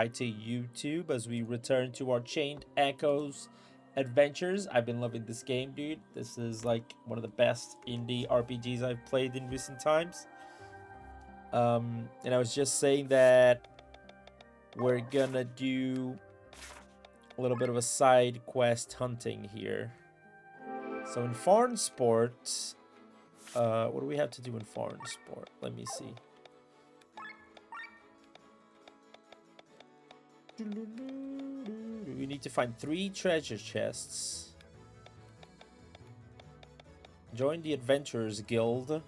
Hi to YouTube as we return to our Chained Echoes adventures. I've been loving this game, dude. This is like one of the best indie RPGs I've played in recent times. And I was just saying that we're gonna do a little bit of a side quest hunting here. So in Farnsport, what do we have to do in Farnsport? Let me see. We need to find 3 treasure chests. Join the Adventurers Guild.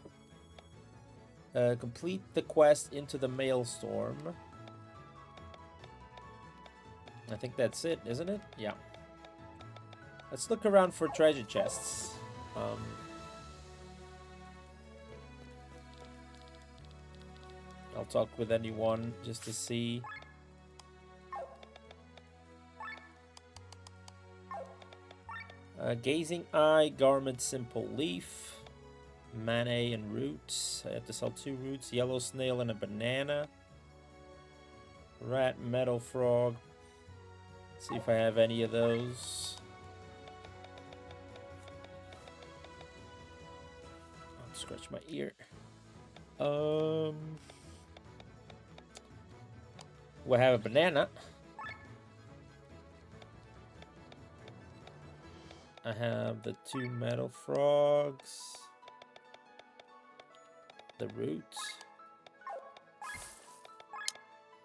Complete the quest into the Maelstrom. I think that's it, isn't it? Yeah. Let's look around for treasure chests. I'll talk with anyone just to see. Gazing Eye, Garment, Simple Leaf, Mayonnaise and Roots. I have to sell 2 roots, Yellow Snail and a Banana. Rat, Metal Frog. See if I have any of those. I'll scratch my ear. We have a banana. I have the 2 metal frogs. The roots.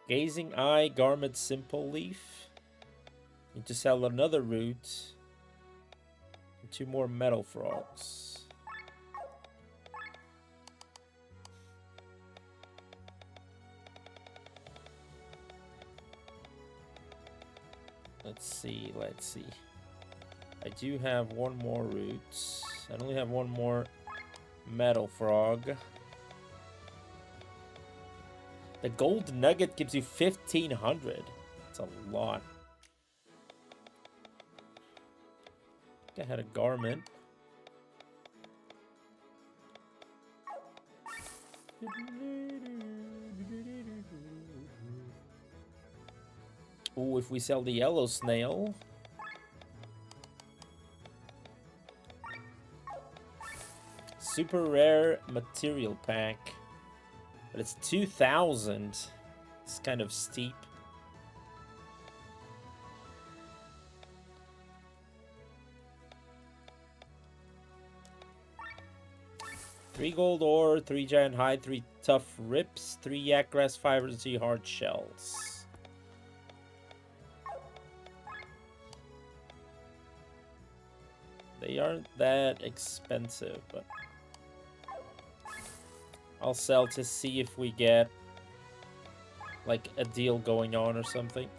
Gazing Eye, Garment, Simple Leaf. Need to sell another root. And 2 more metal frogs. Let's see. I do have 1 more root. I only have 1 more metal frog. The gold nugget gives you 1,500. That's a lot. I had a garment. Oh, if we sell the yellow snail. Super rare material pack. But it's 2,000. It's kind of steep. Three gold ore, 3 giant hide, 3 tough rips, 3 yak grass fibers, 3 hard shells. They aren't that expensive, but I'll sell to see if we get like a deal going on or something.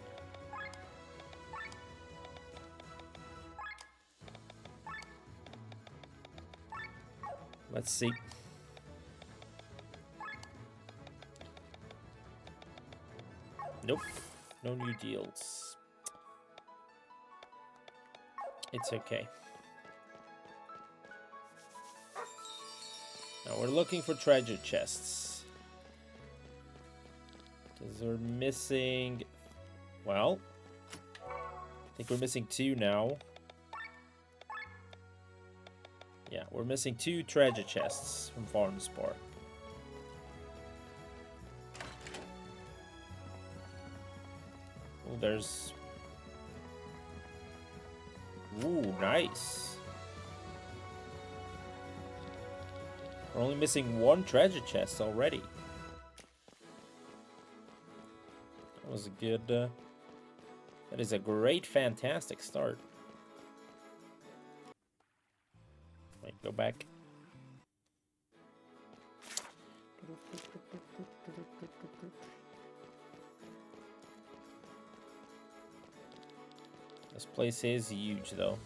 Let's see. Nope. No new deals. It's okay. Now we're looking for treasure chests. Because we're missing... Well, I think we're missing 2 now. Yeah, we're missing 2 treasure chests from Farnsport. Oh, there's... Ooh, nice. We're only missing 1 treasure chest already. That was a good... that is a great, fantastic start. Wait, go back. This place is huge, though.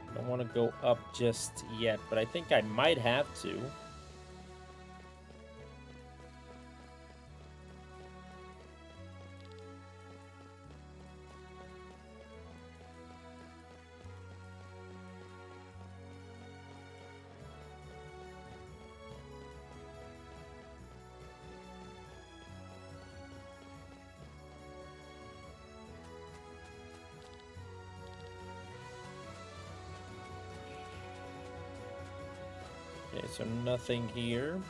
I don't want to go up just yet, but I think I might have to. so nothing here.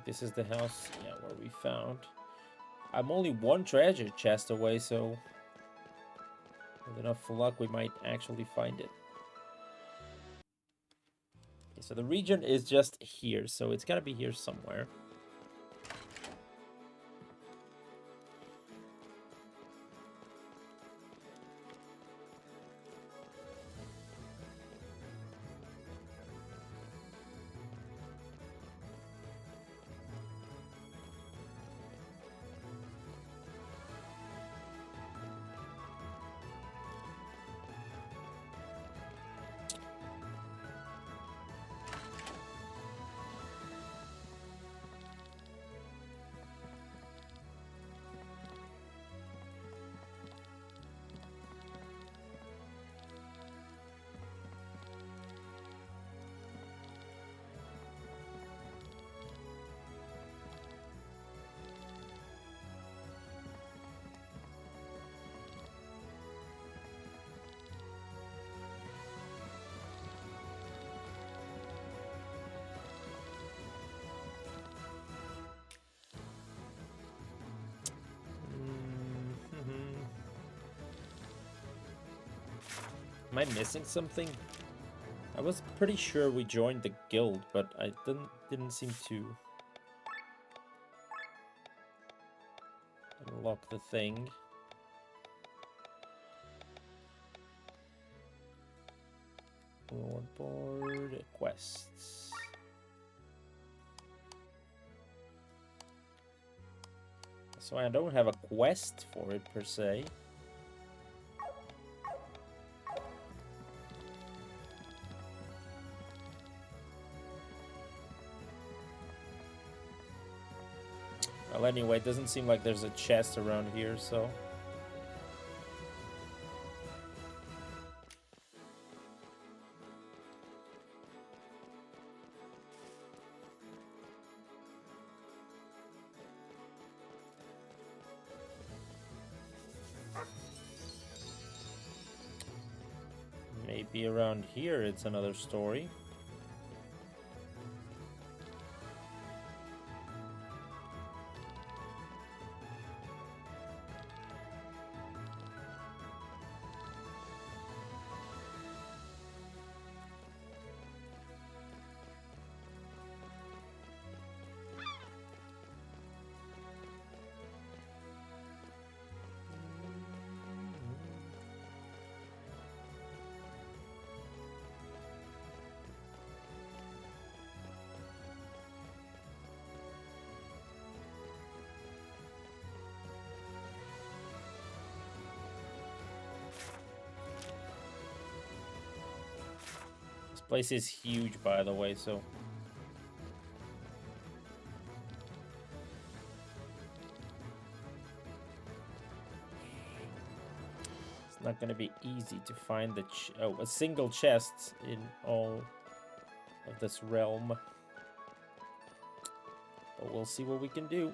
This is the house, yeah, where we found. I'm only one treasure chest away, so with enough luck, we might actually find it. Okay, so the region is just here, so it's gotta be here somewhere. Am I missing something? I was pretty sure we joined the guild, but I didn't seem to unlock the thing. On board quests. So I don't have a quest for it per se. Well, anyway, it doesn't seem like there's a chest around here, so... Maybe around here it's another story. Place is huge, by the way, so... It's not gonna be easy to find the a single chest in all of this realm. But we'll see what we can do.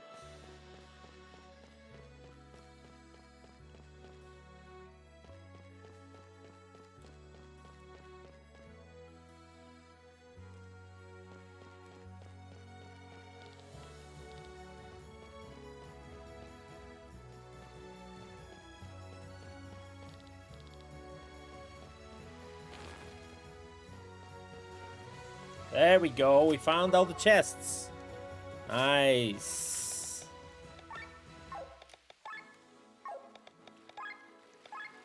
There we go. We found all the chests. Nice.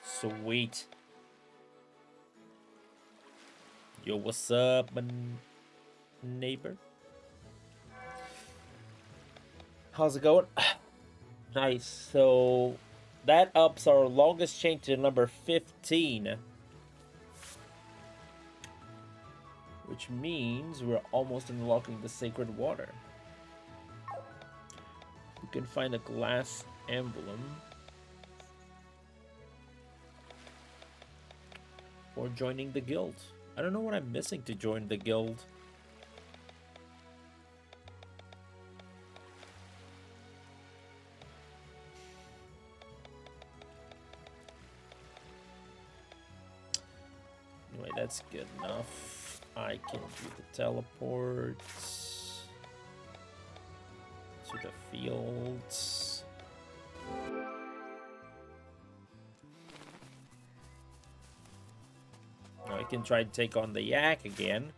Sweet. Yo, what's up, my neighbor? How's it going? Nice. So that ups our longest chain to number 15. Which means we're almost unlocking the sacred water. We can find a glass emblem. Or joining the guild. I don't know what I'm missing to join the guild. Anyway, that's good enough. I can do the teleport to the fields. Now I can try to take on the yak again.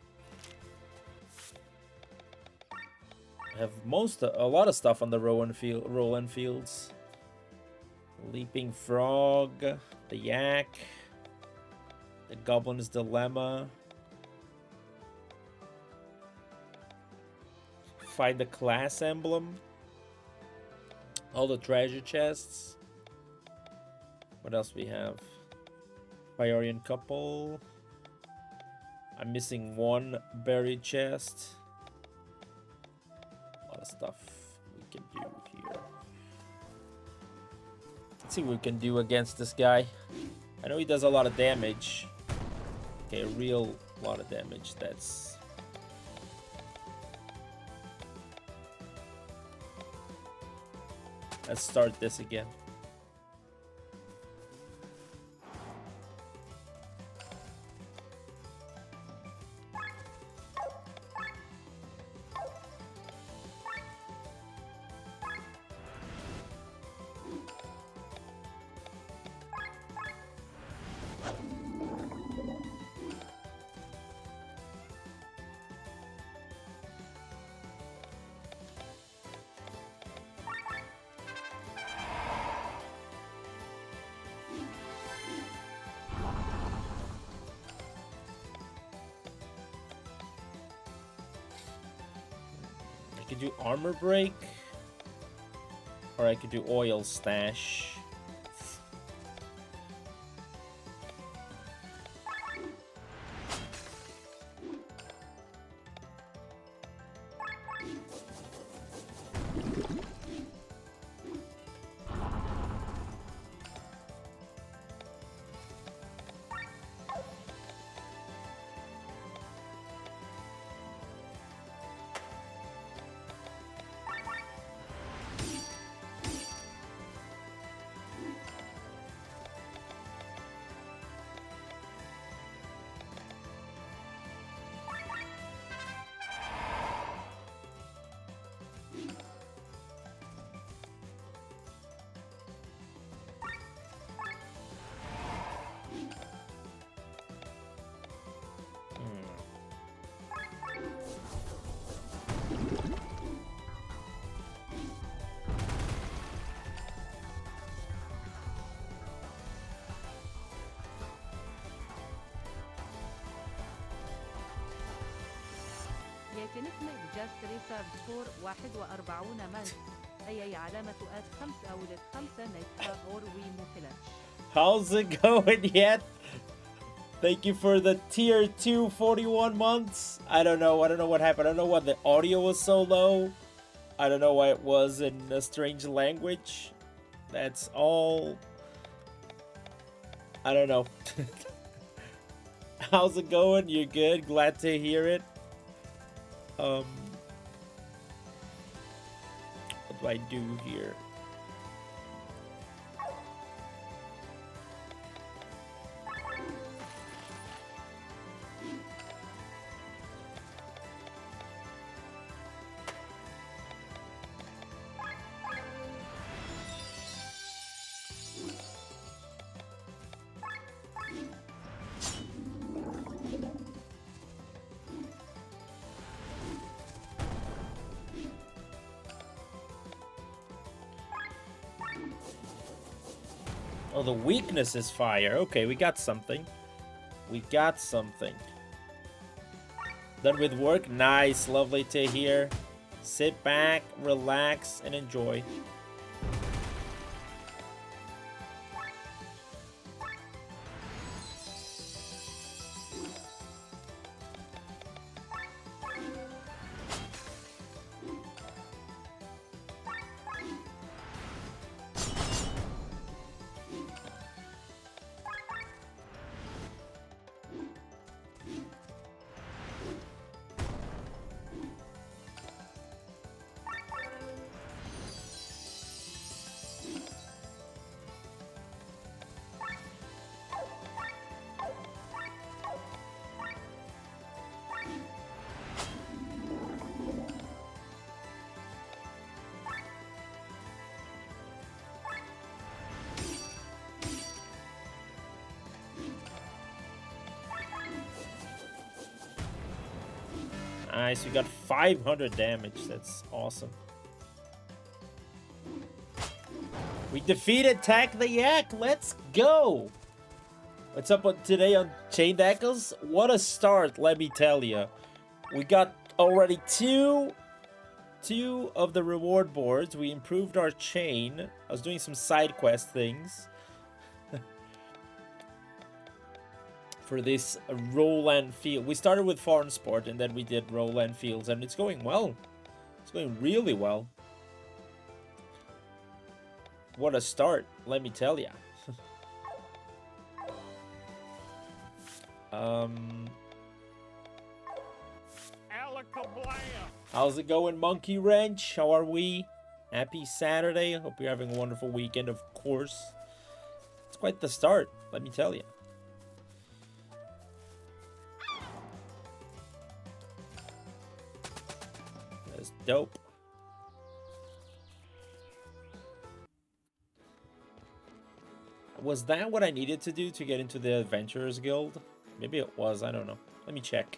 I have a lot of stuff on the Roland fields. Leaping Frog, the yak, the Goblin's Dilemma. Find the class emblem. All the treasure chests. What else we have? Priorian couple. I'm missing one buried chest. A lot of stuff we can do here. Let's see what we can do against this guy. I know he does a lot of damage. Okay, a real lot of damage. Let's start this again. I could do armor break, or I could do oil stash. يتنكم إنجاز تريسر سكور 41 مارس أي علامة آت 5 أولد 5 نيتفا أور ويمو فلاش. How's it going yet? Thank you for the tier 2 41 months. I don't know what happened. I don't know why the audio was so low. I don't know why it was in a strange language. That's all. I don't know. How's it going? You're good? Glad to hear it. What do I do here? Oh, the weakness is fire. Okay, we got something. We got something. Done with work? Nice. Lovely to hear. Sit back, relax, and enjoy. Nice, we got 500 damage. That's awesome. We defeated Tak the Yak. Let's go. What's up today on Chained Echoes? What a start, let me tell you. We got already two of the reward boards. We improved our chain. I was doing some side quest things for this Roland Field. We started with Farm Sport and then we did Roland Fields, and it's going well. It's going really well. What a start, let me tell ya. How's it going, Monkey Wrench? How are we? Happy Saturday. Hope you're having a wonderful weekend, of course. It's quite the start, let me tell you. That's dope. Was that what I needed to do to get into the Adventurers Guild? Maybe it was, I don't know. Let me check.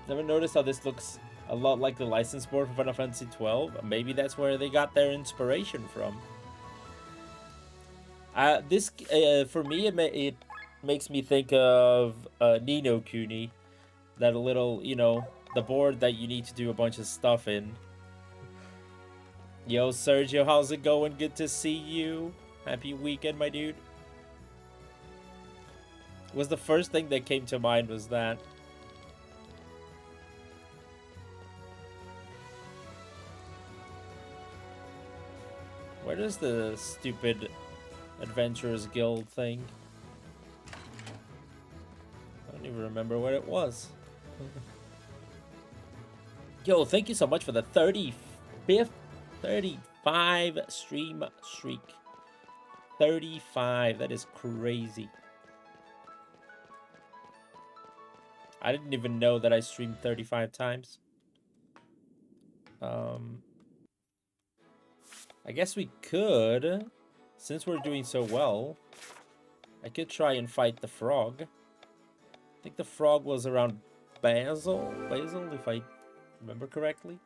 Never noticed how this looks a lot like the license board for Final Fantasy XII. Maybe that's where they got their inspiration from. This for me, it makes me think of Ni no Kuni, that little, you know, the board that you need to do a bunch of stuff in. Yo, Sergio, how's it going? Good to see you. Happy weekend, my dude. Was the first thing that came to mind was that. Where does the stupid Adventurers Guild thing? I don't even remember what it was. Yo, thank you so much for the 35 stream streak. 35, that is crazy. I didn't even know that I streamed 35 times. I guess we could, since we're doing so well, I could try and fight the frog. I think the frog was around Basil, if I remember correctly.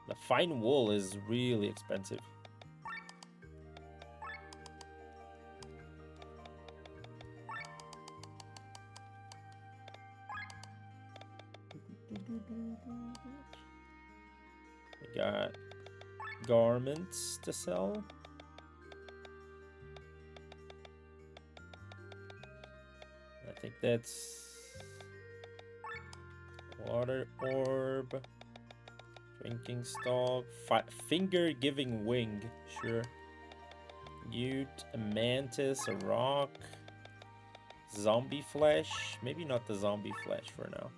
The fine wool is really expensive. We got garments to sell. I think that's water orb. Drinking stalk, finger giving wing, sure. Newt, a mantis, a rock, zombie flesh. Maybe not the zombie flesh for now.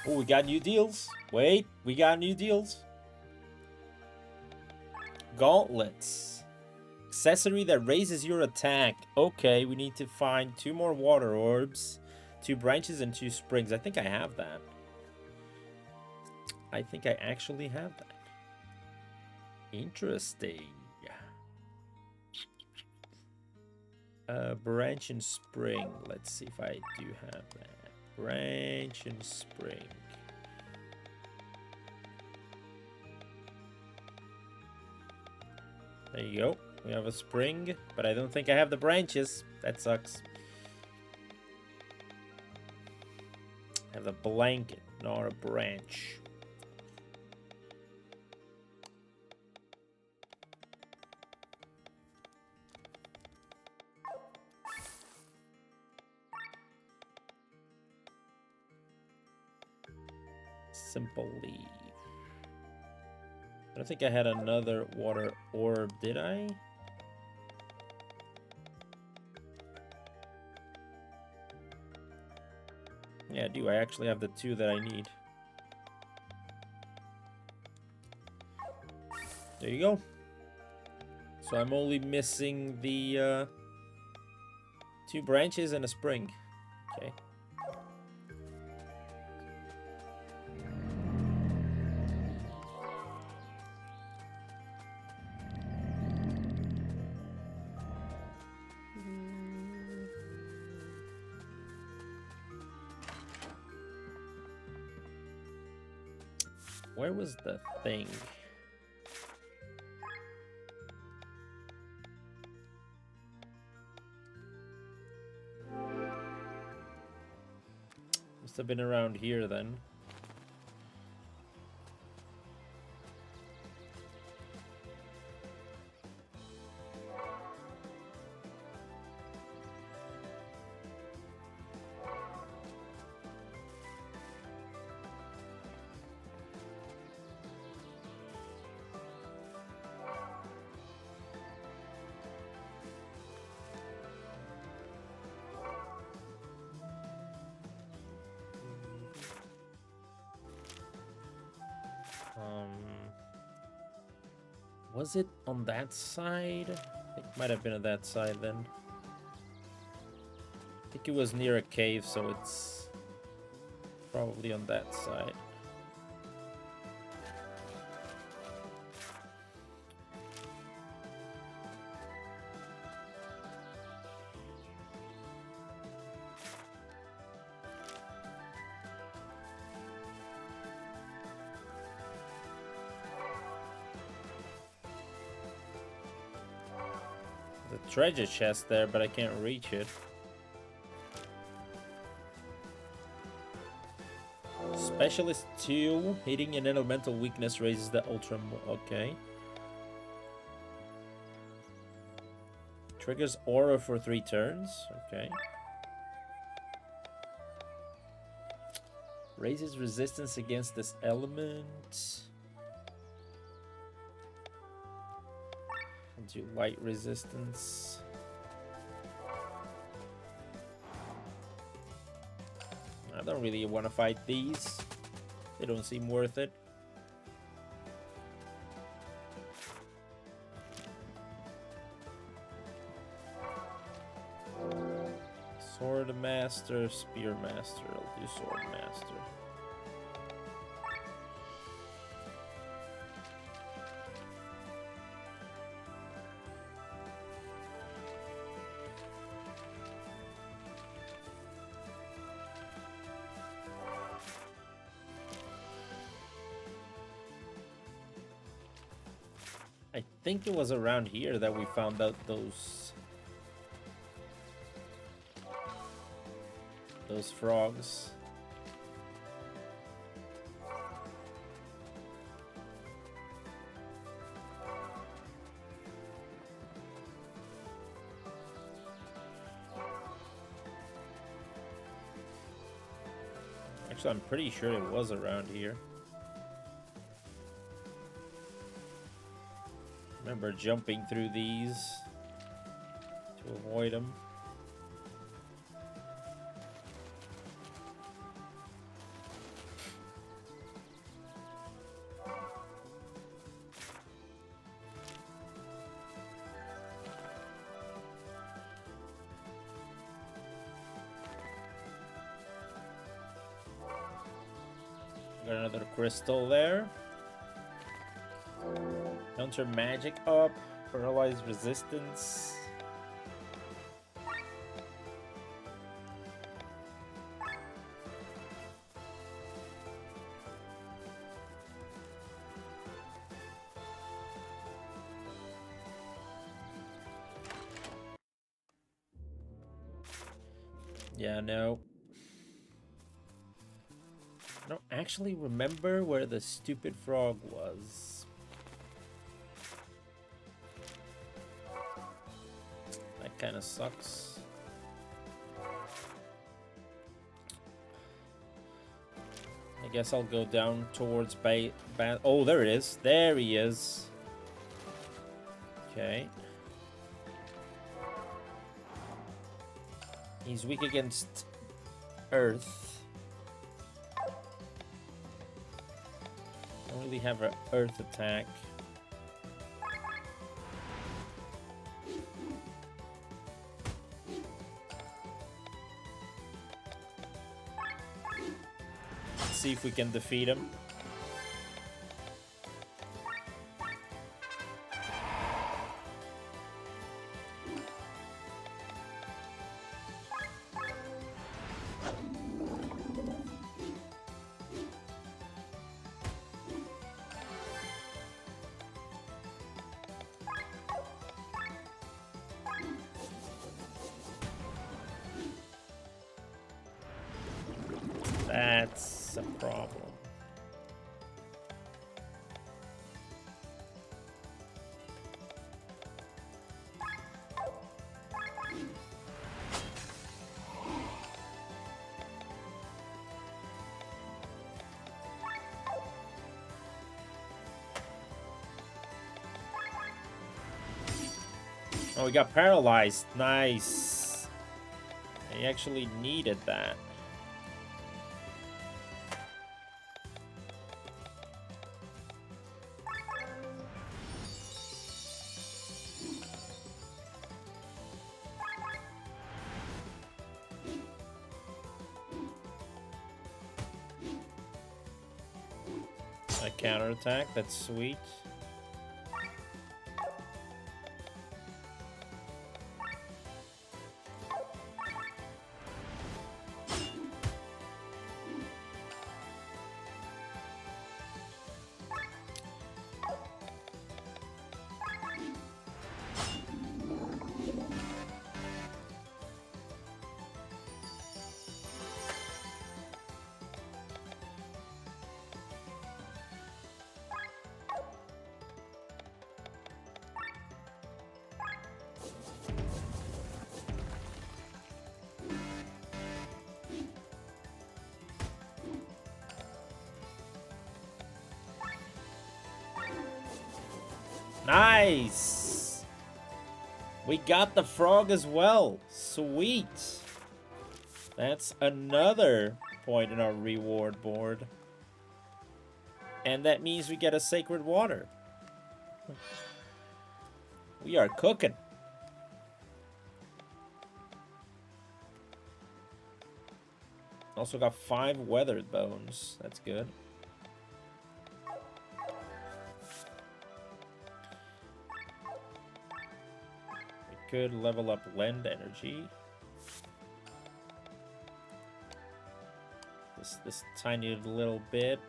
Oh, we got new deals. Wait, we got new deals. Gauntlets. Accessory that raises your attack. Okay, we need to find 2 more water orbs, 2 branches, and 2 springs. I think I have that. I think I actually have that. Interesting. Branch and spring. Let's see if I do have that. Branch and spring. There you go. We have a spring, but I don't think I have the branches. That sucks. I have a blanket, not a branch. Simple leaf. I don't think I had another water orb, did I? Yeah, I do. I actually have the 2 that I need. There you go. So I'm only missing the 2 branches and a spring. Okay. Where was the thing? Must have been around here then. Was it on that side? It might have been on that side then. I think it was near a cave, so it's probably on that side. Treasure chest there, but I can't reach it. Specialist 2, hitting an elemental weakness raises the ultra. Okay. Triggers aura for 3 turns. Okay. Raises resistance against this element. Do light resistance. I don't really want to fight these. They don't seem worth it. Sword Master, Spear Master. I'll do Sword Master. I think it was around here that we found out those frogs. Actually, I'm pretty sure it was around here. Remember jumping through these to avoid them. Got another crystal there. Counter magic up, paralyzed resistance. Yeah, no. I don't actually remember where the stupid frog was. That kind of sucks. I guess I'll go down towards oh, there it is. There he is. Okay. He's weak against Earth. Don't really have an Earth attack. Let's see if we can defeat him. That's a problem. Oh, we got paralyzed. Nice. I actually needed that. A counterattack, that's sweet. Nice! We got the frog as well. Sweet. That's another point in our reward board. And that means we get a sacred water. We are cooking. Also got 5 weathered bones. That's good. Could level up lend energy. This tiny little bit.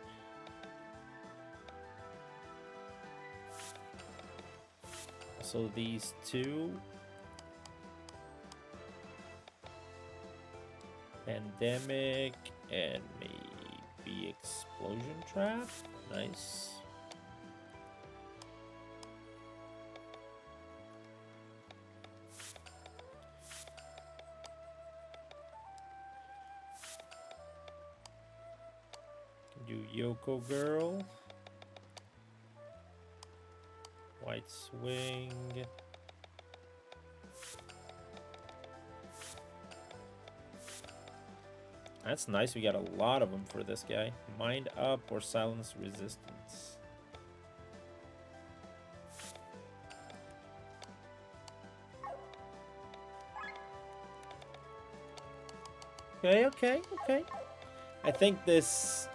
So these two. Pandemic and maybe explosion trap. Nice. Do Yoko Girl. White Swing. That's nice. We got a lot of them for this guy. Mind Up or Silence Resistance. Okay. I think this...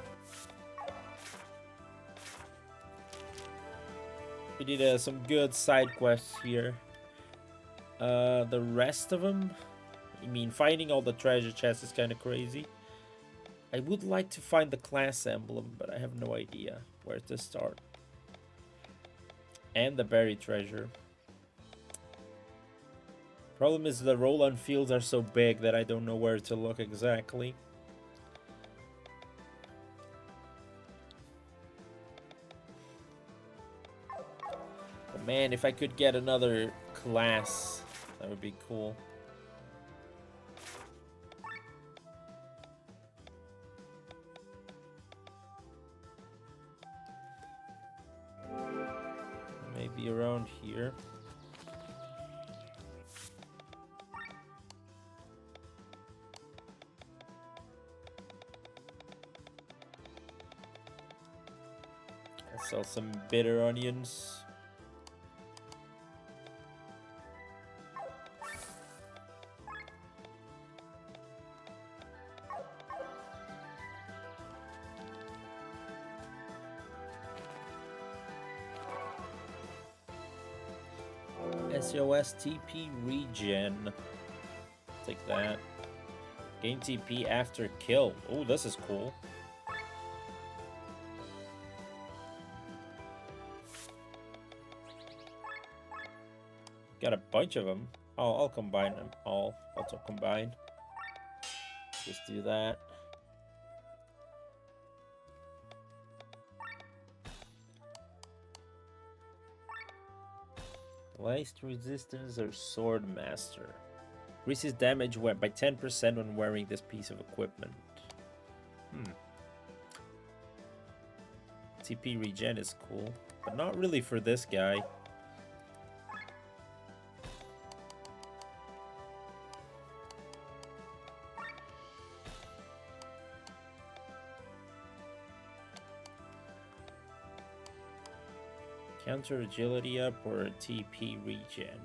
We did some good side quests here. The rest of them... I mean, finding all the treasure chests is kind of crazy. I would like to find the class emblem, but I have no idea where to start. And the buried treasure. Problem is the roll-on fields are so big that I don't know where to look exactly. But man, if I could get another class, that would be cool. Maybe around here. I'll sell some bitter onions. SOS TP regen. Take that. Gain TP after kill. Oh, this is cool. Got a bunch of them. I'll combine them all. Auto combine. Just do that. Blast resistance or sword master. Increases damage went by 10% when wearing this piece of equipment. TP regen is cool, but not really for this guy. Counter agility up or a TP regen?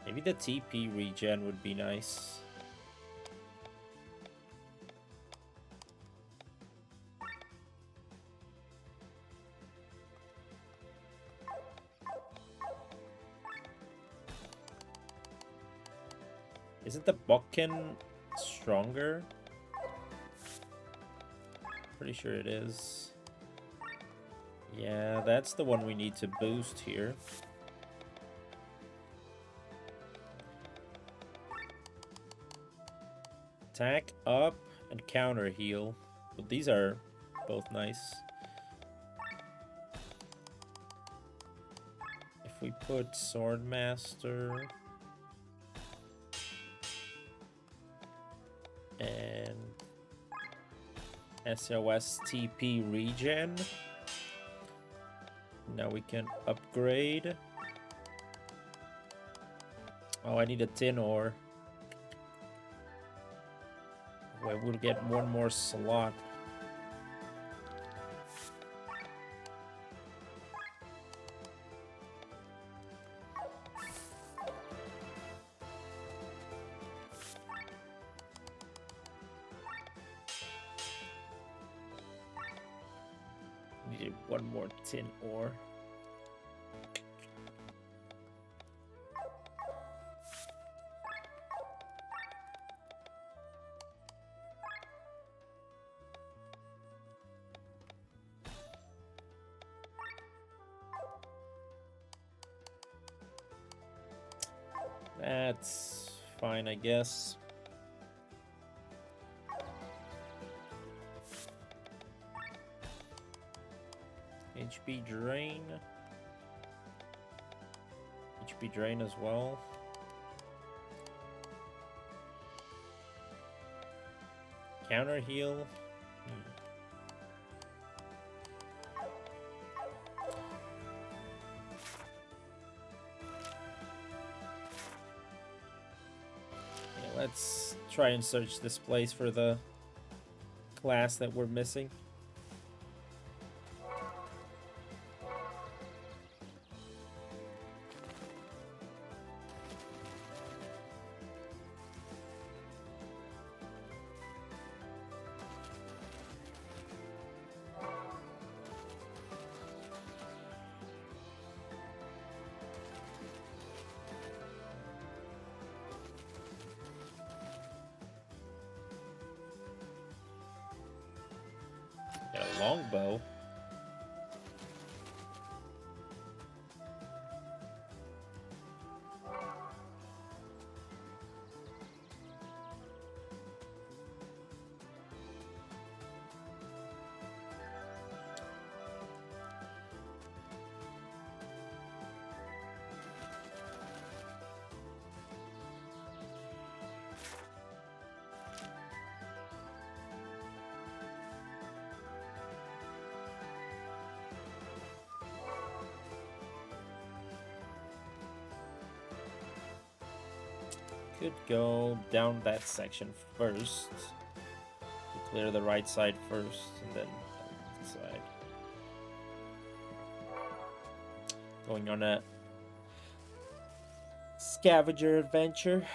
Maybe the TP regen would be nice. Isn't the Buckin stronger? Pretty sure it is. Yeah, that's the one we need to boost here. Attack up and counter heal. But these are both nice. If we put Swordmaster and SOS TP regen. Now we can upgrade. Oh, I need a tin ore. Well, we'll get one more slot. Needed one more tin ore. That's fine, I guess. HP drain. HP drain as well. Counter heal. Let's try and search this place for the class that we're missing. Got a longbow. could go down that section first. To clear the right side first, and then the side. Going on a scavenger adventure.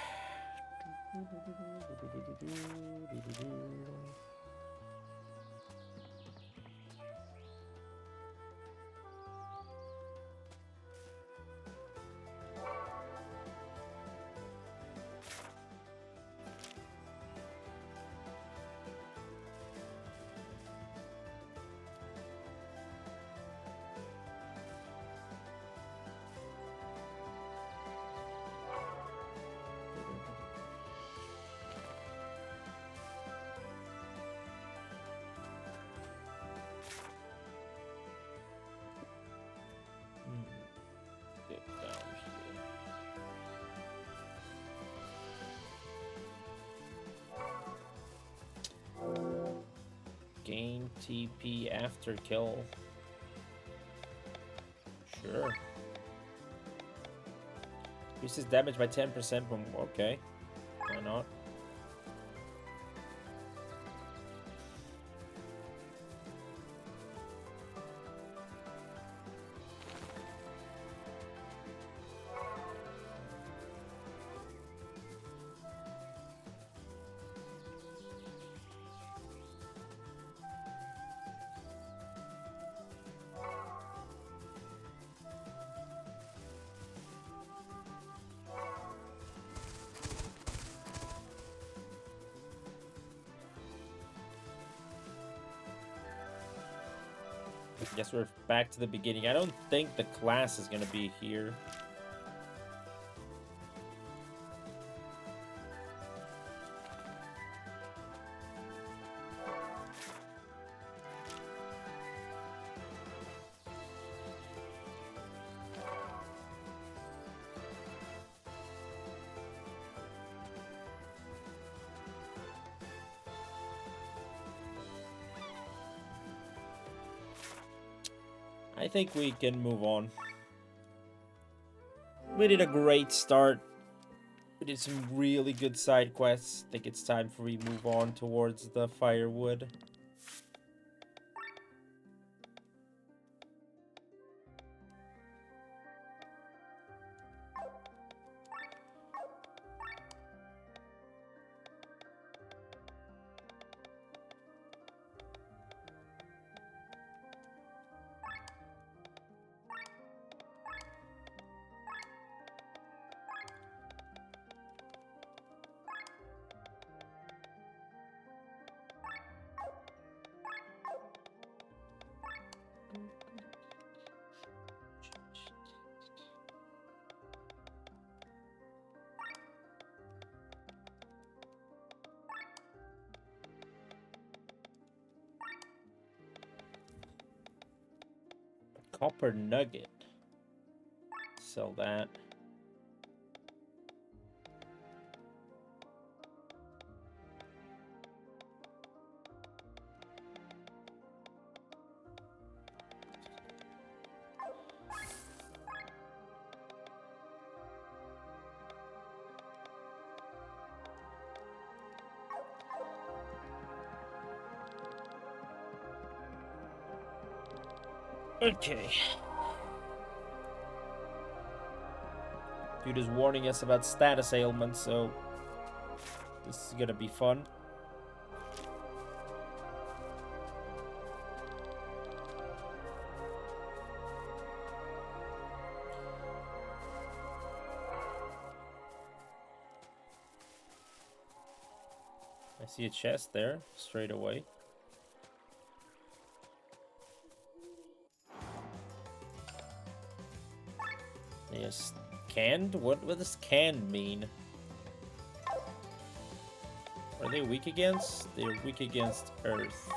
Get down here. Gain TP after kill. Sure. Increases damage by 10% from. Okay. Why not? I guess we're back to the beginning. I don't think the class is gonna be here. I think we can move on. We did a great start. We did some really good side quests. I think it's time for we move on towards the firewood. Copper nugget. Sell that. Okay. Dude is warning us about status ailments, so this is gonna be fun. I see a chest there, straight away. Yes, canned? What does canned mean? Are they weak against? They're weak against earth.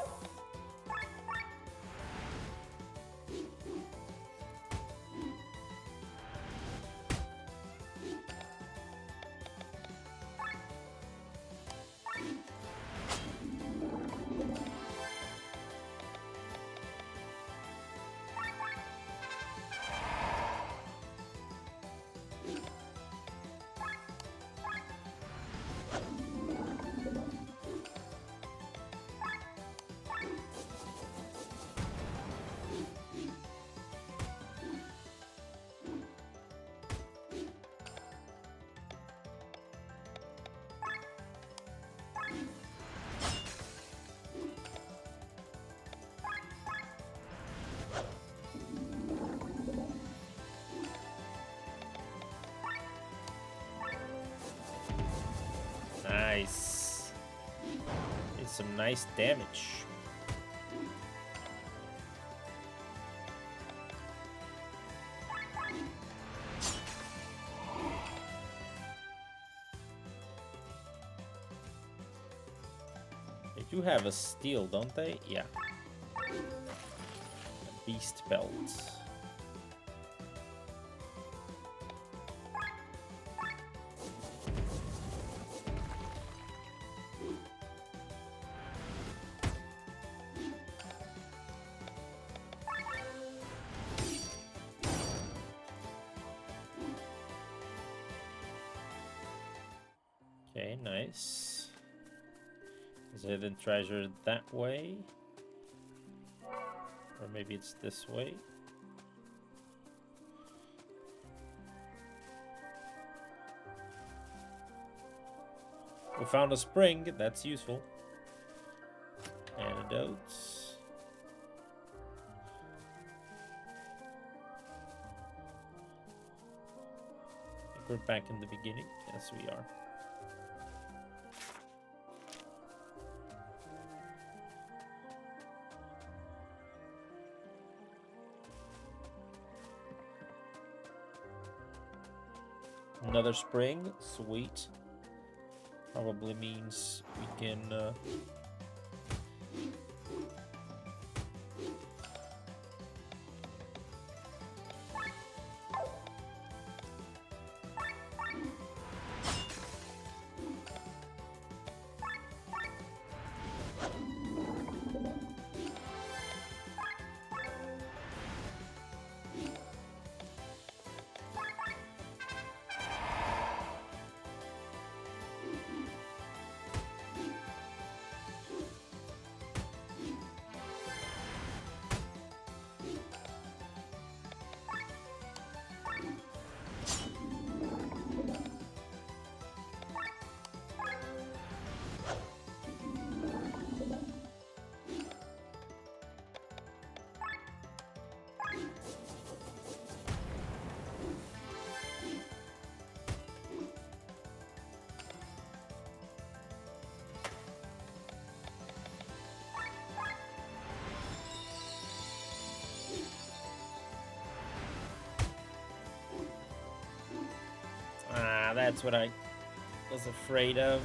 Nice. It's some nice damage. They do have a steel, don't they? Yeah. A beast belt. Okay, nice. Is it hidden treasure that way? Or maybe it's this way? We found a spring, that's useful. Antidotes. I think we're back in the beginning. Yes, we are. Another spring, sweet. Probably means we can that's what I was afraid of.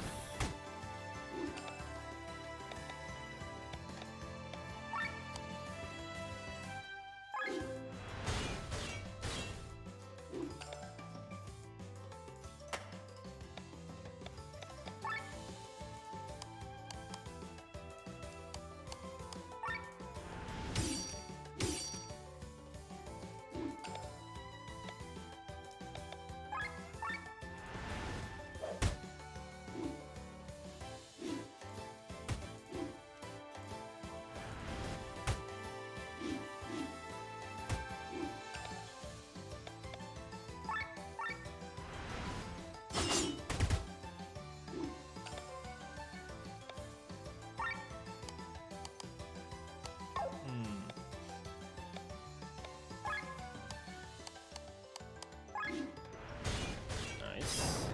Nice.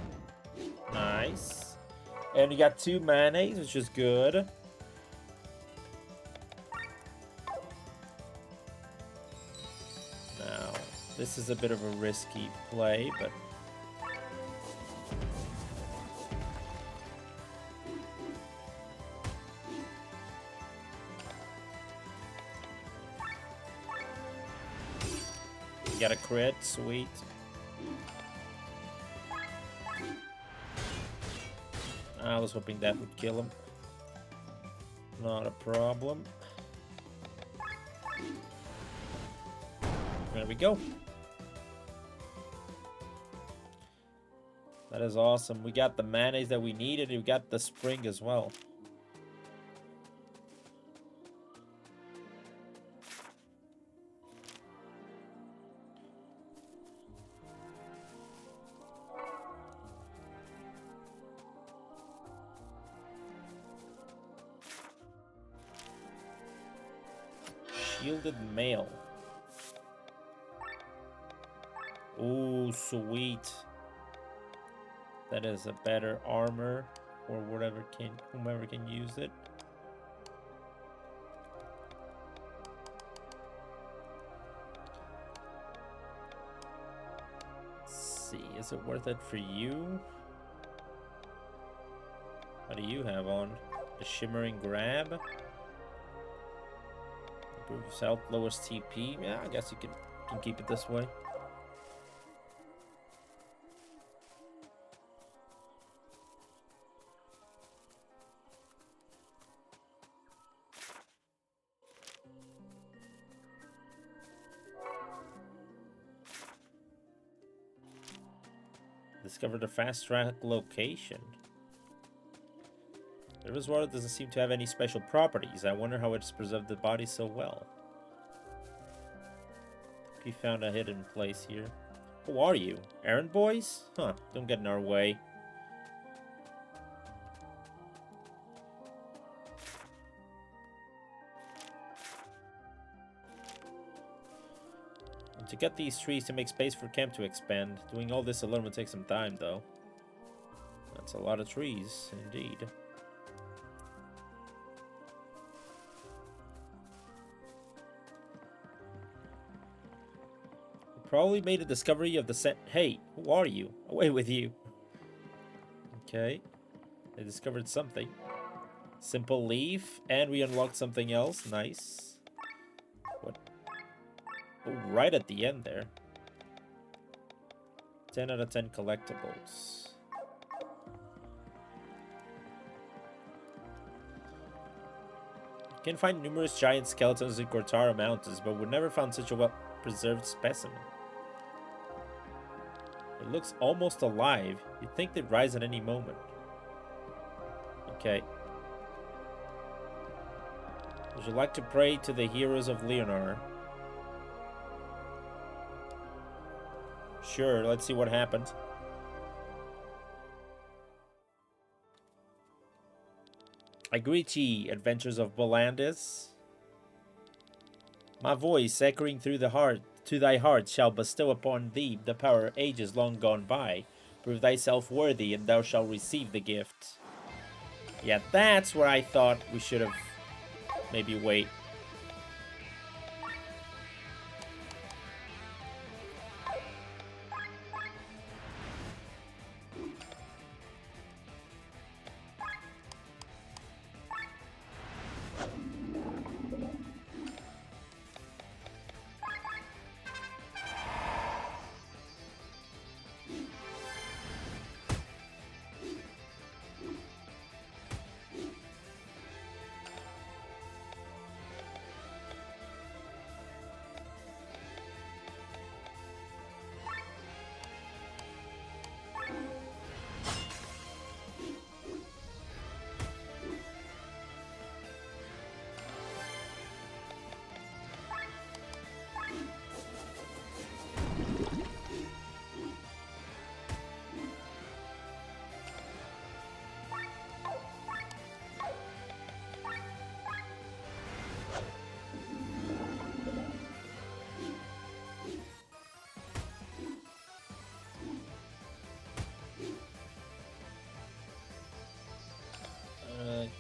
Nice. And we got 2 mayonnaise, which is good. Now, this is a bit of a risky play, but we got a crit, sweet. I was hoping that would kill him. Not a problem. There we go. That is awesome. We got the mayonnaise that we needed. We got the spring as well. Shielded mail. Ooh, sweet. That is a better armor. for whomever can use it. Let's see, is it worth it for you? What do you have on? The Shimmering Grab. Improves health, lowers TP. Yeah, I guess you can keep it this way. Discovered a fast track location. The river's water doesn't seem to have any special properties. I wonder how it's preserved the body so well. We found a hidden place here. Who are you? Errand boys? Huh, don't get in our way. And to get these trees to make space for camp to expand. Doing all this alone will take some time, though. That's a lot of trees, indeed. Probably made a discovery of the set. Hey, who are you? Away with you. Okay. They discovered something. Simple leaf. And we unlocked something else. Nice. What? Oh, right at the end there. 10 out of 10 collectibles. You can find numerous giant skeletons in Cortara Mountains, but we never found such a well-preserved specimen. It looks almost alive. You'd think they'd rise at any moment. Okay. Would you like to pray to the heroes of Leonar? Sure, let's see what happens. I greet ye, adventures of Bollandis. My voice, echoing through the heart, to thy heart, shall bestow upon thee the power of ages long gone by. Prove thyself worthy, and thou shalt receive the gift. Yeah, that's where I thought we should have maybe wait.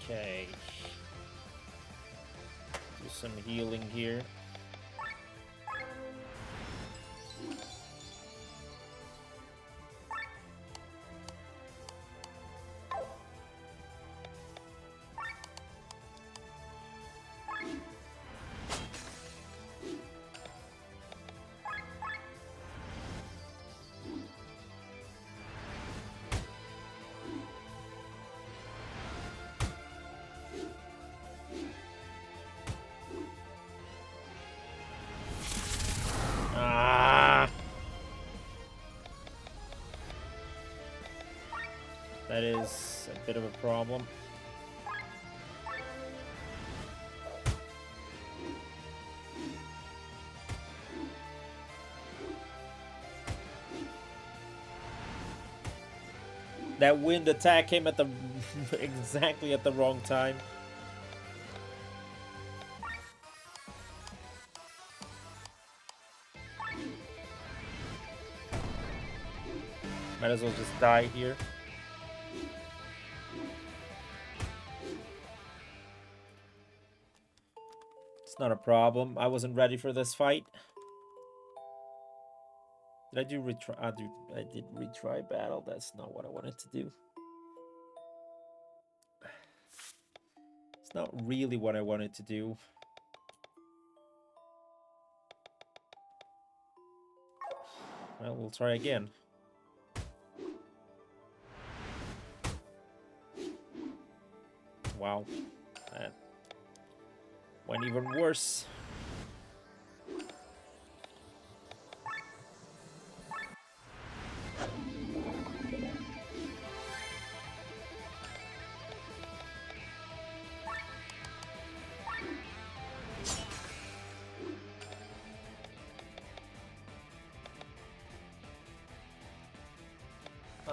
Okay. Do some healing here. That is a bit of a problem. That wind attack came at the exactly at the wrong time. Might as well just die here. not a problem. I wasn't ready for this fight. Did I do retry? I did retry battle. That's not what I wanted to do. It's not really what I wanted to do. Well, we'll try again. Wow. That went even worse.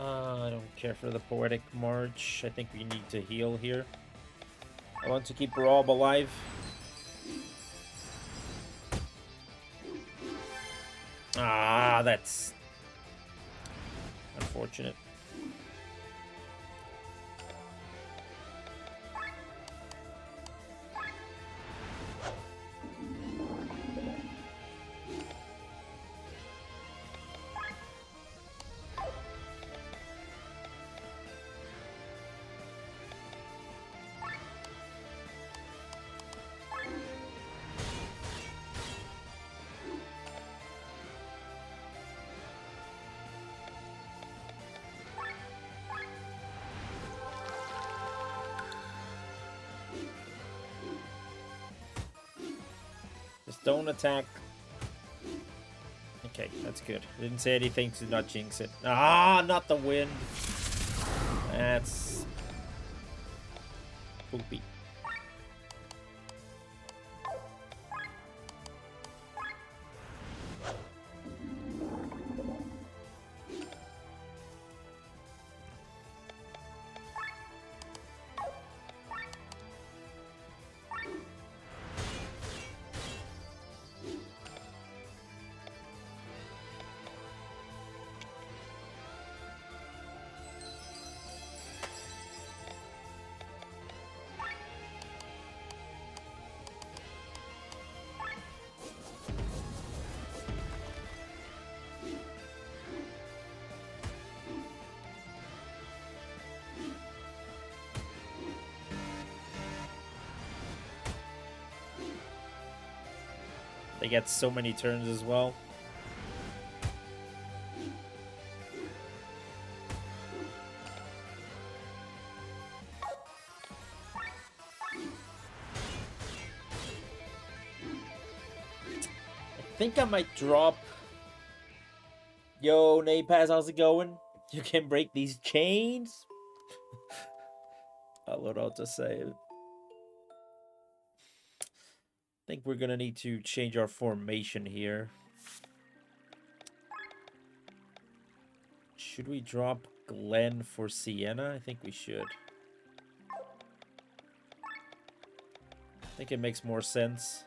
I don't care for the Poetic March. I think we need to heal here. I want to keep Rob alive. Ah, that's unfortunate. Just don't attack. Okay, that's good. I didn't say anything to not jinx it. Ah, not the wind. That's poopy. They get so many turns as well. I think I might drop. Yo, Napaz, how's it going? You can break these chains? I would ought to say. I think we're gonna need to change our formation here. Should we drop Glenn for Sienna? I think we should. I think it makes more sense.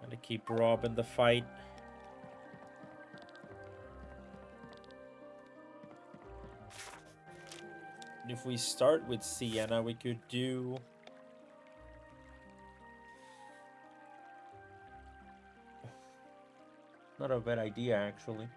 Gotta keep Rob in the fight. And if we start with Sienna, we could do... Not a bad idea, actually.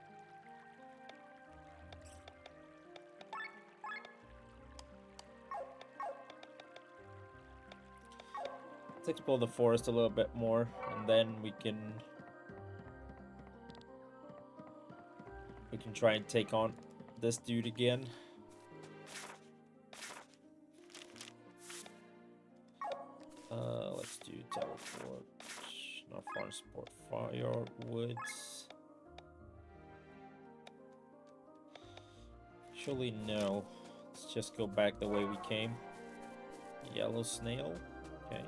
Let's explore the forest a little bit more, and then we can try and take on this dude again. Let's do teleport. Not farm sport. Firewoods. Actually, no. Let's just go back the way we came. Yellow snail. Okay.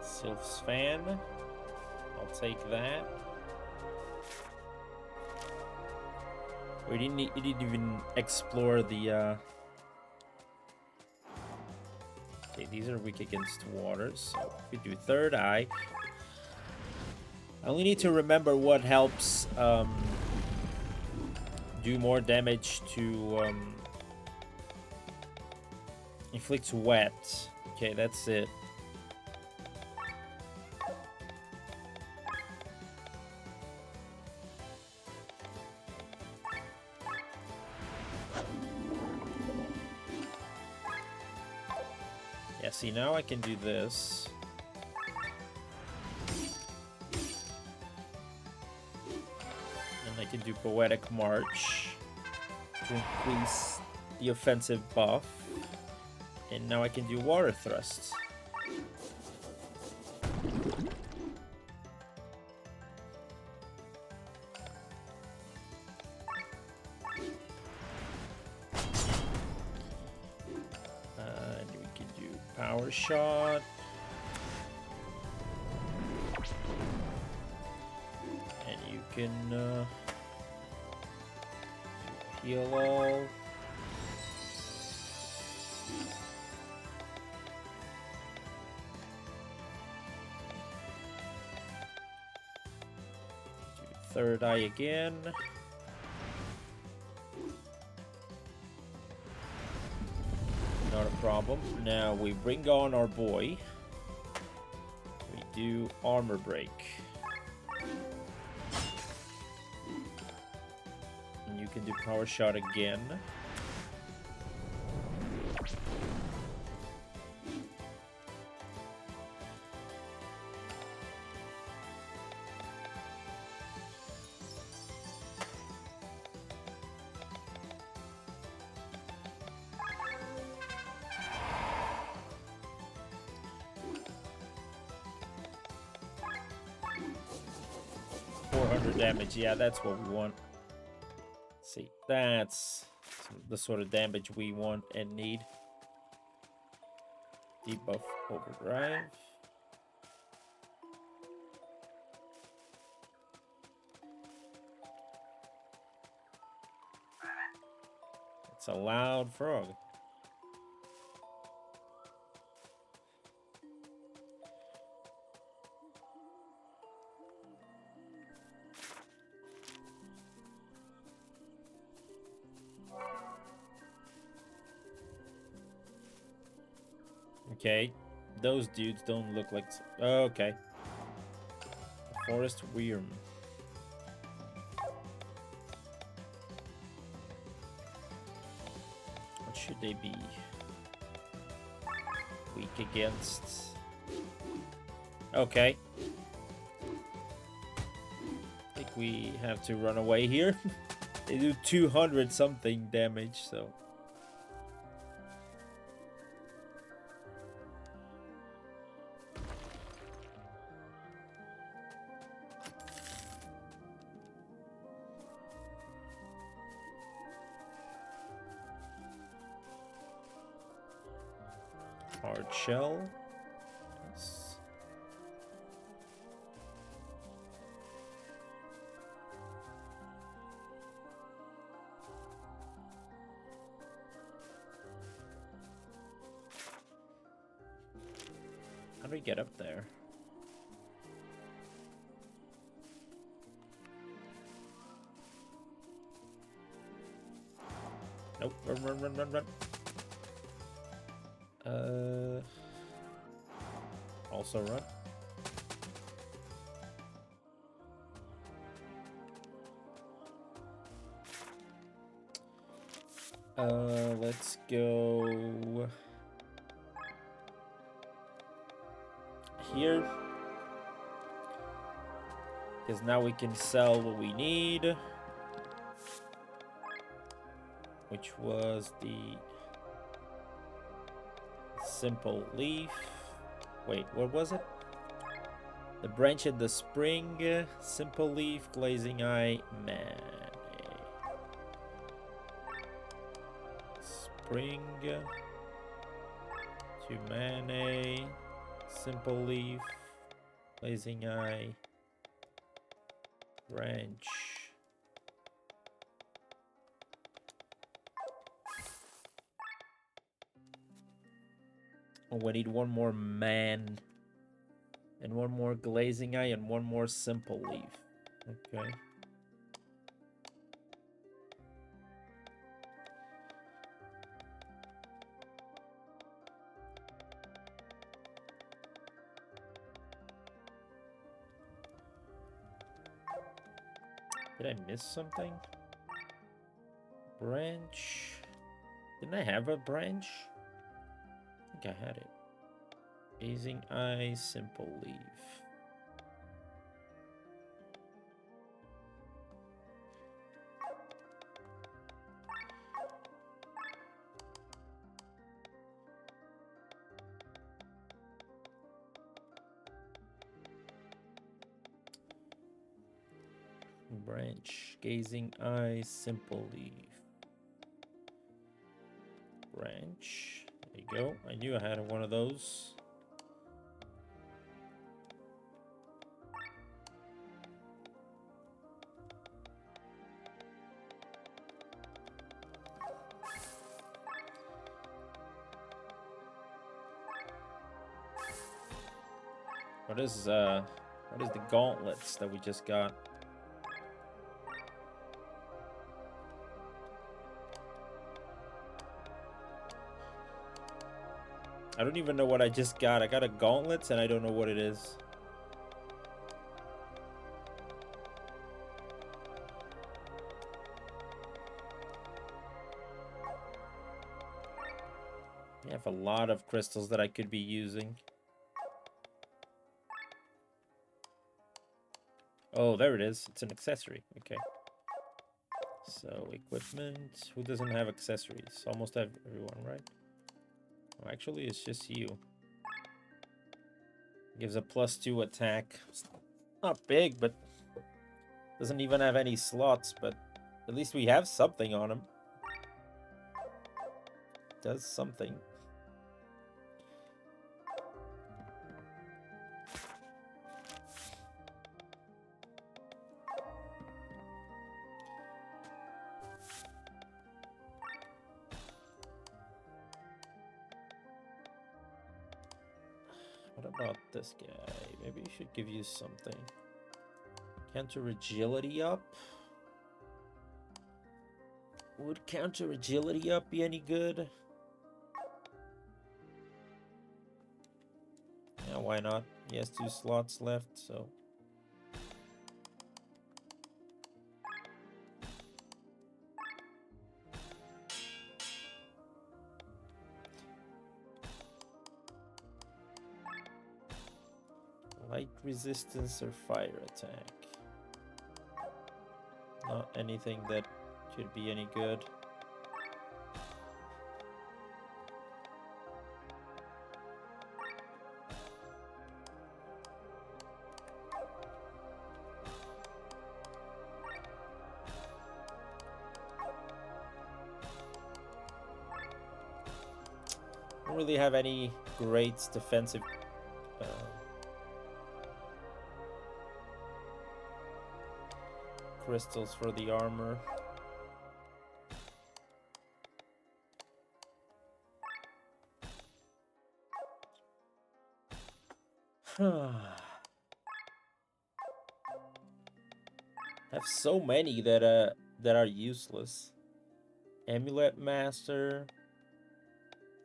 Sylph's Fan. I'll take that. We didn't even explore the. Okay, these are weak against water, so we do third eye. I only need to remember what helps do more damage to inflicts wet. Okay, that's it. Yeah, see, now I can do this. And I can do Poetic March to increase the offensive buff. And now I can do Water Thrust. And we can do Power Shot. And you can heal all. Third eye again. Not a problem. Now we bring on our boy. We do armor break. And you can do power shot again. Damage, yeah, that's what we want. See, that's the sort of damage we want and need. Debuff overdrive. It's a loud frog. Okay, those dudes don't look like... Oh, okay. Forest Wyrm. What should they be? Weak against... Okay. I think we have to run away here. They do 200 something damage, so... Hard shell. Yes. How do we get up there? Nope. Run, run, run, run, run. Also run. Let's go here. Because now we can sell what we need. Which was the simple leaf. Wait, what was it? The branch in the spring, simple leaf, glazing eye, man. Spring, 2 mana, simple leaf, glazing eye, branch. Oh, we need one more man. And one more glazing eye and one more simple leaf. Okay. Did I miss something? Branch. Didn't I have a branch? I think I had it. Gazing eye, simple leaf. Branch, gazing eye, simple leaf. Branch. There you go. I knew I had one of those. What is the gauntlets that we just got? I don't even know what I just got. I got a gauntlets and I don't know what it is. I have a lot of crystals that I could be using. Oh, there it is. It's an accessory. Okay. So, equipment. Who doesn't have accessories? Almost everyone, right? Well, actually, it's just you. Gives a +2 attack. It's not big, but doesn't even have any slots, but at least we have something on him. Does something. What about this guy? Maybe you should give you something. Counter agility up? Would counter agility up be any good? Yeah, why not? He has 2 slots left, so... Light resistance or fire attack? Not anything that should be any good. Don't really have any great defensive crystals for the armor. Have so many that are useless. Amulet Master,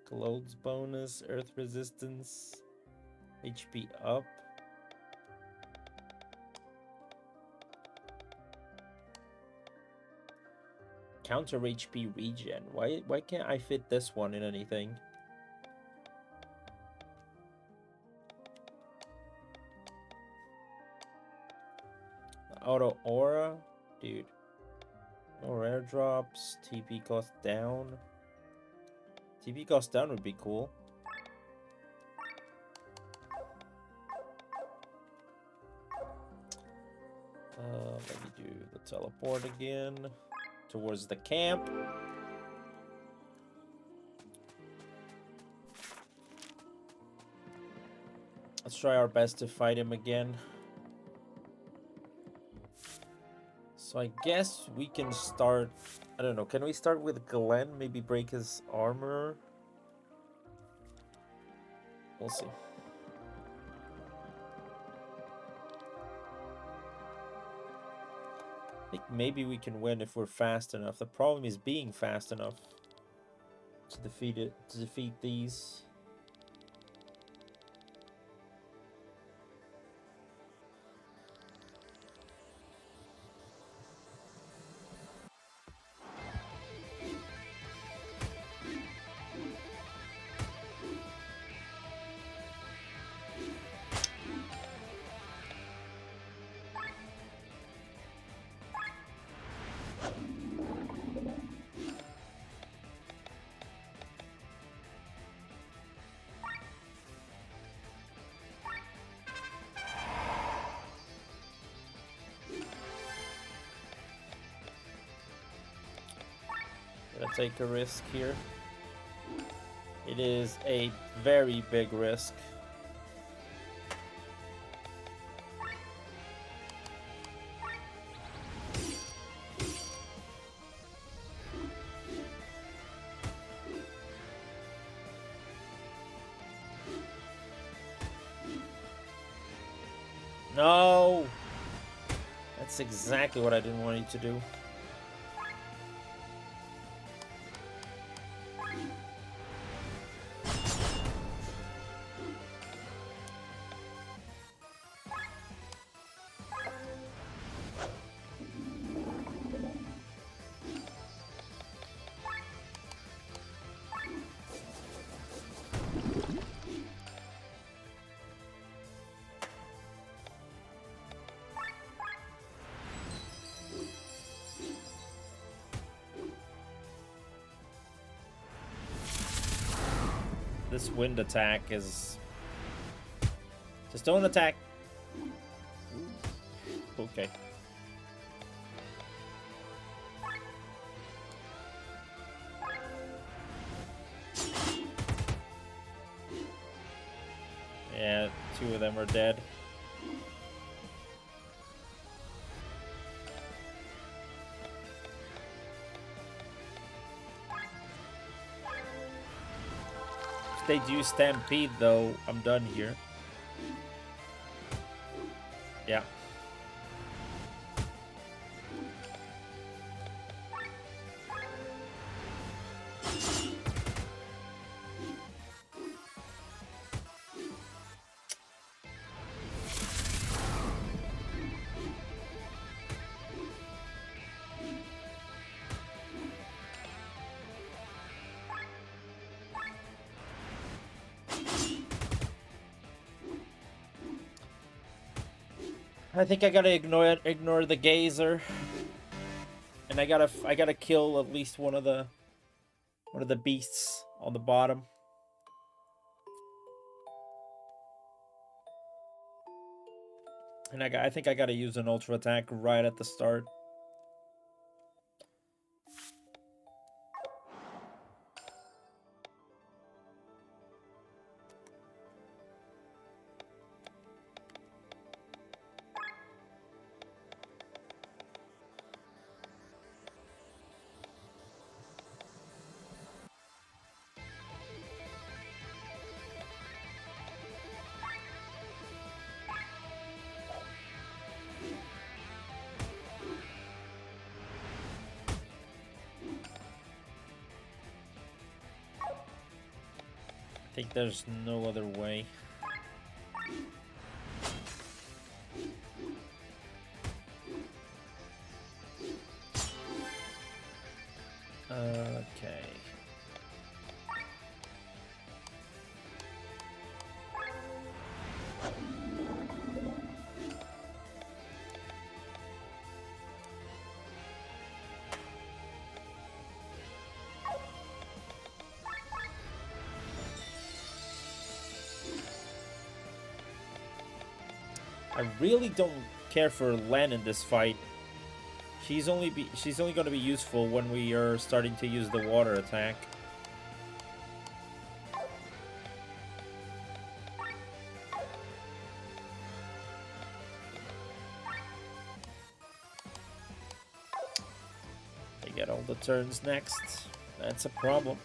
Clothes bonus, Earth resistance, HP up. Counter HP regen. Why can't I fit this one in anything? Auto aura, dude. More airdrops. TP cost down. TP cost down would be cool. Let me do the teleport again towards the camp. Let's try our best to fight him again. So I guess we can start... I don't know, can we start with Glenn? Maybe break his armor? We'll see. I think maybe we can win if we're fast enough. The problem is being fast enough to defeat these. Gonna take a risk here. It is a very big risk. No! That's exactly what I didn't want you to do. This wind attack is... Just don't attack. Okay. Yeah, 2 of them are dead. If they do stampede though, I'm done here. Yeah. I think I gotta ignore the gazer, and I gotta kill at least one of the beasts on the bottom. And I think I gotta use an ultra attack right at the start. I think there's no other way. Okay. I really don't care for Len in this fight. She's only going to be useful when we are starting to use the water attack. They get all the turns next. That's a problem.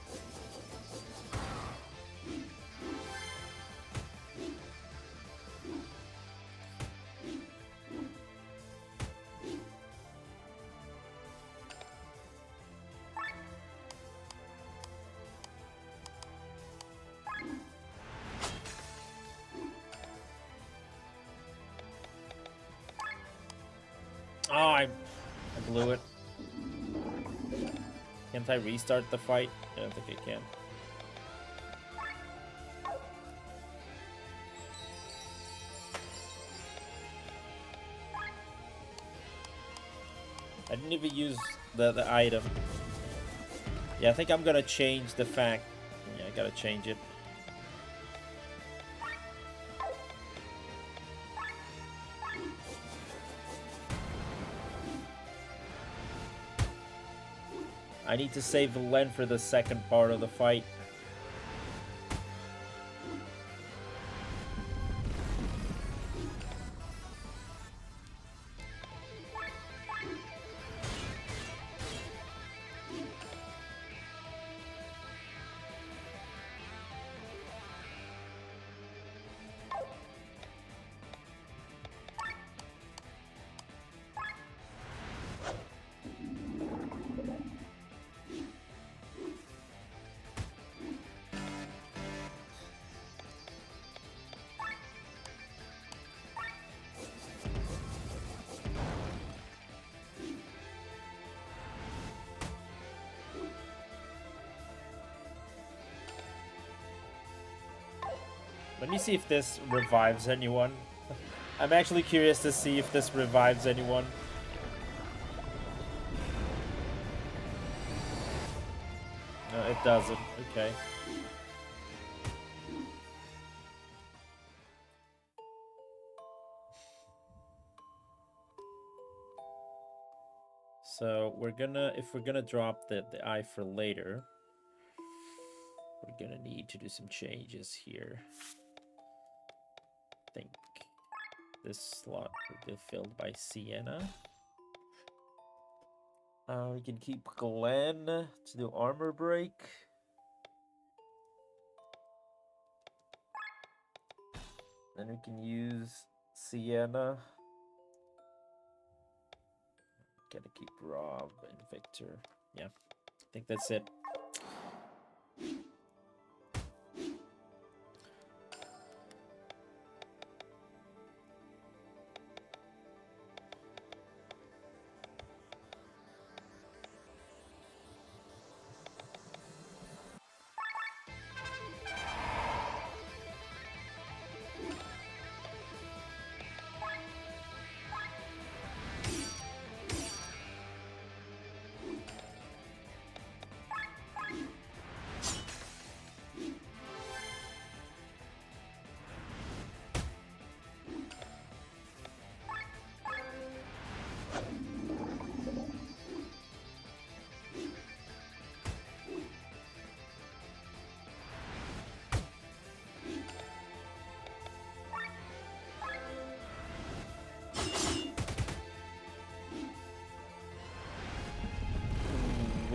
I blew it. Can't I restart the fight? I don't think I can. I didn't even use the item. Yeah, I think I'm gonna change the fact. Yeah, I gotta change it. I need to save Len for the second part of the fight. Let me see if this revives anyone. I'm actually curious to see if this revives anyone. No, it doesn't. Okay. So if we're gonna drop the eye for later, we're gonna need to do some changes here. I think this slot will be filled by Sienna. We can keep Glenn to do armor break. Then we can use Sienna. Gotta keep Rob and Victor. Yeah, I think that's it.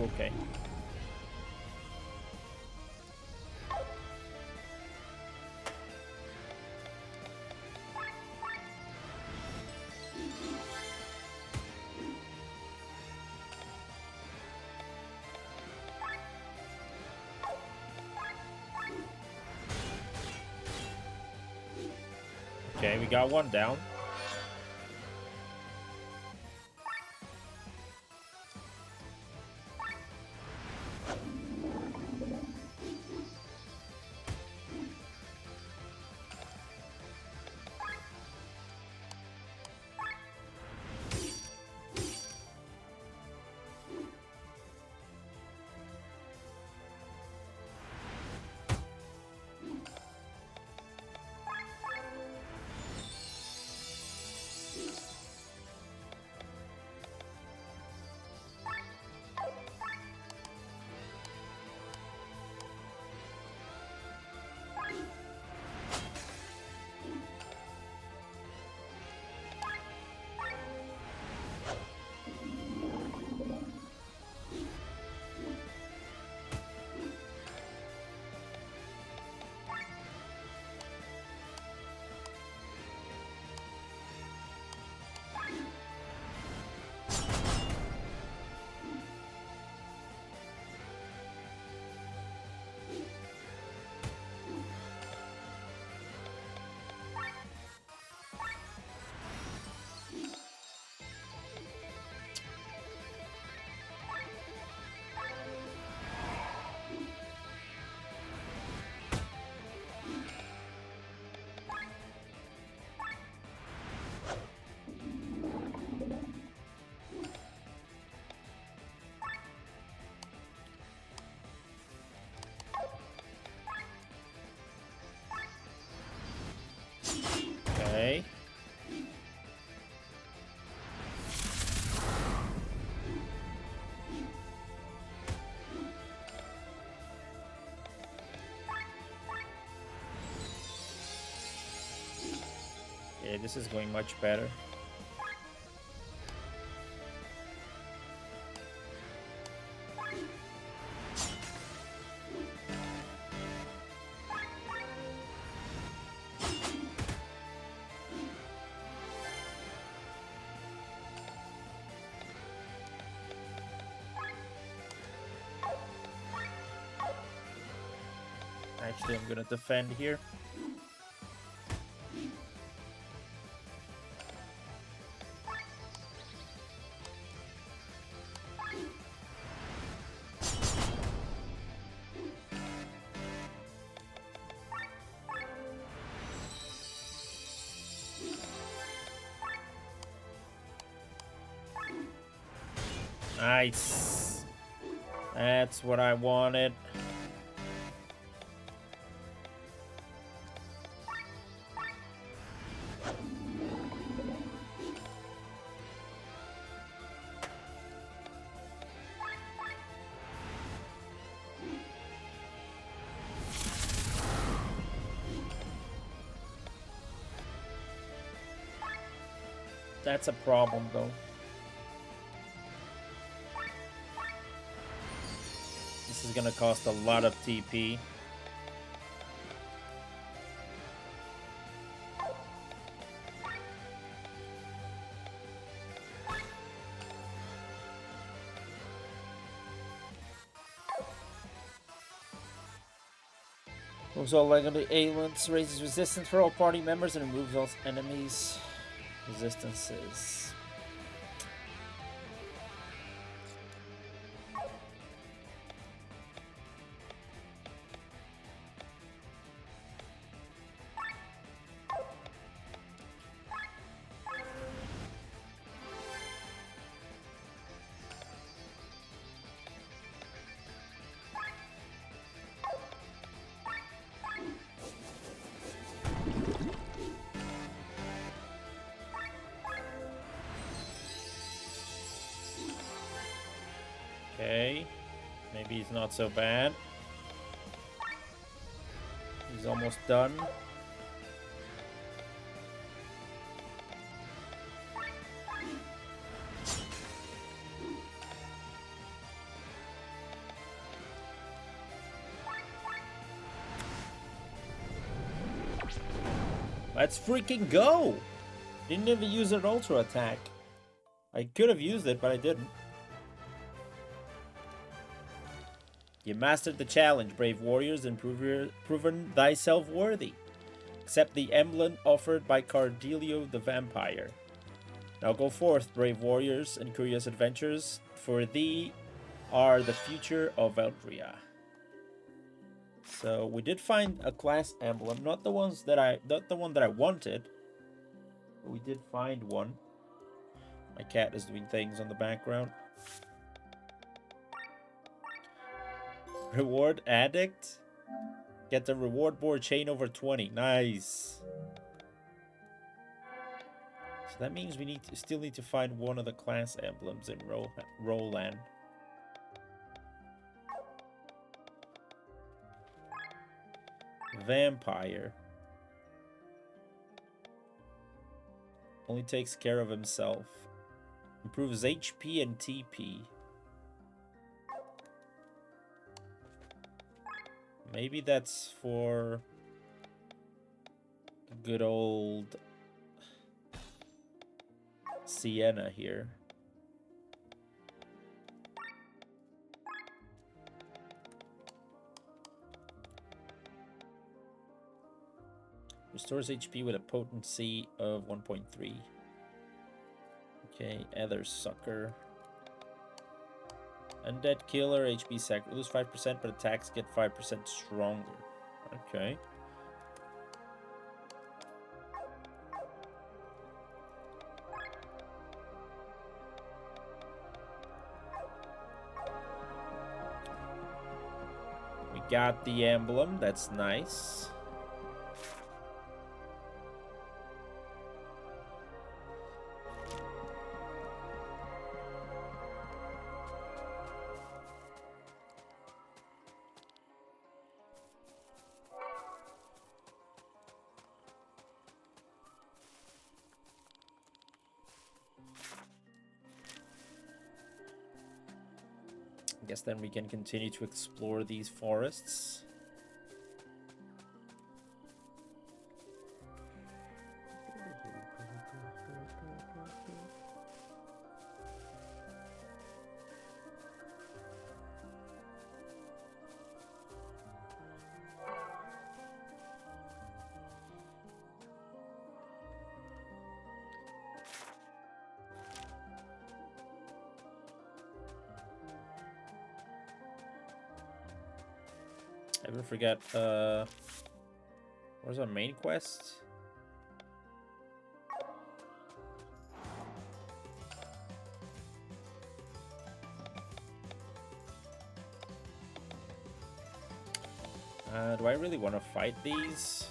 Okay. Okay, we got one down. Okay. Yeah, this is going much better. Actually, I'm gonna defend here. Nice. That's what I wanted. That's a problem, though. This is gonna cost a lot of TP. Moves all legendary ailments, raises resistance for all party members, and removes all enemies' resistances. Okay, maybe he's not so bad. He's almost done. Let's freaking go! Didn't even use an ultra attack. I could have used it, but I didn't. You mastered the challenge, brave warriors, and proven thyself worthy. Accept the emblem offered by Cardelio the Vampire. Now go forth, brave warriors and curious adventurers, for thee are the future of Eldria. So we did find a class emblem, not the one that I wanted. But we did find one. My cat is doing things on the background. Reward addict. Get the reward board chain over 20. Nice. So that means we still need to find one of the class emblems in Roland. Vampire. Only takes care of himself. Improves HP and TP. Maybe that's for good old Sienna here. Restores HP with a potency of 1.3. Okay, other sucker. Undead killer, HP sack. Lose 5%, but attacks get 5% stronger. Okay. We got the emblem. That's nice. guess then we can continue to explore these forests. Never forget, where's our main quest? Do I really want to fight these?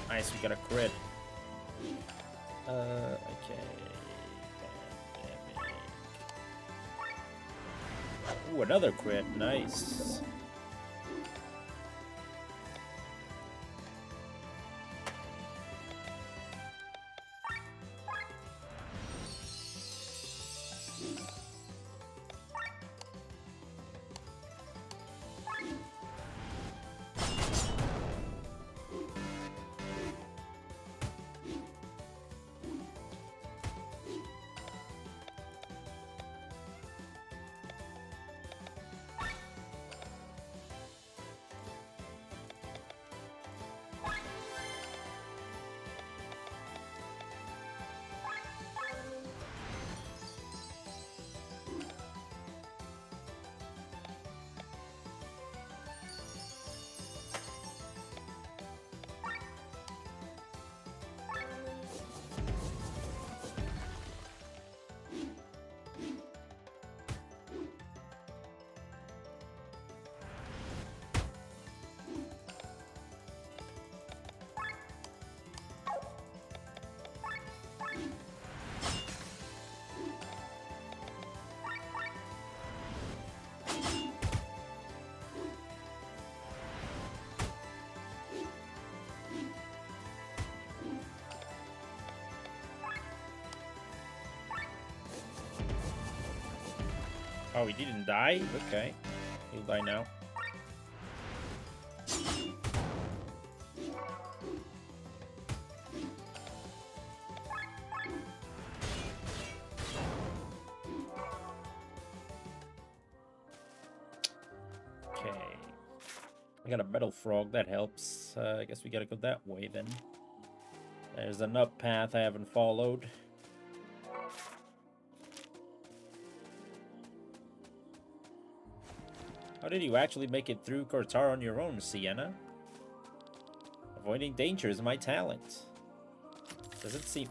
Nice, we got a crit. Okay. Pandemic. Ooh, another crit. Nice. Oh, he didn't die? Okay. He'll die now. Okay. I got a metal frog, that helps. I guess we gotta go that way then. There's an up path I haven't followed. How did you actually make it through Kortara on your own, Sienna? Avoiding danger is my talent.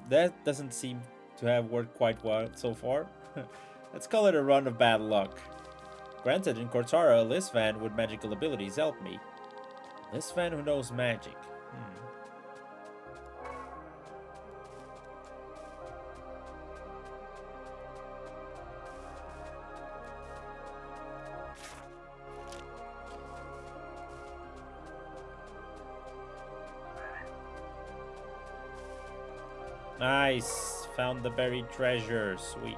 That doesn't seem to have worked quite well so far. Let's call it a run of bad luck. Granted, in Kortara, a Lysvan with magical abilities helped me. Lysvan who knows magic. Nice! Found the buried treasure. Sweet.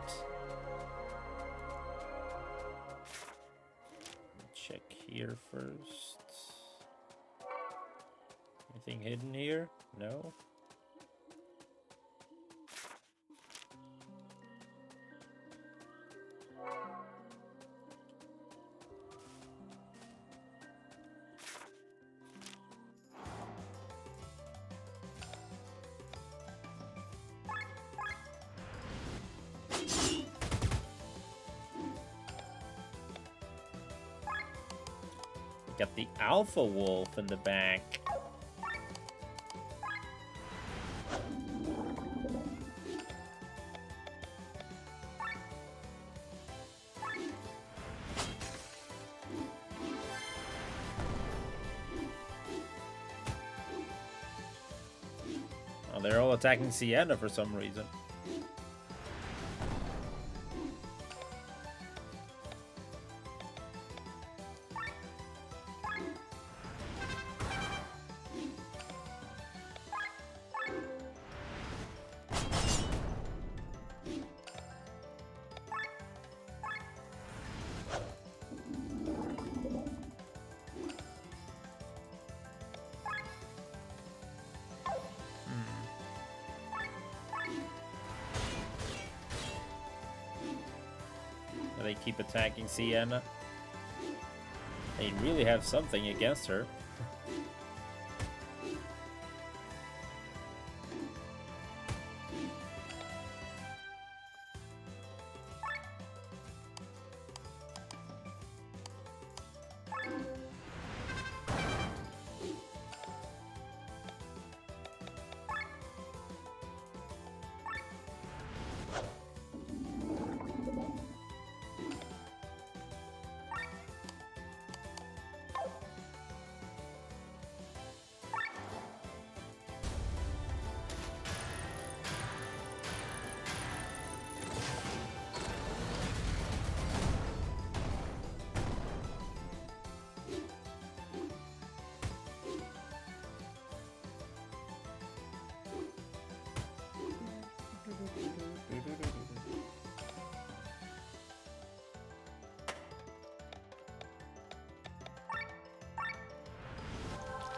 Check here first. Anything hidden here? No? Got the Alpha Wolf in the back. Oh, they're all attacking Sienna for some reason. They keep attacking Sienna. They really have something against her.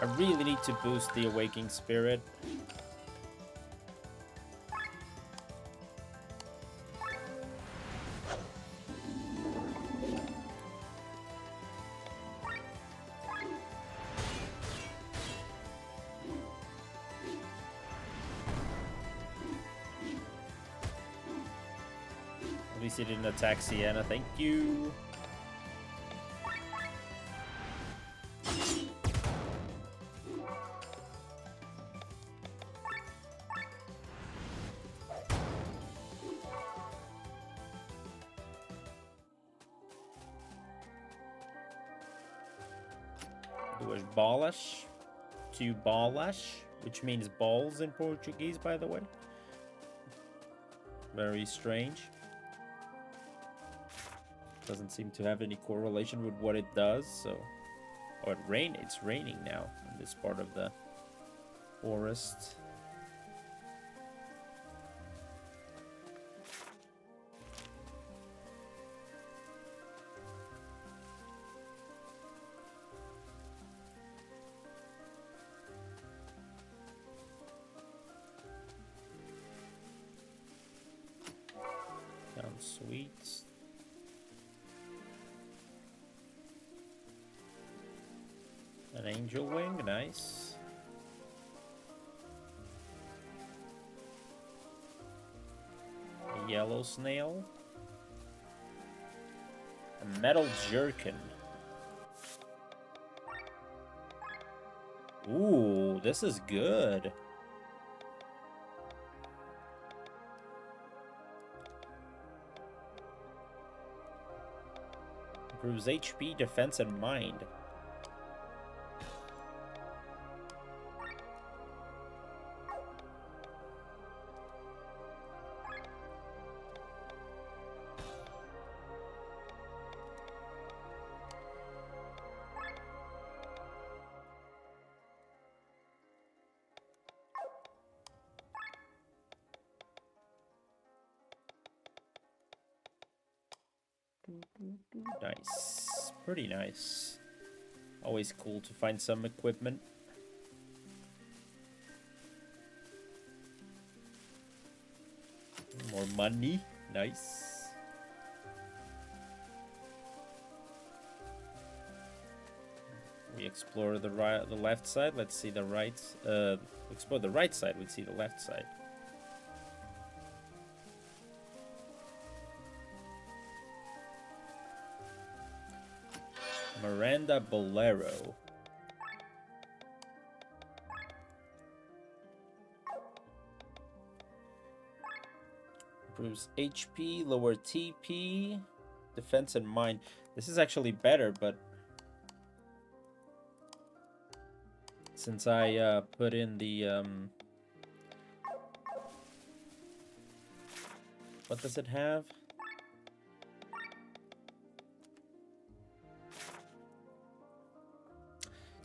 I really need to boost the Awakening Spirit. At least he didn't attack Sienna, thank you. Duas bolas. Two balas, which means balls in Portuguese, by the way. Very strange. Doesn't seem to have any correlation with what it does, so... Oh, it's raining now in this part of the forest. Sounds sweet. An angel wing, nice. A yellow snail. A metal jerkin. Ooh, this is good. Improves HP, defense, and mind. Nice. Pretty nice. Always cool to find some equipment. More money. Nice. We explore the left side. Let's see the right. Explore the right side. Let's see the left side. Miranda Bolero. Improves HP, lower TP, defense and mind. This is actually better, but since I put in the what does it have?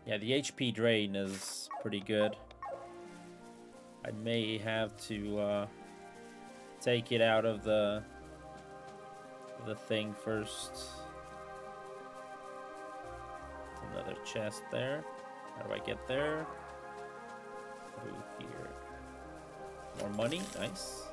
Yeah, the HP drain is pretty good. I may have to take it out of the thing first. Another chest there. How do I get there? Through here. More money, nice.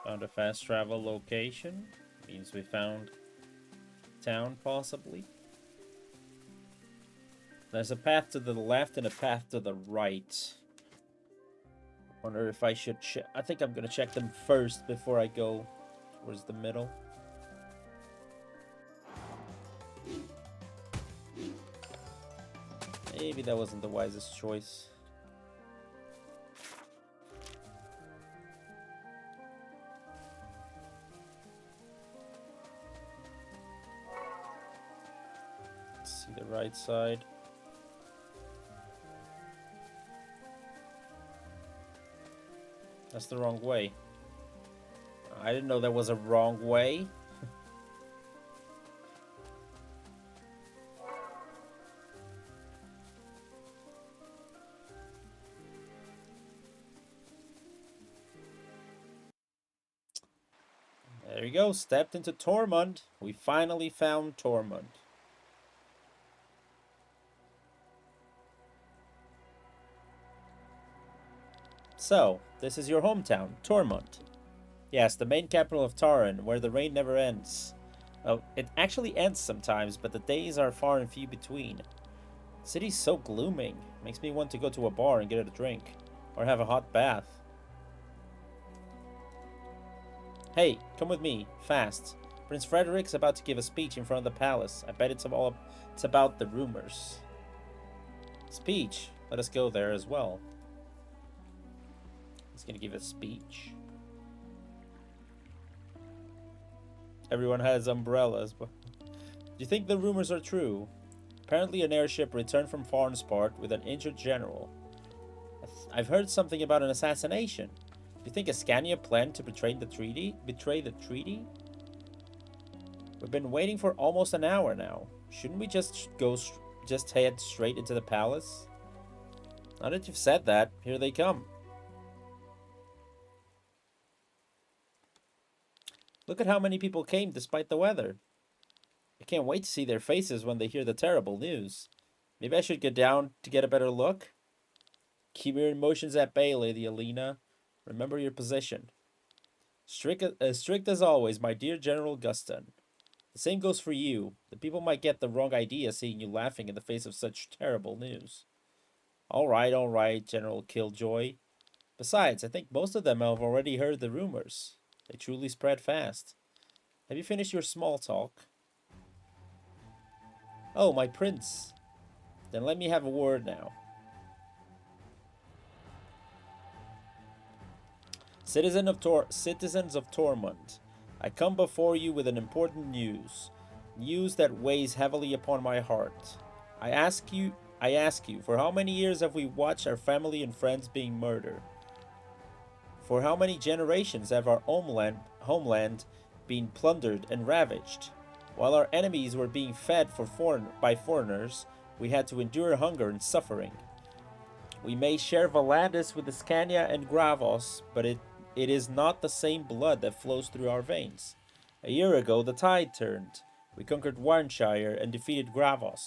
Found a fast travel location. Means we found town, possibly. There's a path to the left and a path to the right. Wonder if I should check. I think I'm gonna check them first before I go towards the middle. Maybe that wasn't the wisest choice. See the right side. That's the wrong way. I didn't know there was a wrong way. There you go, stepped into Tormund. We finally found Tormund. So, this is your hometown, Tormund. Yes, the main capital of Tauren, where the rain never ends. Well, it actually ends sometimes, but the days are far and few between. The city's so glooming. Makes me want to go to a bar and get a drink. Or have a hot bath. Hey, come with me, fast. Prince Frederic's about to give a speech in front of the palace. I bet it's about the rumors. Speech? Let us go there as well. He's gonna give a speech. Everyone has umbrellas, but do you think the rumors are true? Apparently an airship returned from Farnsport with an injured general. I've heard something about an assassination. Do you think Ascania planned to betray the treaty? We've been waiting for almost an hour now. Shouldn't we just head straight into the palace? Now that you've said that, here they come. Look at how many people came despite the weather. I can't wait to see their faces when they hear the terrible news. Maybe I should get down to get a better look? Keep your emotions at bay, Lady Alina. Remember your position. Strict as always, my dear General Guston. The same goes for you. The people might get the wrong idea seeing you laughing in the face of such terrible news. All right, General Killjoy. Besides, I think most of them have already heard the rumors. They truly spread fast. Have you finished your small talk? Oh, my prince. Then let me have a word now. Citizens of Tormund, I come before you with an important news. News that weighs heavily upon my heart. I ask you, for how many years have we watched our family and friends being murdered? For how many generations have our homeland been plundered and ravaged? While our enemies were being fed by foreigners, we had to endure hunger and suffering. We may share Valandis with Ascania and Gravos, but it is not the same blood that flows through our veins. A year ago, the tide turned. We conquered Warnshire and defeated Gravos.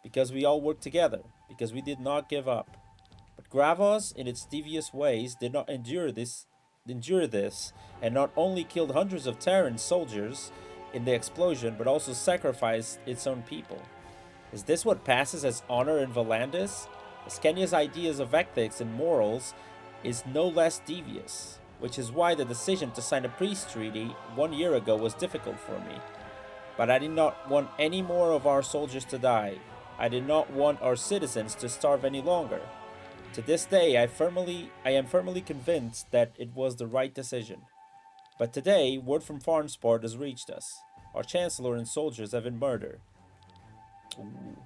because we all worked together, because we did not give up. But Gravos, in its devious ways, did not endure this, and not only killed hundreds of Terran soldiers in the explosion, but also sacrificed its own people. Is this what passes as honor in Volandis? Askania's ideas of ethics and morals is no less devious, which is why the decision to sign a peace treaty 1 year ago was difficult for me. But I did not want any more of our soldiers to die. I did not want our citizens to starve any longer. To this day, I am firmly convinced that it was the right decision. But today, word from Farnsport has reached us. Our chancellor and soldiers have been murdered. Ooh.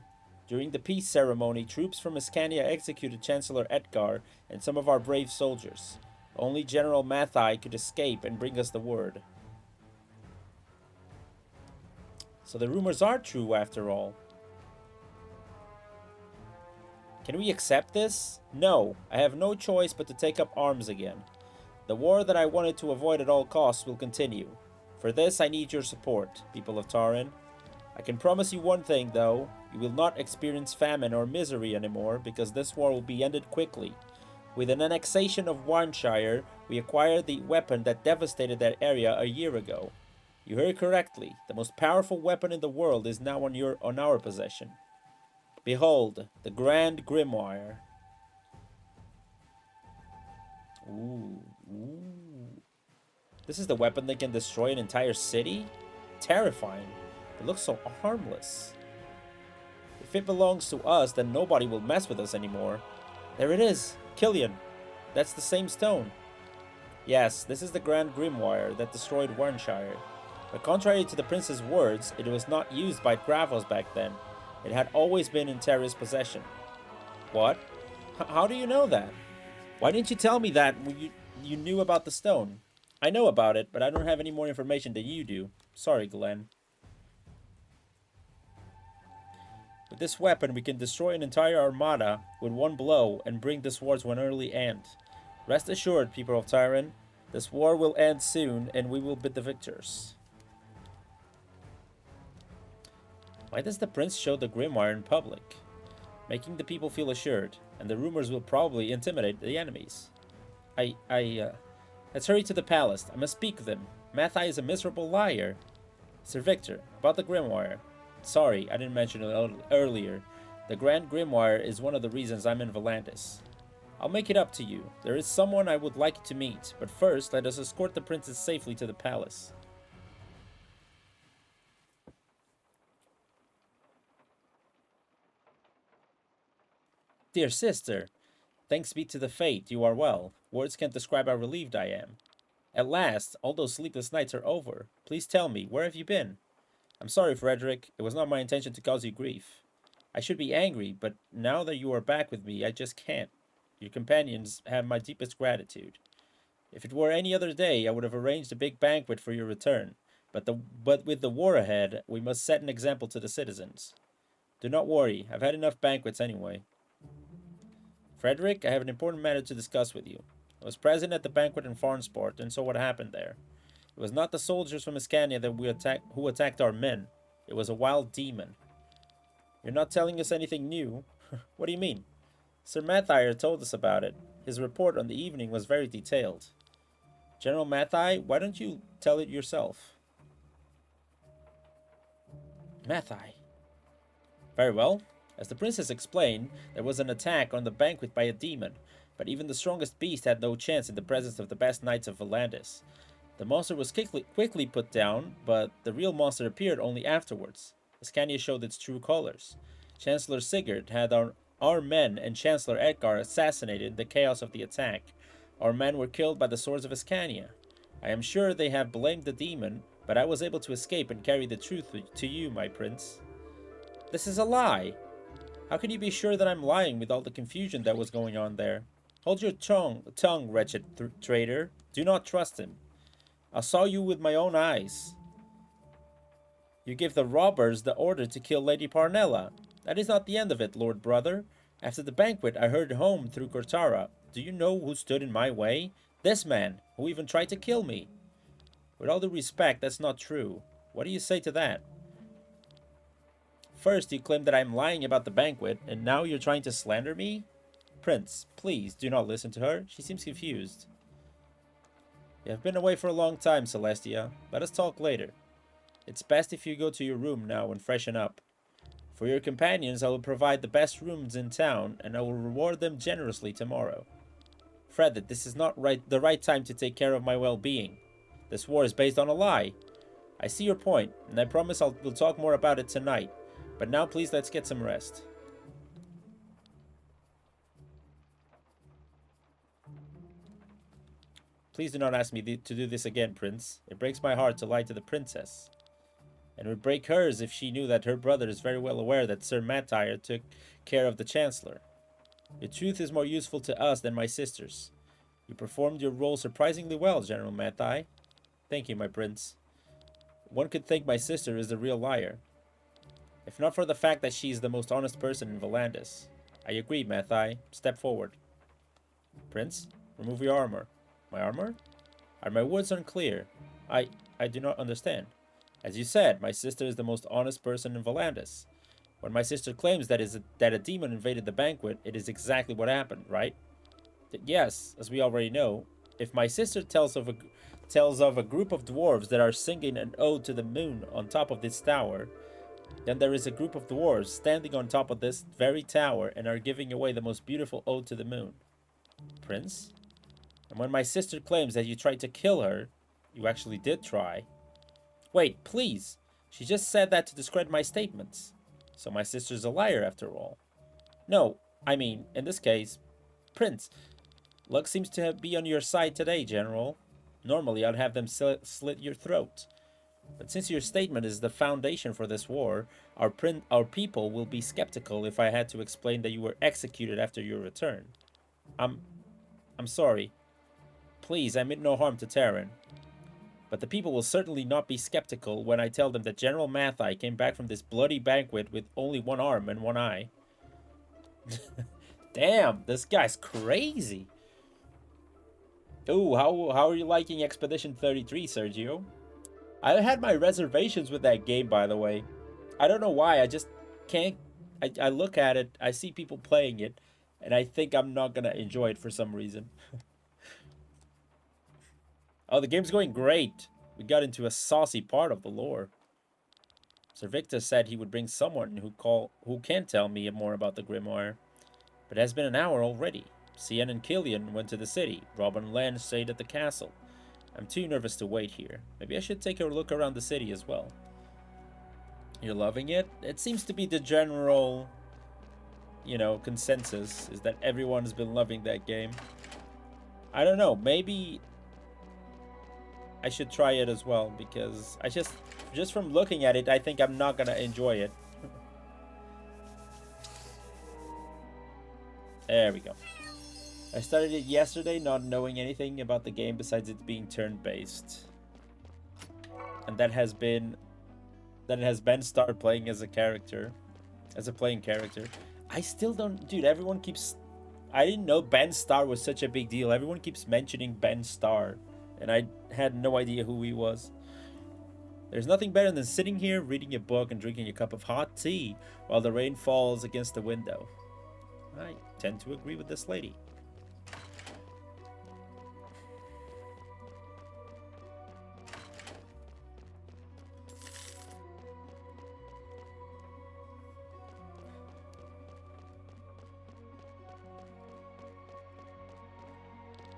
During the peace ceremony, troops from Askania executed Chancellor Edgar and some of our brave soldiers. Only General Mathai could escape and bring us the word. So the rumors are true after all. Can we accept this? No, I have no choice but to take up arms again. The war that I wanted to avoid at all costs will continue. For this, I need your support, people of Taran. I can promise you one thing, though. You will not experience famine or misery anymore, because this war will be ended quickly. With an annexation of Warnshire, we acquired the weapon that devastated that area a year ago. You heard correctly. The most powerful weapon in the world is now on our possession. Behold, the Grand Grimoire. Ooh. This is the weapon that can destroy an entire city? Terrifying. It looks so harmless. If it belongs to us, then nobody will mess with us anymore. There it is. Killian. That's the same stone. Yes, this is the Grand Grimoire that destroyed Warnshire. But contrary to the prince's words, it was not used by Gravos back then. It had always been in Terra's possession. What? How do you know that? Why didn't you tell me that when you knew about the stone? I know about it, but I don't have any more information than you do. Sorry, Glenn. With this weapon, we can destroy an entire armada with one blow and bring this war to an early end. Rest assured, people of Taran, this war will end soon and we will be the victors. Why does the prince show the grimoire in public? Making the people feel assured, and the rumors will probably intimidate the enemies. Let's hurry to the palace. I must speak with him. Mathai is a miserable liar. Sir Victor, about the grimoire. Sorry, I didn't mention it earlier. The Grand Grimoire is one of the reasons I'm in Volandis. I'll make it up to you. There is someone I would like to meet, but first let us escort the princess safely to the palace. Dear sister, thanks be to the fate, you are well. Words can't describe how relieved I am. At last, all those sleepless nights are over. Please tell me, where have you been? I'm sorry, Frederick. It was not my intention to cause you grief. I should be angry, but now that you are back with me, I just can't. Your companions have my deepest gratitude. If it were any other day, I would have arranged a big banquet for your return. But with the war ahead, we must set an example to the citizens. Do not worry. I've had enough banquets anyway. Frederick, I have an important matter to discuss with you. I was present at the banquet in Farnsport and saw what happened there. It was not the soldiers from Askania who attacked our men. It was a wild demon. You're not telling us anything new. What do you mean? Sir Mathai told us about it. His report on the evening was very detailed. General Mathai, why don't you tell it yourself? Mathai. Very well. As the princess explained, there was an attack on the banquet by a demon, but even the strongest beast had no chance in the presence of the best knights of Volandis. The monster was quickly put down, but the real monster appeared only afterwards. Askania showed its true colors. Chancellor Sigurd had our men and Chancellor Edgar assassinated in the chaos of the attack. Our men were killed by the swords of Askania. I am sure they have blamed the demon, but I was able to escape and carry the truth to you, my prince. This is a lie! How can you be sure that I'm lying with all the confusion that was going on there? Hold your tongue, wretched traitor. Do not trust him. I saw you with my own eyes. You gave the robbers the order to kill Lady Parnella. That is not the end of it, Lord Brother. After the banquet, I hurried home through Cortara. Do you know who stood in my way? This man, who even tried to kill me. With all due respect, that's not true. What do you say to that? First, you claim that I'm lying about the banquet, and now you're trying to slander me? Prince, please do not listen to her. She seems confused. You have been away for a long time, Celestia. Let us talk later. It's best if you go to your room now and freshen up. For your companions, I will provide the best rooms in town, and I will reward them generously tomorrow. Fred, this is not the right time to take care of my well-being. This war is based on a lie. I see your point, and I promise we'll talk more about it tonight. But now please let's get some rest. Please do not ask me to do this again, Prince. It breaks my heart to lie to the princess. And it would break hers if she knew that her brother is very well aware that Sir Mattyre took care of the Chancellor. The truth is more useful to us than my sisters. You performed your role surprisingly well, General Matthai. Thank you, my prince. One could think my sister is the real liar. If not for the fact that she is the most honest person in Volantis. I agree, Matthai. Step forward. Prince, remove your armor. My armor? Are my words unclear? I do not understand. As you said, my sister is the most honest person in Volantis. When my sister claims that a demon invaded the banquet, it is exactly what happened, right? Yes, as we already know. If my sister tells of a group of dwarves that are singing an ode to the moon on top of this tower, then there is a group of dwarves standing on top of this very tower and are giving away the most beautiful ode to the moon. Prince? And when my sister claims that you tried to kill her, you actually did try. Wait, please! She just said that to discredit my statements. So my sister's a liar after all. No, I mean, in this case, Prince, luck seems to be on your side today, General. Normally, I'd have them slit your throat. But since your statement is the foundation for this war, our people will be skeptical if I had to explain that you were executed after your return. I'm sorry. Please, I meant no harm to Terran. But the people will certainly not be skeptical when I tell them that General Matthai came back from this bloody banquet with only one arm and one eye. Damn, this guy's crazy. Ooh, how are you liking Expedition 33, Sergio? I had my reservations with that game, by the way. I don't know why, I just can't... I look at it, I see people playing it, and I think I'm not gonna enjoy it for some reason. Oh, the game's going great. We got into a saucy part of the lore. Sir Victor said he would bring someone who can tell me more about the Grimoire. But it has been an hour already. Cien and Killian went to the city. Robin and Lan stayed at the castle. I'm too nervous to wait here. Maybe I should take a look around the city as well. You're loving it? It seems to be the general, consensus is that everyone's been loving that game. I don't know, maybe I should try it as well, because I just from looking at it, I think I'm not gonna enjoy it. There we go. I started it yesterday, not knowing anything about the game besides it being turn-based. And that has Ben Starr playing as a playing character. I still don't, dude, everyone keeps, I didn't know Ben Starr was such a big deal. Everyone keeps mentioning Ben Starr, and I had no idea who he was. There's nothing better than sitting here, reading a book, and drinking a cup of hot tea while the rain falls against the window. I tend to agree with this lady.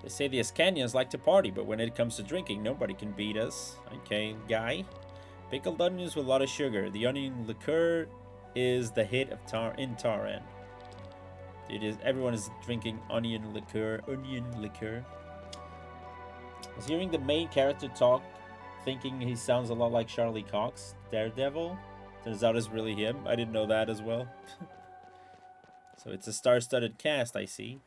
They say the Ascanians like to party, but when it comes to drinking, nobody can beat us. Okay, guy. Pickled onions with a lot of sugar. The onion liqueur is the hit of in Taran. Everyone is drinking onion liqueur. I was hearing the main character talk, thinking he sounds a lot like Charlie Cox, Daredevil. Turns out it's really him. I didn't know that as well. So it's a star-studded cast, I see.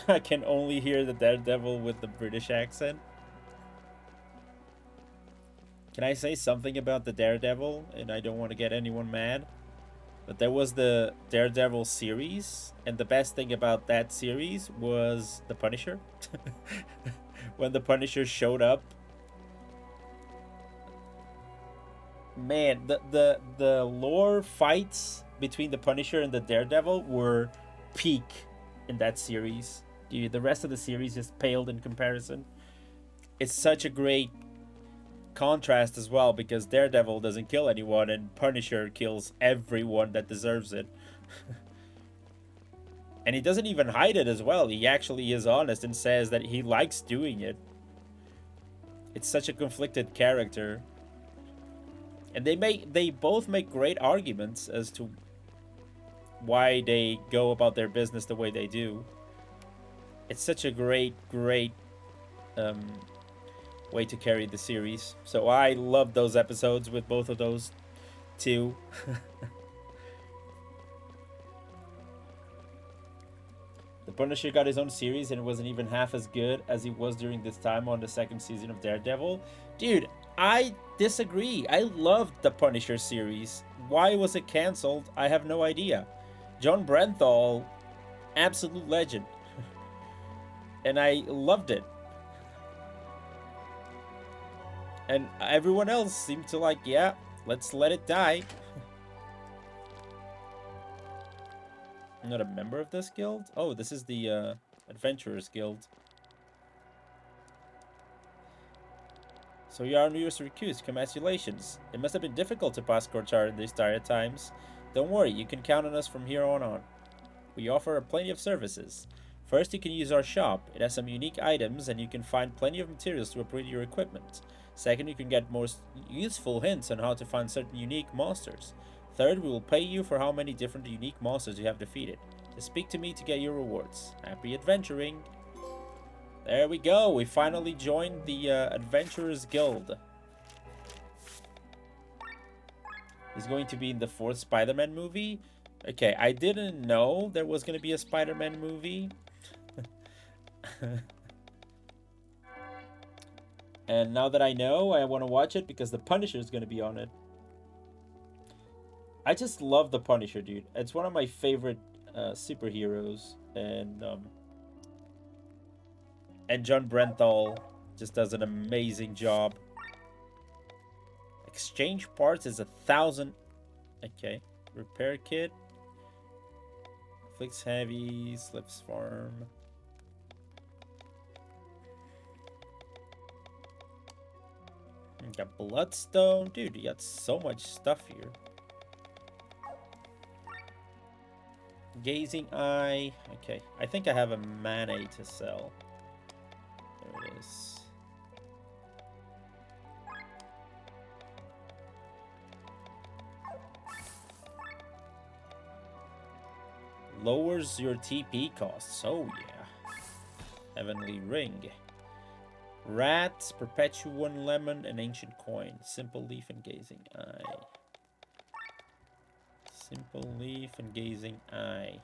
I can only hear the Daredevil with the British accent. Can I say something about the Daredevil and I don't want to get anyone mad? But there was the Daredevil series, and the best thing about that series was the Punisher. When the Punisher showed up, man, the lore fights between the Punisher and the Daredevil were peak in that series. Dude, the rest of the series just paled in comparison. It's such a great contrast as well, because Daredevil doesn't kill anyone and Punisher kills everyone that deserves it. And he doesn't even hide it as well. He actually is honest and says that he likes doing it. It's such a conflicted character. And they both make great arguments as to why they go about their business the way they do. It's such a great way to carry the series. So I love those episodes with both of those two. The Punisher got his own series and it wasn't even half as good as he was during this time on the second season of Daredevil. Dude, I disagree. I loved the Punisher series. Why was it canceled? I have no idea. John Brenthal, absolute legend. And I loved it. And everyone else seemed to like, yeah, let's let it die. I'm not a member of this guild? Oh, this is the Adventurers Guild. So you are newest recruits. Congratulations. It must have been difficult to pass Korchar in these dire times. Don't worry, you can count on us from here on. We offer plenty of services. First, you can use our shop. It has some unique items and you can find plenty of materials to upgrade your equipment. Second, you can get more useful hints on how to find certain unique monsters. Third, we will pay you for how many different unique monsters you have defeated. Just speak to me to get your rewards. Happy adventuring! There we go, we finally joined the Adventurers Guild. He's going to be in the 4th Spider-Man movie. Okay, I didn't know there was going to be a Spider-Man movie. And now that I know, I want to watch it because the Punisher is going to be on it. I just love the Punisher, dude. It's one of my favorite superheroes. And John Brenthal just does an amazing job. Exchange parts is 1,000. Okay. Repair kit. Flicks heavy. Slips farm. You got Bloodstone. Dude, you got so much stuff here. Gazing Eye. Okay. I think I have a Mana to sell. There it is. Lowers your TP costs. Oh, yeah. Heavenly Ring. Rats, Perpetuan Lemon, and Ancient Coin. Simple Leaf and Gazing Eye. Simple Leaf and Gazing Eye.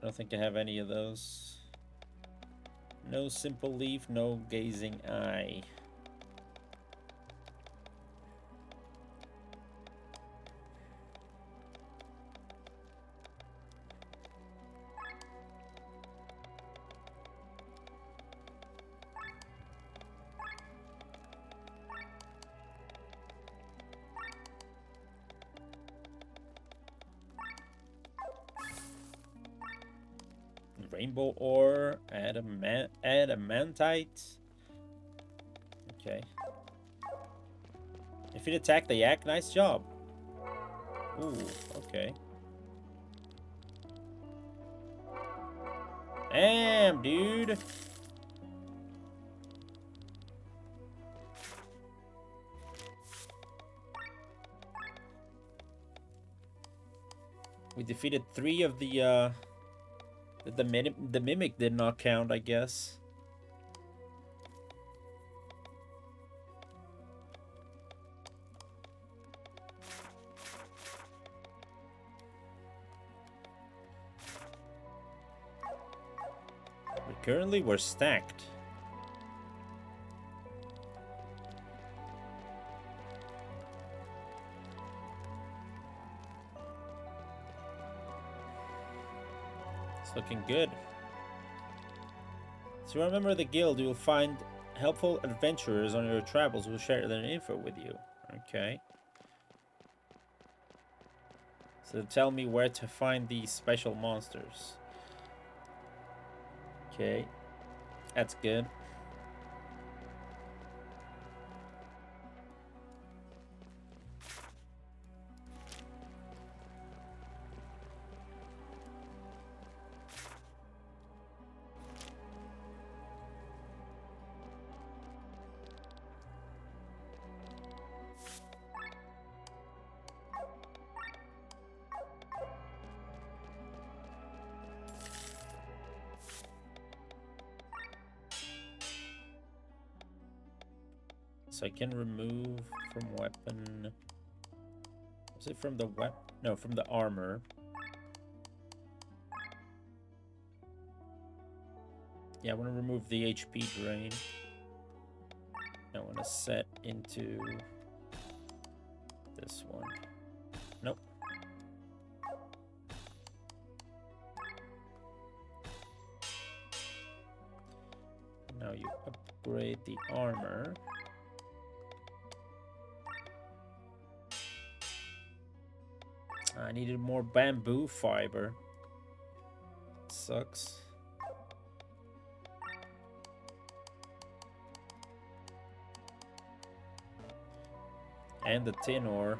I don't think I have any of those. No Simple Leaf, no Gazing Eye. Rainbow Ore, Adamantite. Okay. If it attack the yak, nice job. Ooh, okay. Damn, dude. We defeated 3 of the The Mimic did not count, I guess. Currently, we're stacked. It's looking good. So you're a member of the guild, you will find helpful adventurers on your travels who will share their info with you. Okay. So tell me where to find these special monsters. Okay. That's good. So I can remove from weapon. Is it from the weapon? No, from the armor. Yeah, I want to remove the HP drain. I want to set into this one. Nope. Now you upgrade the armor. I needed more bamboo fiber. Sucks. And the tin ore.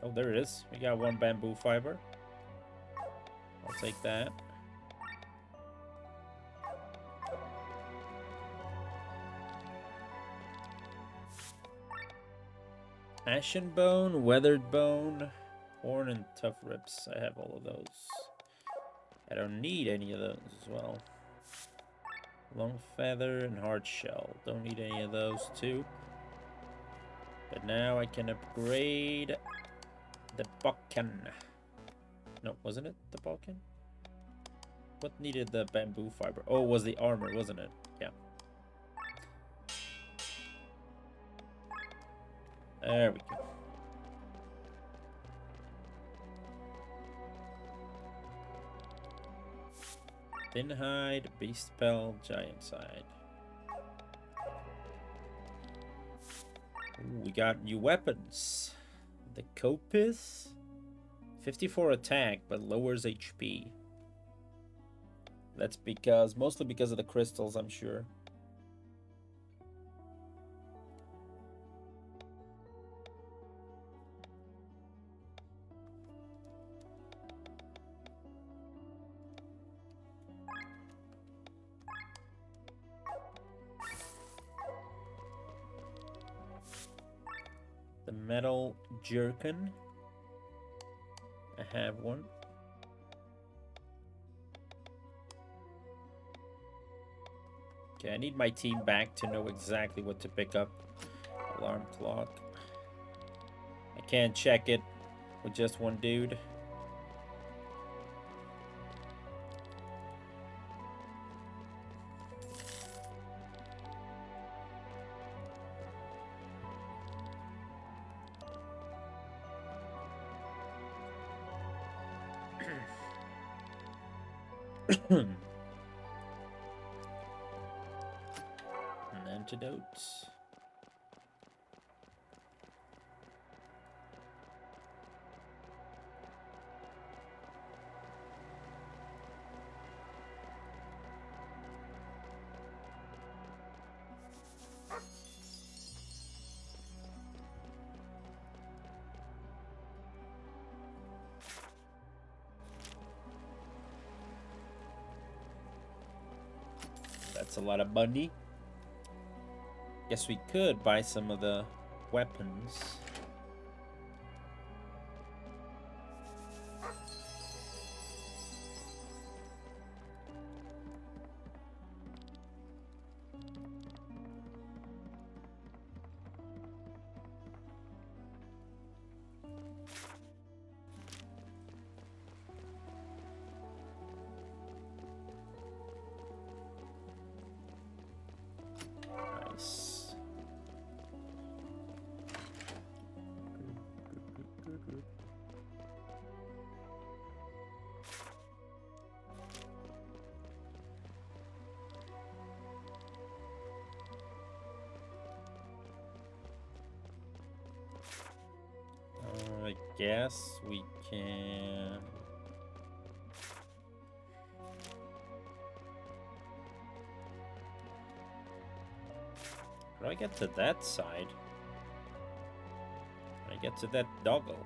Oh, there it is. We got one bamboo fiber. I'll take that. Ashen bone, weathered bone, horn, and tough ribs. I have all of those. I don't need any of those as well. Long feather and hard shell. Don't need any of those too. But now I can upgrade the Balkan. No, wasn't it the Balkan? What needed the bamboo fiber? Oh, it was the armor, wasn't it? Yeah. There we go. Thin hide, beast pelt, giant side. Ooh, we got new weapons. The Copis. 54 attack, but lowers HP. That's because, mostly because of the crystals, I'm sure. The metal jerkin. I have one. Okay, I need my team back to know exactly what to pick up. Alarm clock. I can't check it with just one dude. An antidote. That's a lot of money. Guess we could buy some of the weapons. guess we can... How do I get to that side? How do I get to that doggle?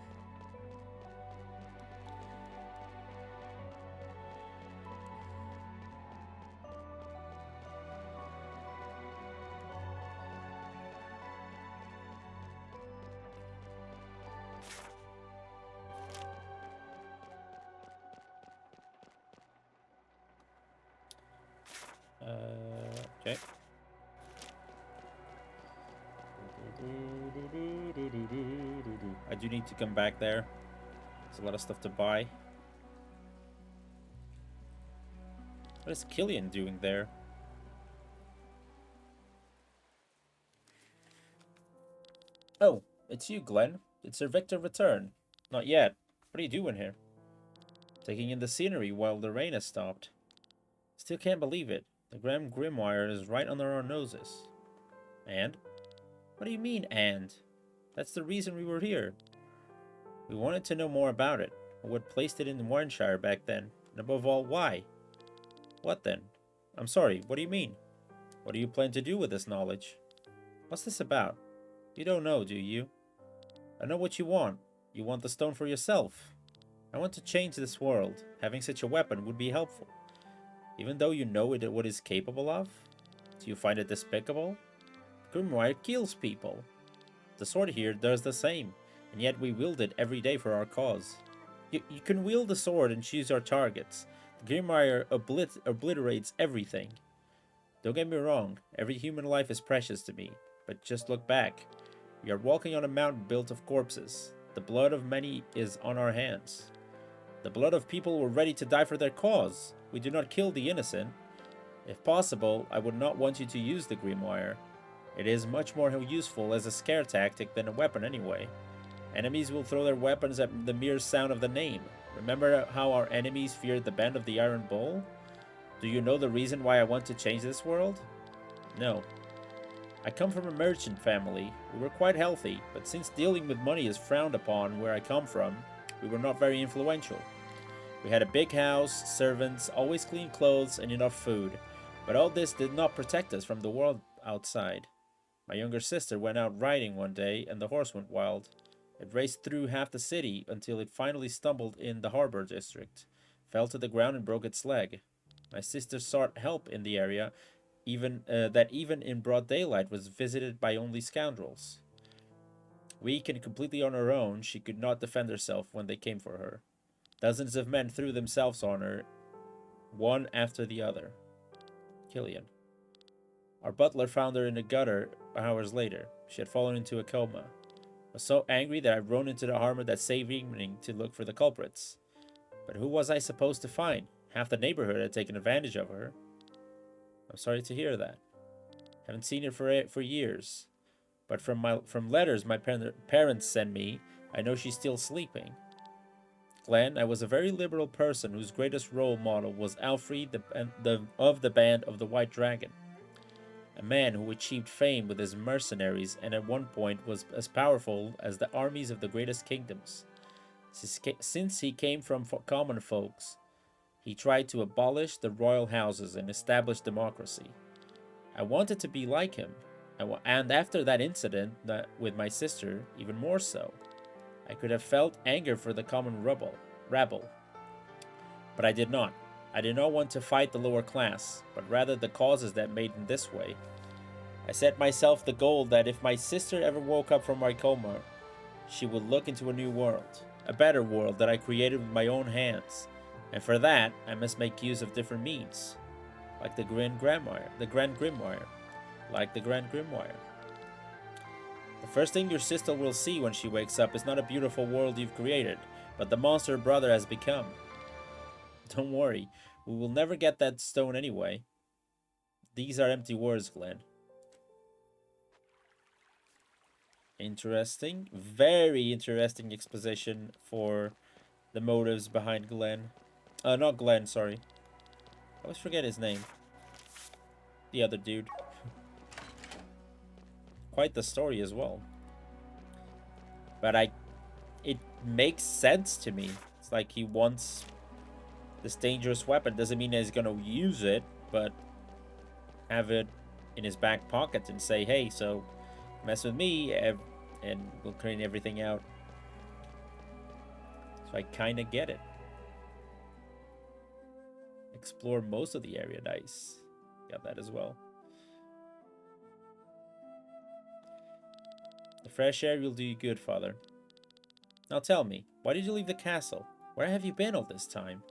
Okay. I do need to come back there. There's a lot of stuff to buy. What is Killian doing there? Oh, it's you, Glenn. Did Sir Victor return? Not yet. What are you doing here? Taking in the scenery while the rain has stopped. Still can't believe it. The Grand Grimoire is right under our noses. And? What do you mean, and? That's the reason we were here. We wanted to know more about it, what placed it in Warrenshire back then, and above all, why? What then? I'm sorry, what do you mean? What do you plan to do with this knowledge? What's this about? You don't know, do you? I know what you want. You want the stone for yourself. I want to change this world. Having such a weapon would be helpful. Even though you know it, what it's capable of? Do you find it despicable? Grimoire kills people. The sword here does the same, and yet we wield it every day for our cause. You can wield the sword and choose your targets. The Grimoire obliterates everything. Don't get me wrong, every human life is precious to me, but just look back. We are walking on a mountain built of corpses. The blood of many is on our hands. The blood of people who are ready to die for their cause. We do not kill the innocent. If possible, I would not want you to use the Grimoire. It is much more useful as a scare tactic than a weapon anyway. Enemies will throw their weapons at the mere sound of the name. Remember how our enemies feared the band of the Iron Bull? Do you know the reason why I want to change this world? No. I come from a merchant family. We were quite healthy, but since dealing with money is frowned upon where I come from, we were not very influential. We had a big house, servants, always clean clothes, and enough food. But all this did not protect us from the world outside. My younger sister went out riding one day, and the horse went wild. It raced through half the city until it finally stumbled in the harbor district, fell to the ground and broke its leg. My sister sought help in the area, even in broad daylight was visited by only scoundrels. Weak and completely on her own, she could not defend herself when they came for her. Dozens of men threw themselves on her, one after the other. Killian. Our butler found her in a gutter hours later. She had fallen into a coma. I was so angry that I rode into the harbor that same evening to look for the culprits. But who was I supposed to find? Half the neighborhood had taken advantage of her. I'm sorry to hear that. Haven't seen her for years. But from letters my parents sent me, I know she's still sleeping. Glenn, I was a very liberal person whose greatest role model was Alfred of the Band of the White Dragon. A man who achieved fame with his mercenaries and at one point was as powerful as the armies of the greatest kingdoms. Since he came from common folks, he tried to abolish the royal houses and establish democracy. I wanted to be like him, and after that incident with my sister, even more so. I could have felt anger for the common rabble. But I did not. I did not want to fight the lower class, but rather the causes that made in this way. I set myself the goal that if my sister ever woke up from my coma, she would look into a new world, a better world that I created with my own hands. And for that, I must make use of different means, like the Grand Grimoire. The first thing your sister will see when she wakes up is not a beautiful world you've created, but the monster her brother has become. Don't worry, we will never get that stone anyway. These are empty words, Glenn. Interesting. Very interesting exposition for the motives behind Glenn. Not Glenn, sorry. I always forget his name. The other dude. Quite the story as well. But makes sense to me. It's like he wants this dangerous weapon. Doesn't mean that he's gonna use it, but have it in his back pocket and say, hey, so mess with me and we'll clean everything out. So I kind of get it. Explore most of the area. Nice. Got that as well. The fresh air will do you good, Father. Now tell me, why did you leave the castle? Where have you been all this time?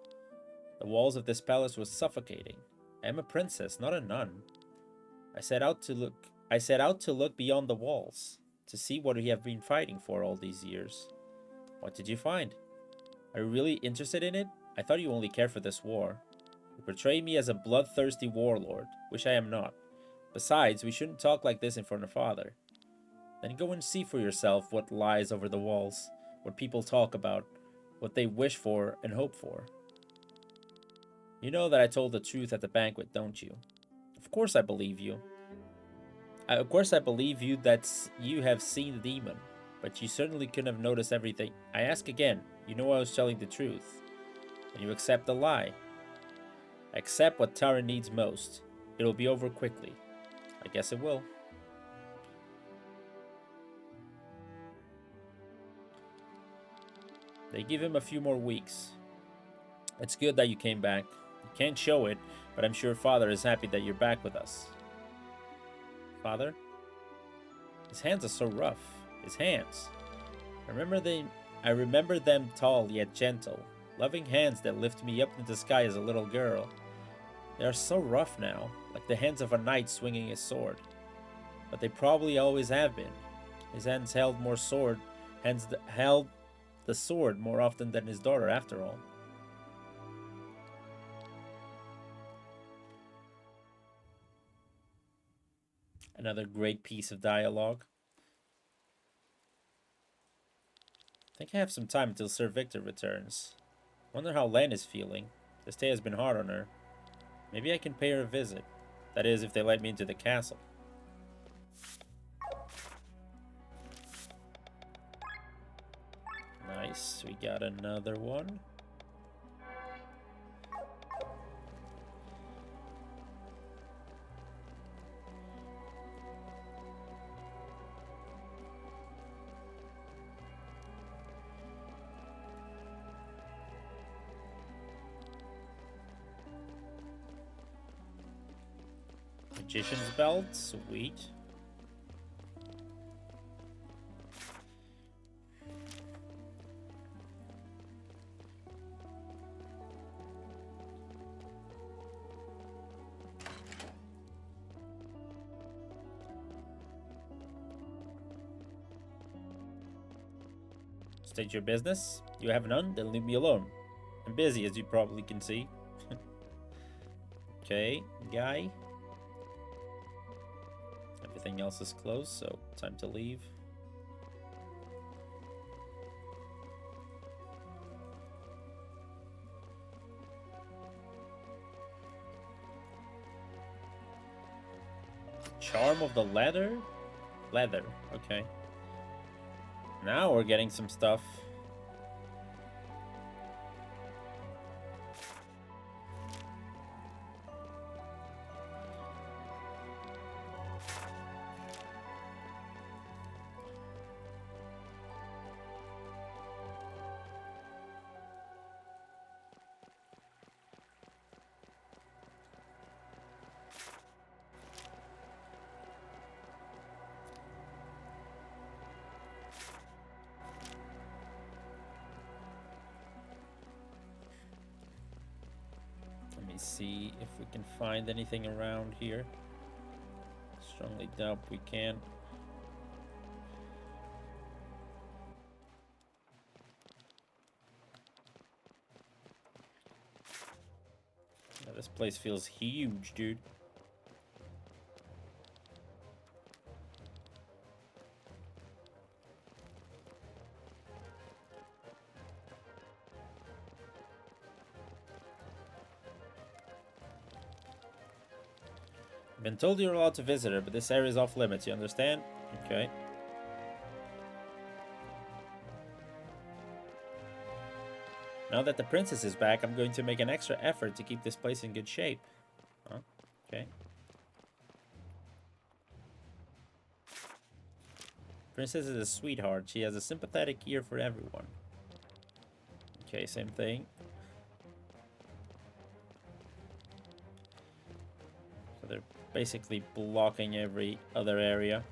The walls of this palace were suffocating. I am a princess, not a nun. I set out to look beyond the walls, to see what we have been fighting for all these years. What did you find? Are you really interested in it? I thought you only cared for this war. You portray me as a bloodthirsty warlord, which I am not. Besides, we shouldn't talk like this in front of Father. Then go and see for yourself what lies over the walls, what people talk about, what they wish for and hope for. You know that I told the truth at the banquet, don't you? Of course I believe you. Of course I believe you that you have seen the demon, but you certainly couldn't have noticed everything. I ask again, you know I was telling the truth. And you accept the lie. Accept what Tara needs most. It'll be over quickly. I guess it will. They give him a few more weeks. It's good that you came back. You can't show it, but I'm sure Father is happy that you're back with us. Father? His hands are so rough. His hands. I remember them tall yet gentle. Loving hands that lift me up into the sky as a little girl. They are so rough now, like the hands of a knight swinging his sword. But they probably always have been. His hands held the sword more often than his daughter, after all. Another great piece of dialogue. I think I have some time until Sir Victor returns. Wonder how Len is feeling. This day has been hard on her. Maybe I can pay her a visit. That is, if they let me into the castle. Nice, we got another one. Magician's belt, sweet. State your business. You have none? Then leave me alone. I'm busy, as you probably can see. Okay, guy. Everything else is closed, so time to leave. Charm of the leather? Leather, okay. Now we're getting some stuff. See if we can find anything around here. Strongly doubt we can. Yeah, this place feels huge, dude. Been told you're allowed to visit her, but this area is off limits, you understand? Okay. Now that the princess is back, I'm going to make an extra effort to keep this place in good shape. Huh? Okay. Princess is a sweetheart. She has a sympathetic ear for everyone. Okay, same thing. So they're basically blocking every other area.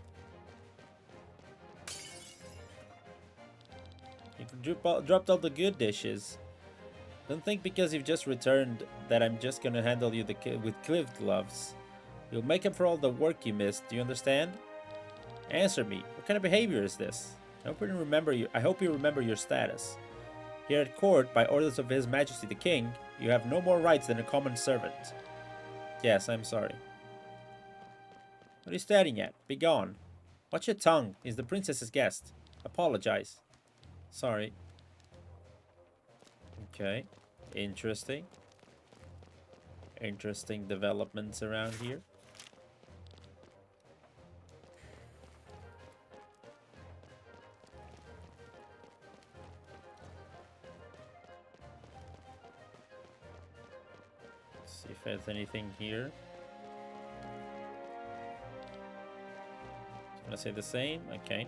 You dropped all the good dishes. Don't think because you've just returned that I'm just gonna handle you with kid gloves. You'll make up for all the work you missed, do you understand? Answer me, what kind of behavior is this? I hope you remember your status. Here at court, by orders of His Majesty the King, you have no more rights than a common servant. Yes, I'm sorry. What are you staring at? Be gone. Watch your tongue. He's the princess's guest. Apologize. Sorry. Okay. Interesting. Interesting developments around here. Let's see if there's anything here. Gonna say the same? Okay.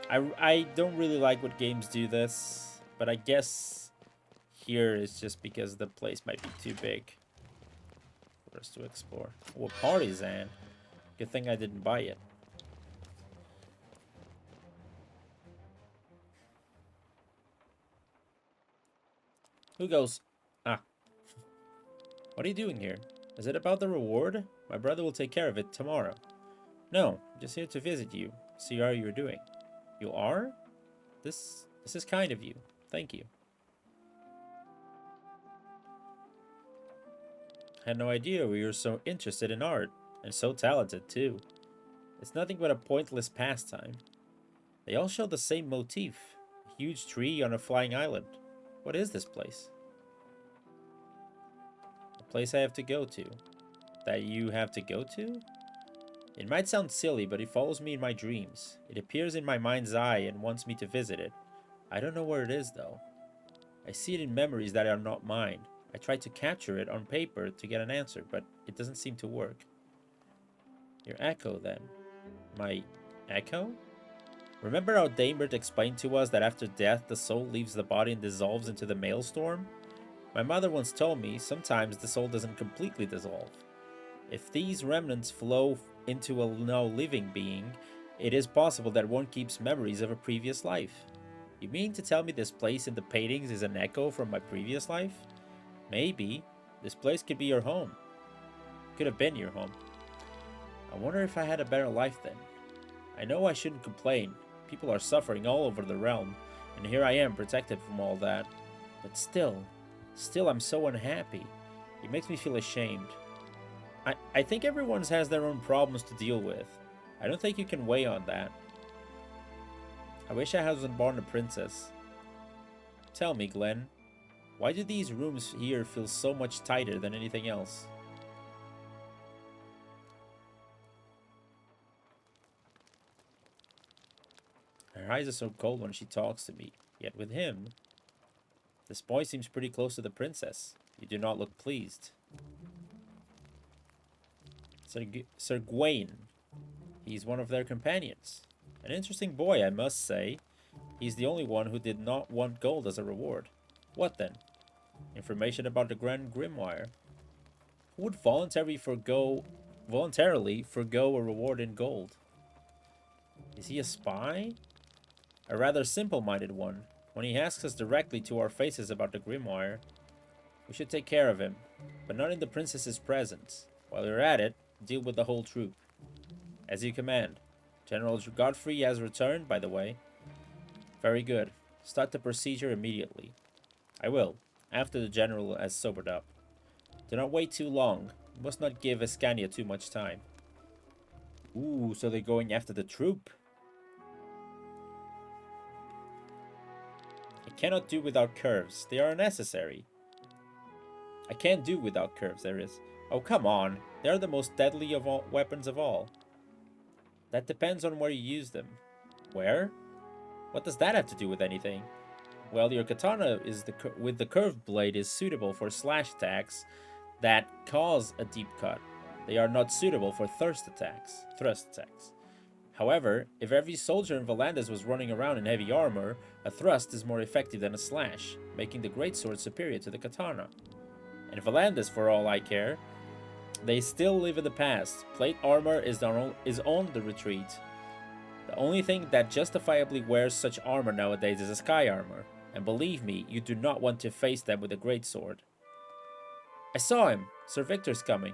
I don't really like when games do this, but I guess here is just because the place might be too big for us to explore. Oh, a partisan. Good thing I didn't buy it. Who goes? Ah. What are you doing here? Is it about the reward? My brother will take care of it tomorrow. No, I'm just here to visit you, see how you're doing. You are? This is kind of you. Thank you. I had no idea we were so interested in art, and so talented too. It's nothing but a pointless pastime. They all show the same motif. A huge tree on a flying island. What is this place? A place I have to go to. That you have to go to? It might sound silly, but it follows me in my dreams. It appears in my mind's eye and wants me to visit it. I don't know where it is, though. I see it in memories that are not mine. I tried to capture it on paper to get an answer, but it doesn't seem to work. Your echo, then. My echo? Remember how Damert explained to us that after death, the soul leaves the body and dissolves into the maelstrom? My mother once told me sometimes the soul doesn't completely dissolve. If these remnants flow into a now living being, it is possible that one keeps memories of a previous life. You mean to tell me this place in the paintings is an echo from my previous life? Maybe. This place could be your home. Could have been your home. I wonder if I had a better life then. I know I shouldn't complain. People are suffering all over the realm, and here I am protected from all that. But still I'm so unhappy. It makes me feel ashamed. I think everyone has their own problems to deal with. I don't think you can weigh on that. I wish I wasn't born a princess. Tell me, Glenn, why do these rooms here feel so much tighter than anything else? Her eyes are so cold when she talks to me, yet with him, this boy seems pretty close to the princess. You do not look pleased. Sir Gawain. He's one of their companions. An interesting boy, I must say. He's the only one who did not want gold as a reward. What then? Information about the Grand Grimoire. Who would voluntarily forgo a reward in gold? Is he a spy? A rather simple-minded one. When he asks us directly to our faces about the Grimoire, we should take care of him, but not in the princess's presence. While you're at it, deal with the whole troop. As you command. General Godfrey has returned, by the way. Very good. Start the procedure immediately. I will, after the general has sobered up. Do not wait too long. You must not give Escania too much time. Ooh, so they're going after the troop. I cannot do without curves. They are necessary. I can't do without curves, there is. Oh, come on. They are the most deadly of all weapons of all. That depends on where you use them. Where? What does that have to do with anything? Well, your katana is with the curved blade is suitable for slash attacks that cause a deep cut. They are not suitable for thrust attacks. However, if every soldier in Valandas was running around in heavy armor, a thrust is more effective than a slash, making the greatsword superior to the katana. And Valandas, for all I care, they still live in the past. Plate armor is on the retreat. The only thing that justifiably wears such armor nowadays is a sky armor. And believe me, you do not want to face them with a greatsword. I saw him. Sir Victor's coming.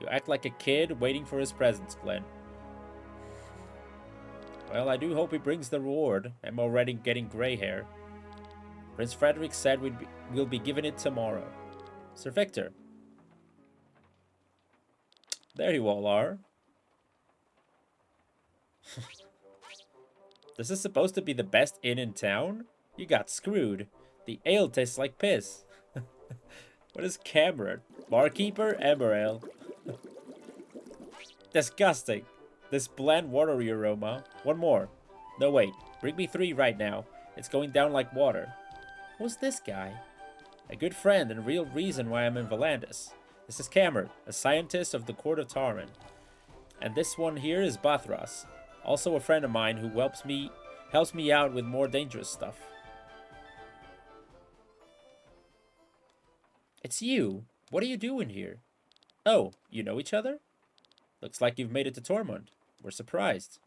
You act like a kid waiting for his presents, Glenn. Well, I do hope he brings the reward. I'm already getting gray hair. Prince Frederick said we'll be given it tomorrow. Sir Victor. There you all are. This is supposed to be the best inn in town? You got screwed. The ale tastes like piss. What is Cameron? Barkeeper? Amber ale. Disgusting. This bland watery aroma. One more. No, wait. Bring me 3 right now. It's going down like water. Who's this guy? A good friend and real reason why I'm in Valandas. This is Cameron, a scientist of the court of Tarman. And this one here is Bathras, also a friend of mine who helps me out with more dangerous stuff. It's you. What are you doing here? Oh, you know each other? Looks like you've made it to Tormund. We're surprised.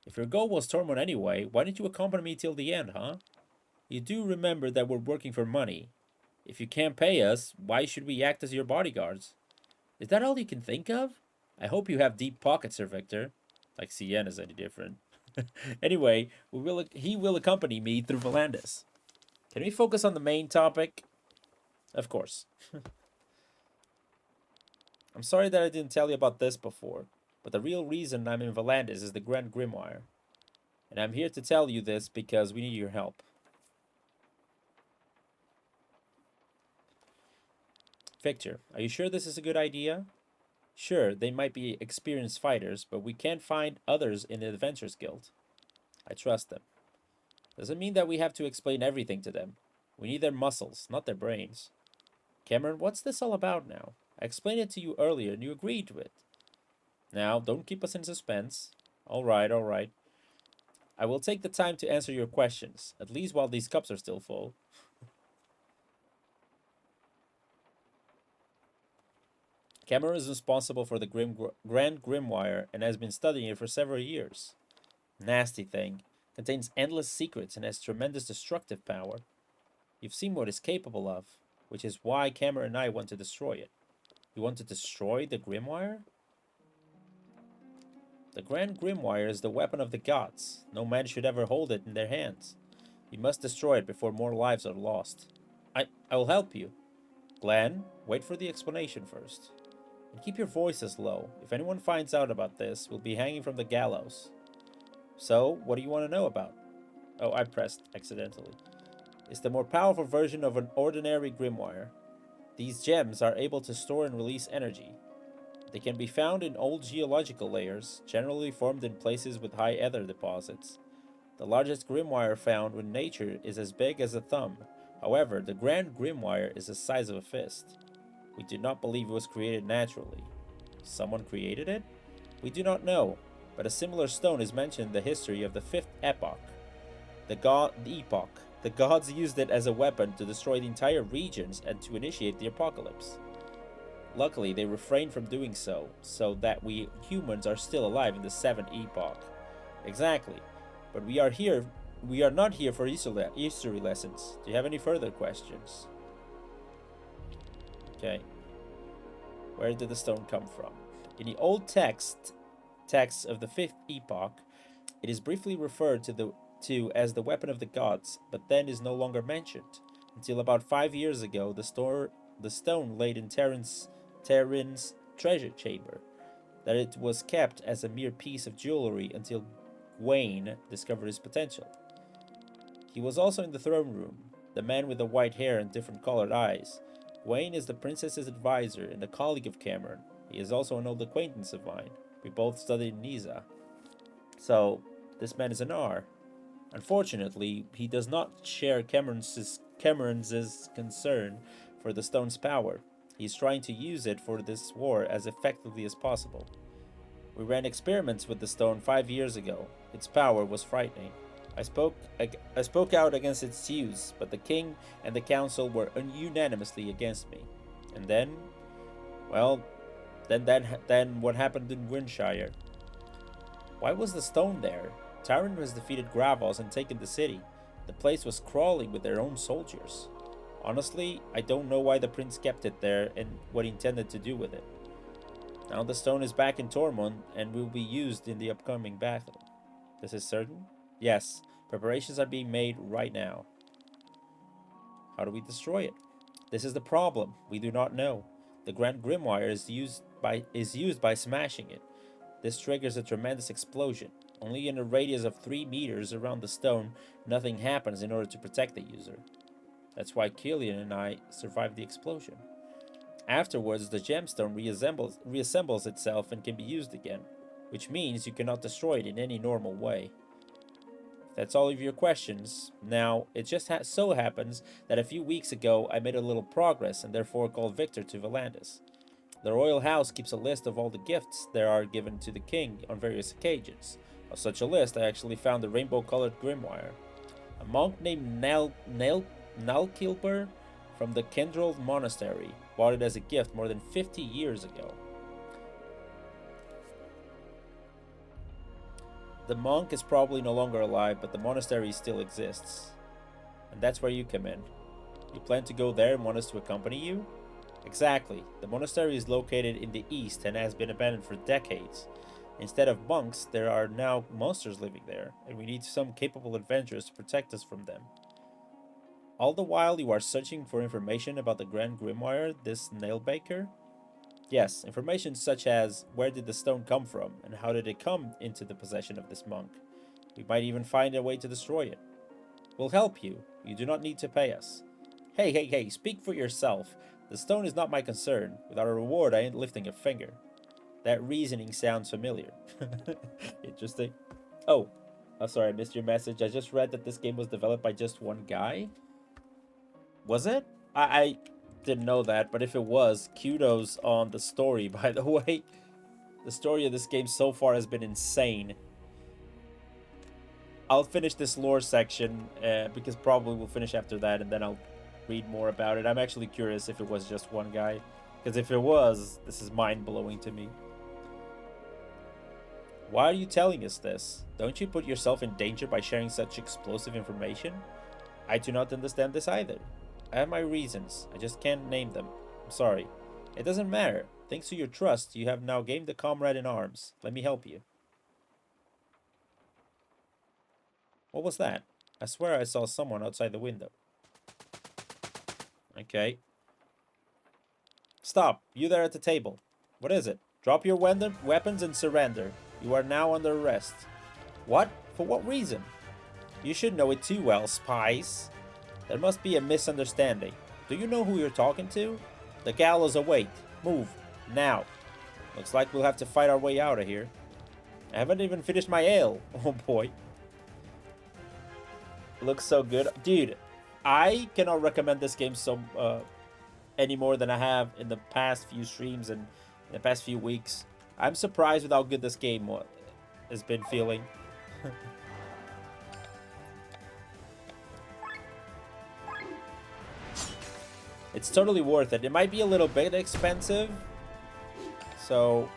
If your goal was Tormund anyway, why didn't you accompany me till the end, huh? You do remember that we're working for money. If you can't pay us, why should we act as your bodyguards? Is that all you can think of? I hope you have deep pockets, Sir Victor. Like Sienna's any different. Anyway, he will accompany me through Valandas. Can we focus on the main topic? Of course. I'm sorry that I didn't tell you about this before, but the real reason I'm in Valandas is the Grand Grimoire. And I'm here to tell you this because we need your help. Victor, are you sure this is a good idea? Sure, they might be experienced fighters, but we can't find others in the Adventurers Guild. I trust them. Doesn't mean that we have to explain everything to them. We need their muscles, not their brains. Cameron, what's this all about now? I explained it to you earlier and you agreed to it. Now, don't keep us in suspense. All right. I will take the time to answer your questions, at least while these cups are still full. Cameron is responsible for the Grand Grimoire and has been studying it for several years. Nasty thing. Contains endless secrets and has tremendous destructive power. You've seen what it's capable of, which is why Cameron and I want to destroy it. You want to destroy the Grimoire? The Grand Grimoire is the weapon of the gods. No man should ever hold it in their hands. You must destroy it before more lives are lost. I will help you. Glenn, wait for the explanation first. And keep your voices low. If anyone finds out about this, we'll be hanging from the gallows. So, what do you want to know about? Oh, I pressed accidentally. It's the more powerful version of an ordinary grimoire. These gems are able to store and release energy. They can be found in old geological layers, generally formed in places with high ether deposits. The largest grimoire found in nature is as big as a thumb. However, the Grand Grimoire is the size of a fist. We do not believe it was created naturally. Someone created it? We do not know, but a similar stone is mentioned in the history of the Fifth Epoch. The Epoch. The gods used it as a weapon to destroy the entire regions and to initiate the apocalypse. Luckily, they refrained from doing so that we humans are still alive in the Seventh Epoch. Exactly. But we are not here for history lessons. Do you have any further questions? Okay. Where did the stone come from? In the old texts of the Fifth Epoch, it is briefly referred to as the weapon of the gods, but then is no longer mentioned. Until about 5 years ago, the stone laid in Terran's treasure chamber, that it was kept as a mere piece of jewelry until Gawain discovered his potential. He was also in the throne room, the man with the white hair and different colored eyes. Gawain is the princess's advisor and a colleague of Cameron. He is also an old acquaintance of mine. We both studied in Niza. So, this man is an R. Unfortunately, he does not share Cameron's concern for the stone's power. He's trying to use it for this war as effectively as possible. We ran experiments with the stone 5 years ago. Its power was frightening. I spoke out against its use, but the king and the council were unanimously against me. And then, well, then what happened in Windshire? Why was the stone there? Tyrant has defeated Gravos and taken the city. The place was crawling with their own soldiers. Honestly, I don't know why the prince kept it there and what he intended to do with it. Now the stone is back in Tormund and will be used in the upcoming battle. This is certain? Yes, preparations are being made right now. How do we destroy it? This is the problem. We do not know. The Grand Grimoire is used by smashing it. This triggers a tremendous explosion. Only in a radius of 3 meters around the stone, nothing happens in order to protect the user. That's why Killian and I survived the explosion. Afterwards, the gemstone reassembles itself and can be used again, which means you cannot destroy it in any normal way. That's all of your questions. Now, it just so happens that a few weeks ago I made a little progress and therefore called Victor to Volantis. The royal house keeps a list of all the gifts there are given to the king on various occasions. Of such a list, I actually found a rainbow-colored grimoire. A monk named Nalkilber from the Kendrel Monastery bought it as a gift more than 50 years ago. The monk is probably no longer alive, but the monastery still exists. And that's where you come in. You plan to go there and want us to accompany you? Exactly. The monastery is located in the east and has been abandoned for decades. Instead of monks, there are now monsters living there, and we need some capable adventurers to protect us from them. All the while you are searching for information about the Grand Grimoire, this Nailbaker? Yes, information such as where did the stone come from, and how did it come into the possession of this monk. We might even find a way to destroy it. We'll help you. You do not need to pay us. Hey, speak for yourself. The stone is not my concern. Without a reward, I ain't lifting a finger. That reasoning sounds familiar. Interesting. Oh, sorry, I missed your message. I just read that this game was developed by just one guy. Was it? I didn't know that, but if it was, kudos on the story, by the way. The story of this game so far has been insane. I'll finish this lore section, because probably we'll finish after that, and then I'll read more about it. I'm actually curious if it was just one guy, because if it was, this is mind-blowing to me. Why are you telling us this? Don't you put yourself in danger by sharing such explosive information? I do not understand this either. I have my reasons. I just can't name them. I'm sorry. It doesn't matter. Thanks to your trust, you have now gained a comrade in arms. Let me help you. What was that? I swear I saw someone outside the window. Okay. Stop. You there at the table. What is it? Drop your weapons and surrender. You are now under arrest. What? For what reason? You should know it too well, spies. There must be a misunderstanding. Do you know who you're talking to? The gallows await. Move. Now. Looks like we'll have to fight our way out of here. I haven't even finished my ale. Oh boy. Looks so good. Dude, I cannot recommend this game any more than I have in the past few streams and in the past few weeks. I'm surprised with how good this game has been feeling. It's totally worth it. It might be a little bit expensive, so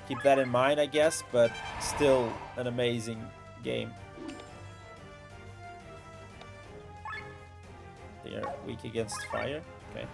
keep that in mind, I guess, but still an amazing game. They are weak against fire. Okay.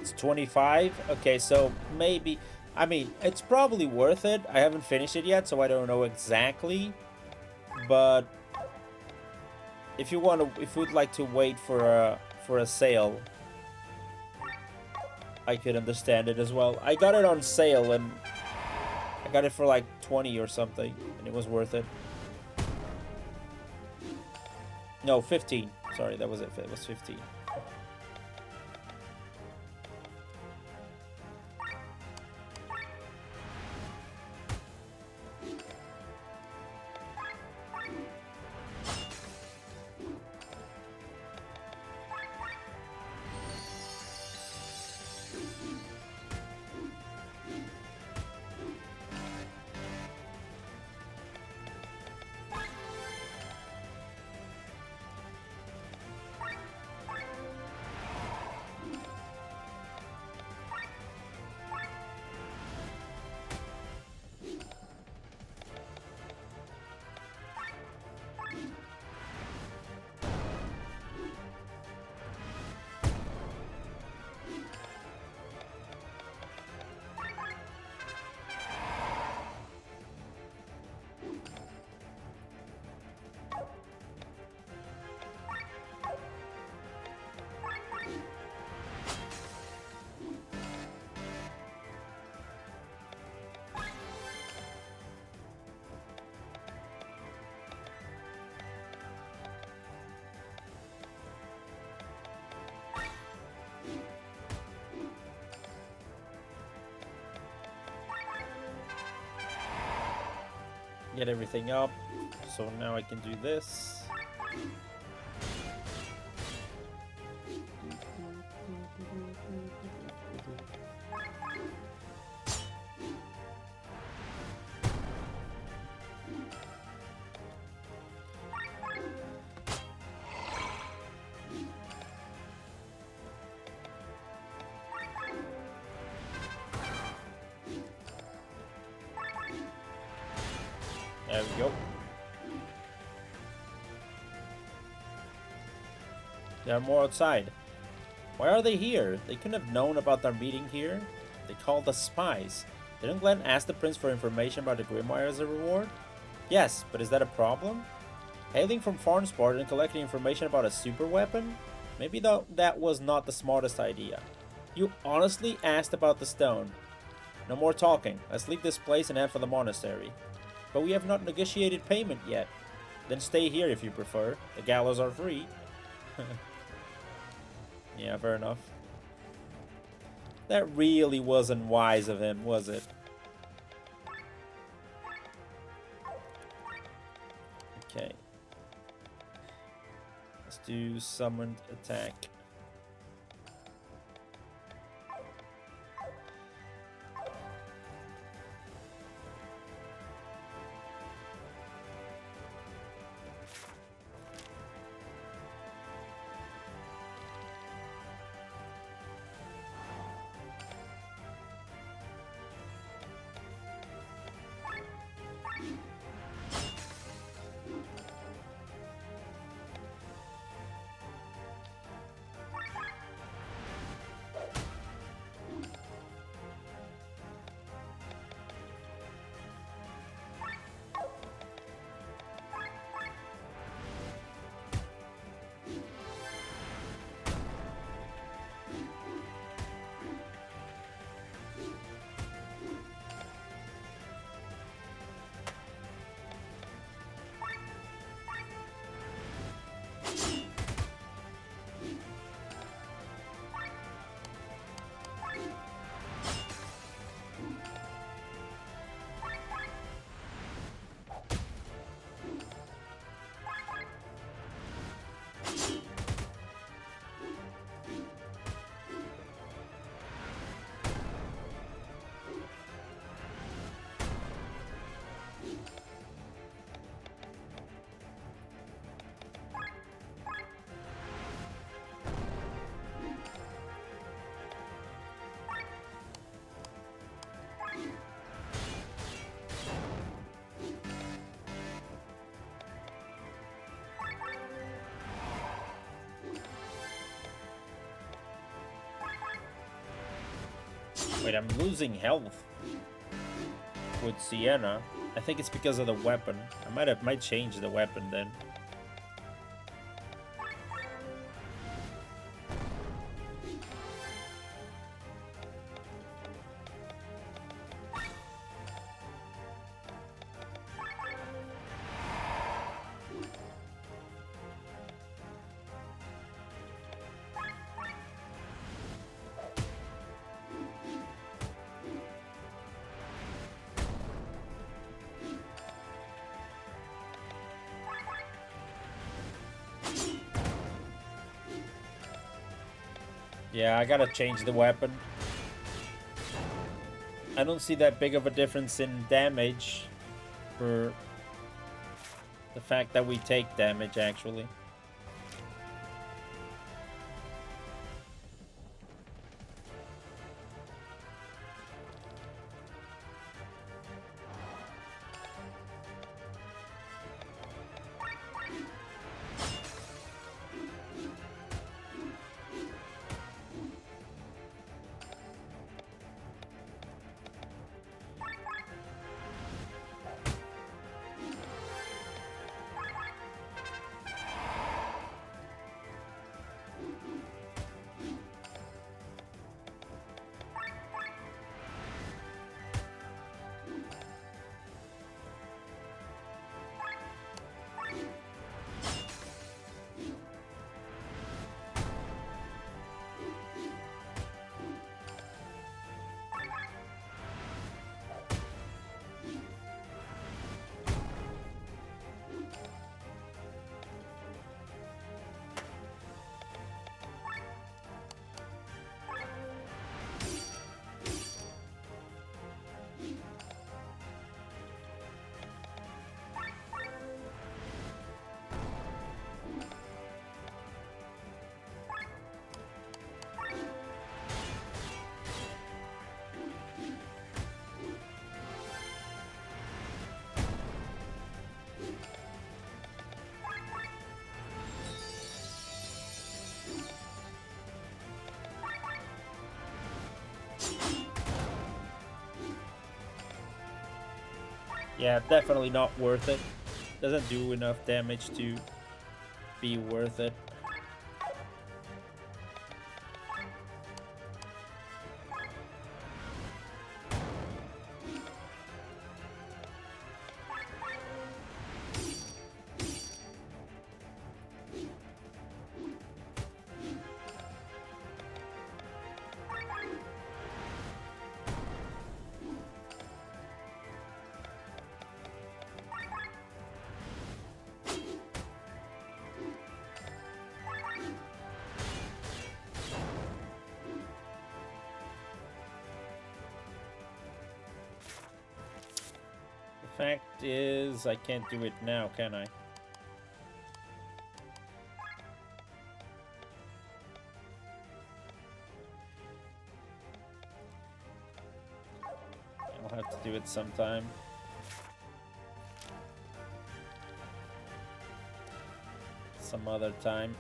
It's 25. Okay, so maybe, I mean, it's probably worth it. I haven't finished it yet, so I don't know exactly. But if you want to, if you'd like to wait for a sale, I could understand it as well. I got it on sale and I got it for like 20 or something, and it was worth it. No, 15. Sorry, that was it. It was 15. Get everything up. So now I can do this. There we go. There are more outside. Why are they here? They couldn't have known about our meeting here. They called us spies. Didn't Glenn ask the prince for information about the Grimoire as a reward? Yes, but is that a problem? Hailing from Farnsport and collecting information about a super weapon? Maybe that was not the smartest idea. You honestly asked about the stone. No more talking. Let's leave this place and head for the monastery. But we have not negotiated payment yet. Then stay here if you prefer. The gallows are free. Yeah, fair enough. That really wasn't wise of him, was it? Okay. Let's do summoned attack. Wait, I'm losing health with Sienna. I think it's because of the weapon. I might change the weapon then. Yeah, I gotta change the weapon. I don't see that big of a difference in damage for the fact that we take damage, actually. Yeah, definitely not worth it. Doesn't do enough damage to be worth it. Fact is, I can't do it now, can I? I'll have to do it sometime. Some other time.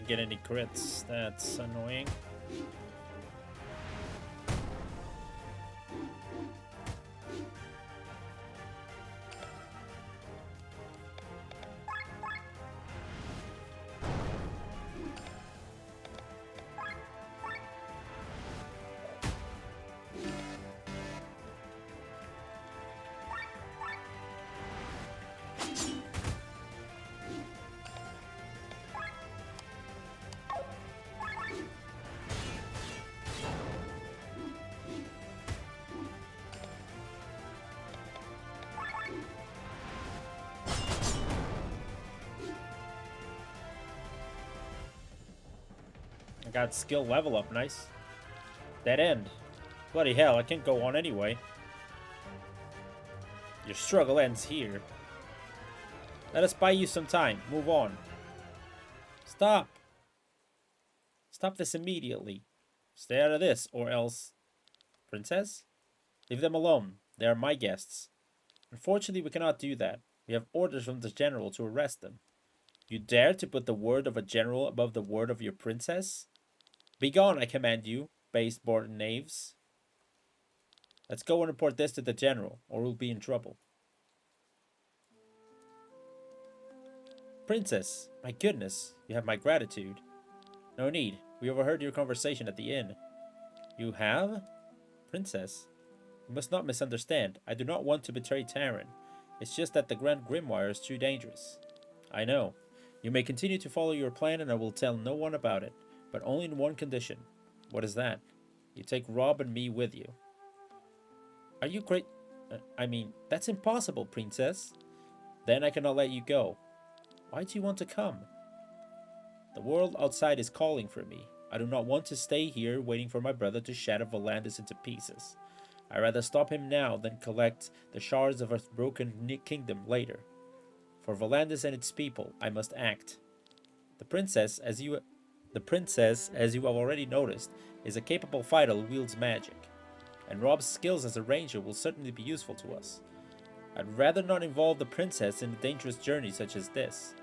get any crits. That's annoying. I got skill level up, nice. Dead end. Bloody hell, I can't go on anyway. Your struggle ends here. Let us buy you some time. Move on. Stop. Stop this immediately. Stay out of this, or else... Princess? Leave them alone. They are my guests. Unfortunately, we cannot do that. We have orders from the general to arrest them. You dare to put the word of a general above the word of your princess? Begone, I command you, base-born knaves. Let's go and report this to the general, or we'll be in trouble. Princess, my goodness, you have my gratitude. No need, we overheard your conversation at the inn. You have? Princess, you must not misunderstand. I do not want to betray Taran. It's just that the Grand Grimoire is too dangerous. I know. You may continue to follow your plan and I will tell no one about it, but only in one condition. What is that? You take Rob and me with you. Are you great? That's impossible, Princess. Then I cannot let you go. Why do you want to come? The world outside is calling for me. I do not want to stay here waiting for my brother to shatter Volandis into pieces. I'd rather stop him now than collect the shards of a broken kingdom later. For Volandis and its people, I must act. The princess, as you have already noticed, is a capable fighter who wields magic, and Rob's skills as a ranger will certainly be useful to us. I'd rather not involve the princess in a dangerous journey such as this.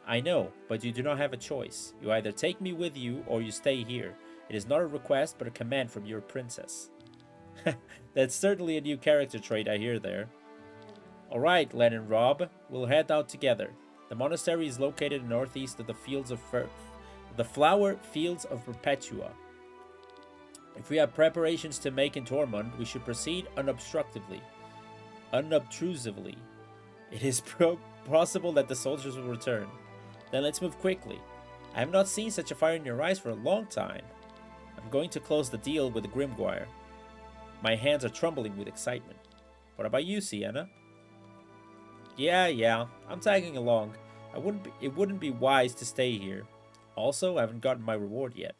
I know, but you do not have a choice. You either take me with you or you stay here. It is not a request, but a command from your princess. That's certainly a new character trait I hear there. Alright, Len and Rob, we'll head out together. The monastery is located northeast of the flower fields of Perpetua. If we have preparations to make in Tormund, we should proceed unobtrusively. It is possible that the soldiers will return. Then let's move quickly. I have not seen such a fire in your eyes for a long time. I'm going to close the deal with the Grimguire. My hands are trembling with excitement. What about you, Sienna? Yeah, I'm tagging along. It wouldn't be wise to stay here. Also, I haven't gotten my reward yet.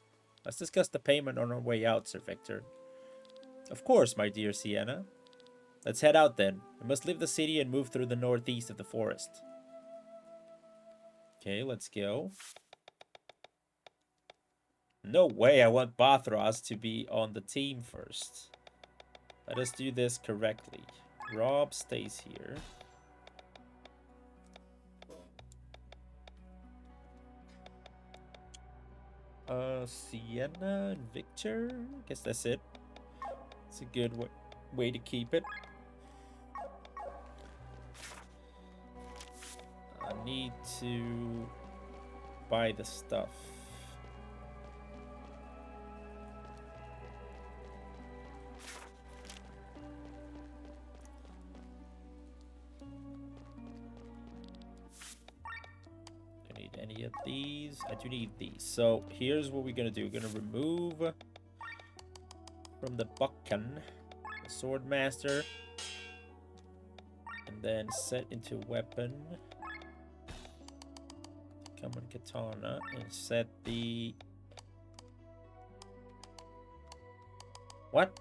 Let's discuss the payment on our way out, Sir Victor. Of course, my dear Sienna. Let's head out then. We must leave the city and move through the northeast of the forest. Okay, let's go. No way I want Bathras to be on the team first. Let us do this correctly. Rob stays here. Sienna and Victor. I guess that's it. It's a good way to keep it. I need to buy the stuff. Don't need any of these. I do need these. So here's what we're gonna do. We're gonna remove from the Buchan the Swordmaster, and then set into weapon. Common Katana, and set the... What?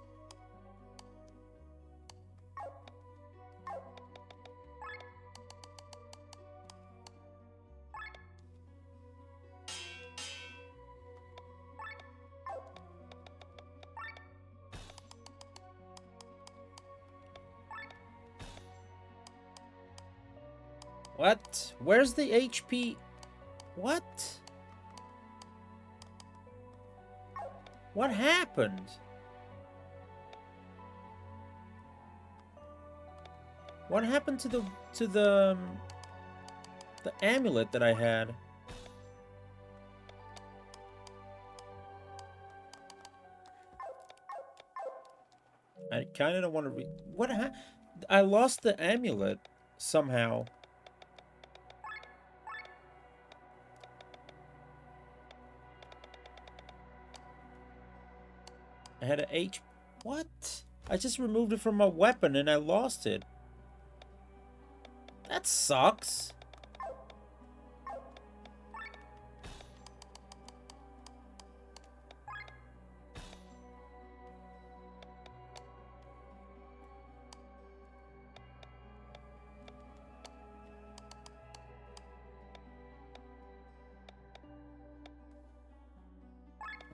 What? Where's the HP? What? What happened? What happened to the amulet that I had? I kind of don't want to read. What I lost the amulet somehow. I had an H. What? I just removed it from my weapon and I lost it. That sucks.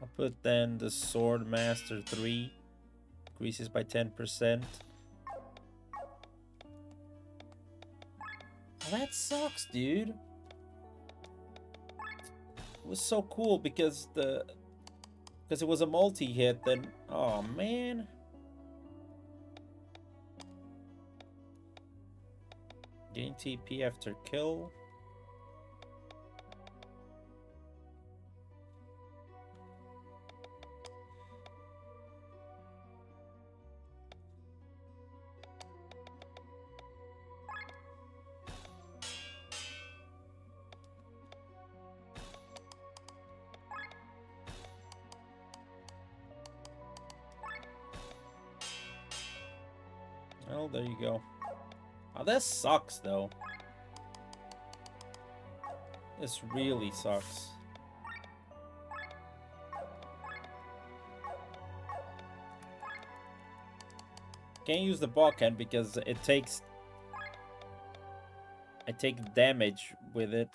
I'll put then the Sword Master 3 increases by 10%. Oh, that sucks, dude. It was so cool because it was a multi-hit. Then, oh man. Gain TP after kill. Well, there you go. Oh, that sucks, though. This really sucks. Can't use the Balkan because it takes... I take damage with it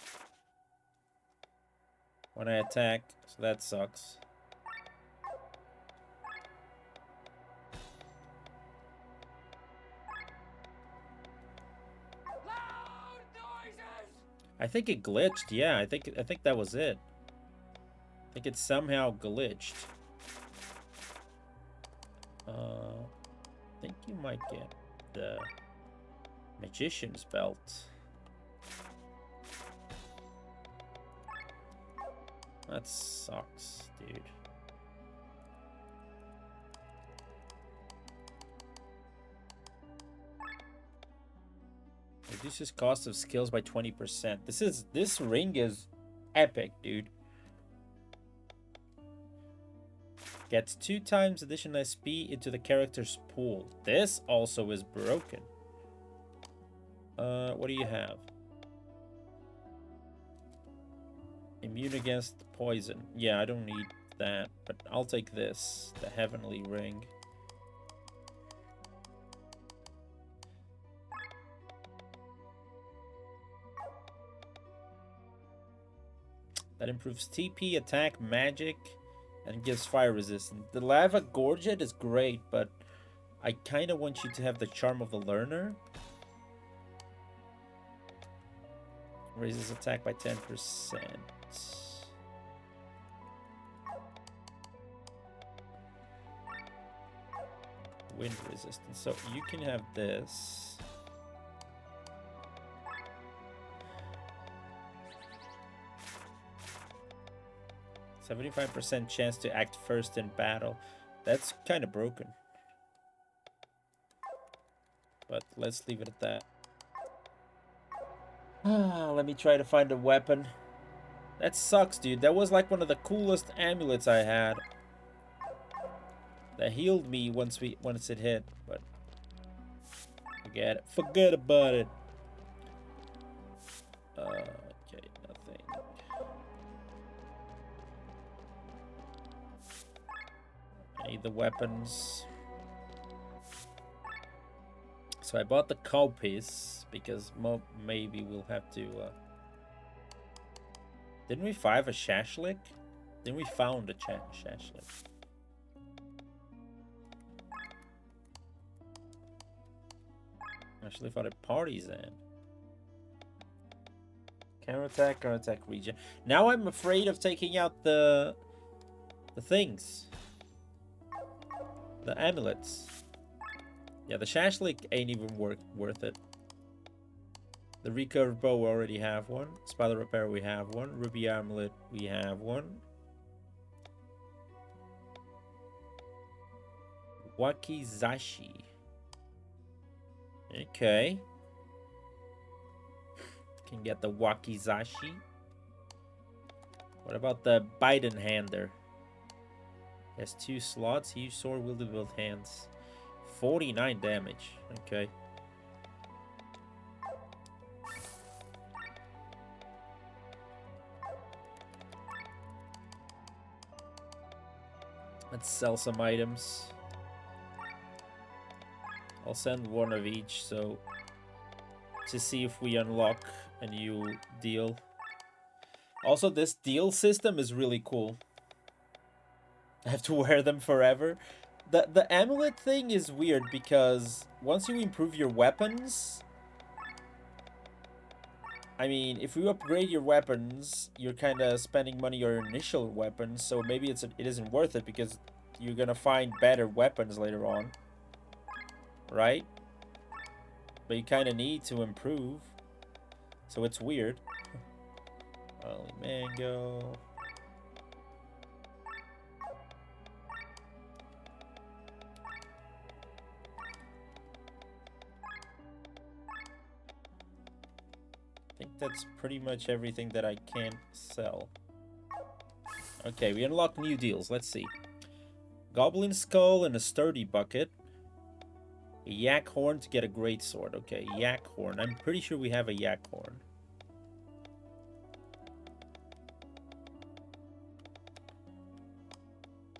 when I attack, so that sucks. I think it glitched. Yeah, I think that was it. I think it somehow glitched. I think you might get the Magician's Belt. That sucks, dude. Reduces cost of skills by 20%. This ring is epic, dude. Gets 2 times additional SP into the character's pool. This also is broken. What do you have? Immune against poison. Yeah, I don't need that, but I'll take this. The Heavenly Ring. That improves TP, attack, magic, and gives fire resistance. The Lava Gorget is great, but I kind of want you to have the Charm of the Learner. Raises attack by 10%. Wind resistance. So you can have this. 75% chance to act first in battle. That's kind of broken. But let's leave it at that. Let me try to find a weapon. That sucks, dude. That was like one of the coolest amulets I had. That healed me once it hit, but forget it. Forget about it. Okay, nothing. I need the weapons. So I bought the cowpiece because maybe we'll have to. Didn't we find a shashlik? Then we found a shashlik. Actually found a partisan. Counterattack regen. Now I'm afraid of taking out the things. The amulets. Yeah, the Shashlik ain't even worth it. The recurved bow, we already have one. Spider repair, we have one. Ruby amulet, we have one. Wakizashi. Okay. Can get the Wakizashi. What about the Biden Hander? Has 2 slots. Huge sword wielded with both hands. 49 damage. Okay. Let's sell some items. I'll send one of each, so to see if we unlock a new deal. Also, this deal system is really cool. I have to wear them forever. The amulet thing is weird because once you improve your weapons, I mean, if you upgrade your weapons, you're kind of spending money on your initial weapons, so maybe it isn't worth it because you're gonna find better weapons later on, right? But you kind of need to improve, so it's weird. Only mango. I think that's pretty much everything that I can sell. Okay, we unlock new deals. Let's see. Goblin skull and a sturdy bucket. A yak horn to get a great sword. Okay, yak horn. I'm pretty sure we have a yak horn.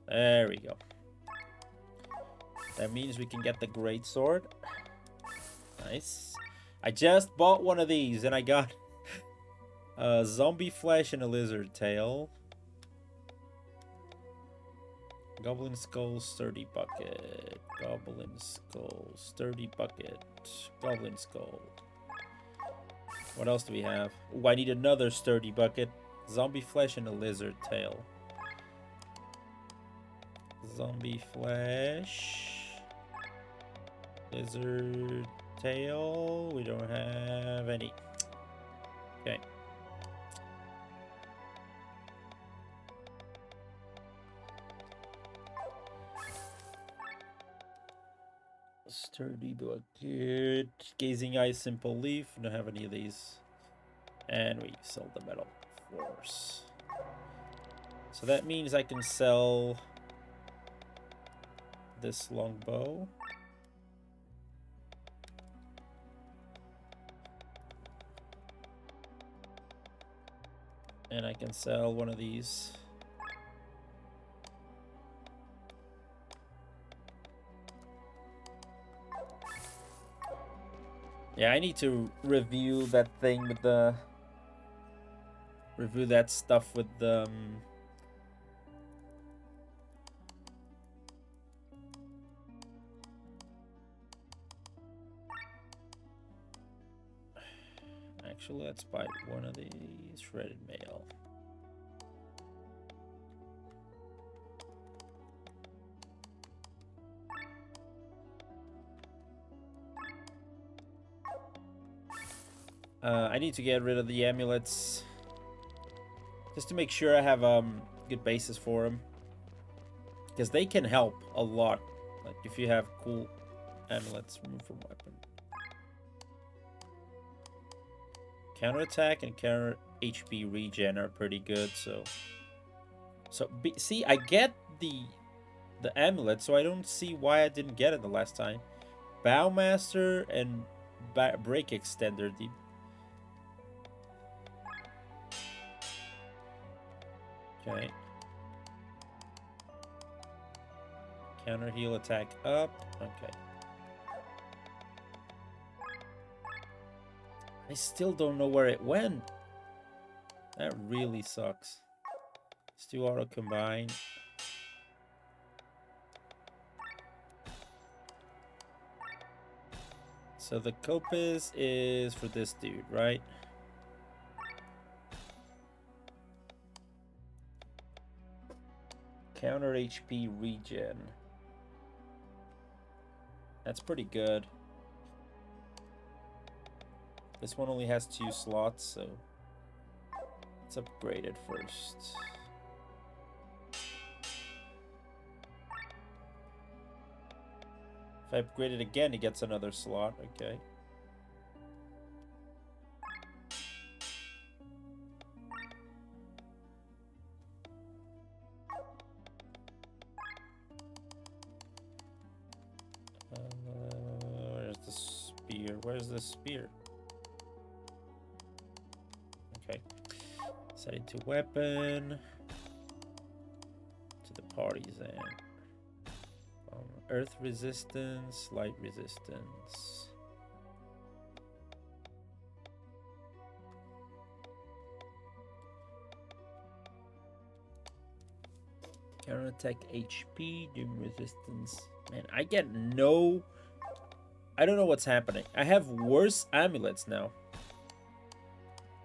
There we go. That means we can get the great sword. Nice. I just bought one of these and I got zombie flesh and a lizard tail. Goblin skull, sturdy bucket. Goblin skull, sturdy bucket. Goblin skull. What else do we have? Oh, I need another sturdy bucket. Zombie flesh and a lizard tail. Zombie flesh. Lizard tail. We don't have any. Okay. Sturdy bucket. Gazing eye, simple leaf. Don't have any of these. And we sold the metal force. So that means I can sell this longbow. And I can sell one of these. Yeah, I need to review that thing with the... Review that stuff with the... Actually, let's buy one of these. Shredded mail. I need to get rid of the amulets. Just to make sure I have good bases for them. Because they can help a lot. Like if you have cool amulets, remove from weapon. Counterattack and counter HP regen are pretty good, so see, I get the amulet, so I don't see why I didn't get it the last time. Bowmaster and break extender. Okay. Counter heal attack up. Okay. I still don't know where it went. That really sucks. Let's do auto combine. So the Copis is for this dude, right? Counter HP regen. That's pretty good. This one only has 2 slots, so let's upgrade it first. If I upgrade it again, he gets another slot. Okay. Where's the spear? Where's the spear? Okay. Set it to weapon. To the party's end. Earth resistance, light resistance. Counterattack HP, doom resistance. Man, I get no... I don't know what's happening. I have worse amulets now.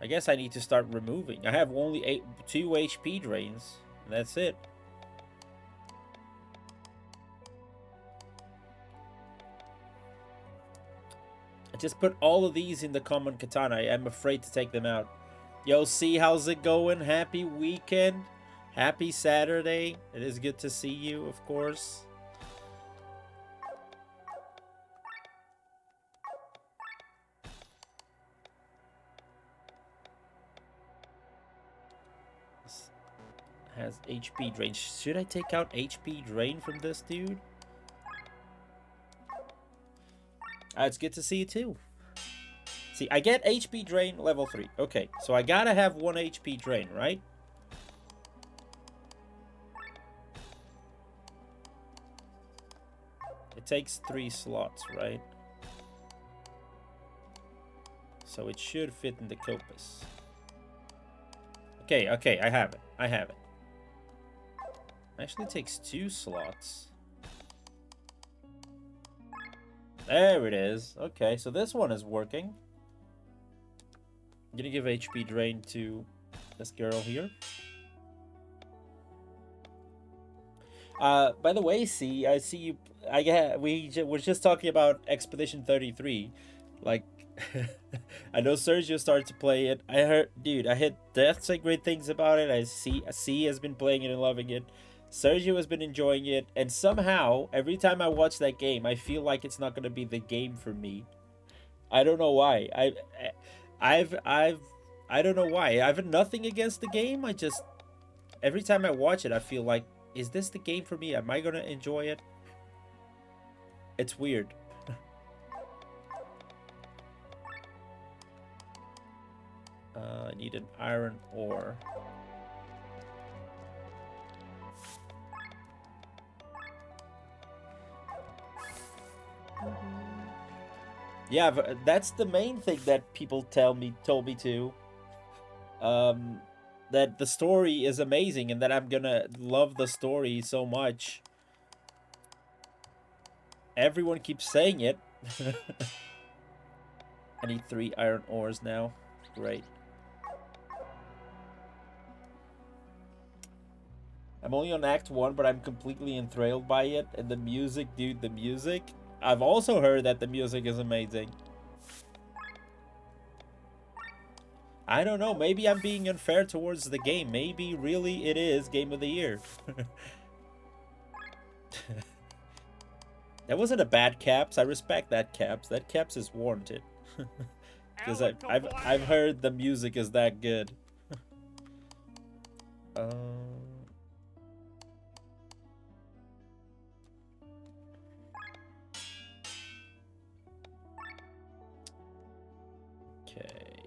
I guess I need to start removing. I have only 2 HP drains. And that's it. I just put all of these in the common katana. I'm afraid to take them out. Yo, see, how's it going? Happy weekend. Happy Saturday. It is good to see you, of course. This has HP drain. Should I take out HP drain from this dude? It's good to see you too. See, I get HP drain level 3. Okay, so I gotta have 1 HP drain, right? It takes 3 slots, right? So it should fit in the Kopis. Okay, okay, I have it. I have it. Actually, it takes 2 slots. There it is. Okay, so this one is working. I'm gonna give HP drain to this girl here. By the way, see, I see you. We were just talking about Expedition 33. Like, I know Sergio started to play it. I heard, dude, I heard Death say great things about it. I see has been playing it and loving it. Sergio has been enjoying it, and somehow every time I watch that game, I feel like it's not gonna be the game for me. I don't know why. I don't know why. I have nothing against the game. I just every time I watch it, I feel like, is this the game for me? Am I gonna enjoy it? It's weird. I need an iron ore. Yeah, that's the main thing that people told me to. That the story is amazing and that I'm gonna love the story so much. Everyone keeps saying it. I need 3 iron ores now. Great. I'm only on Act 1, but I'm completely enthralled by it. And the music, dude, the music. I've also heard that the music is amazing. I don't know. Maybe I'm being unfair towards the game. Maybe really it is Game of the Year. That wasn't a bad Caps. I respect that Caps. That Caps is warranted. Because I've heard the music is that good. Okay.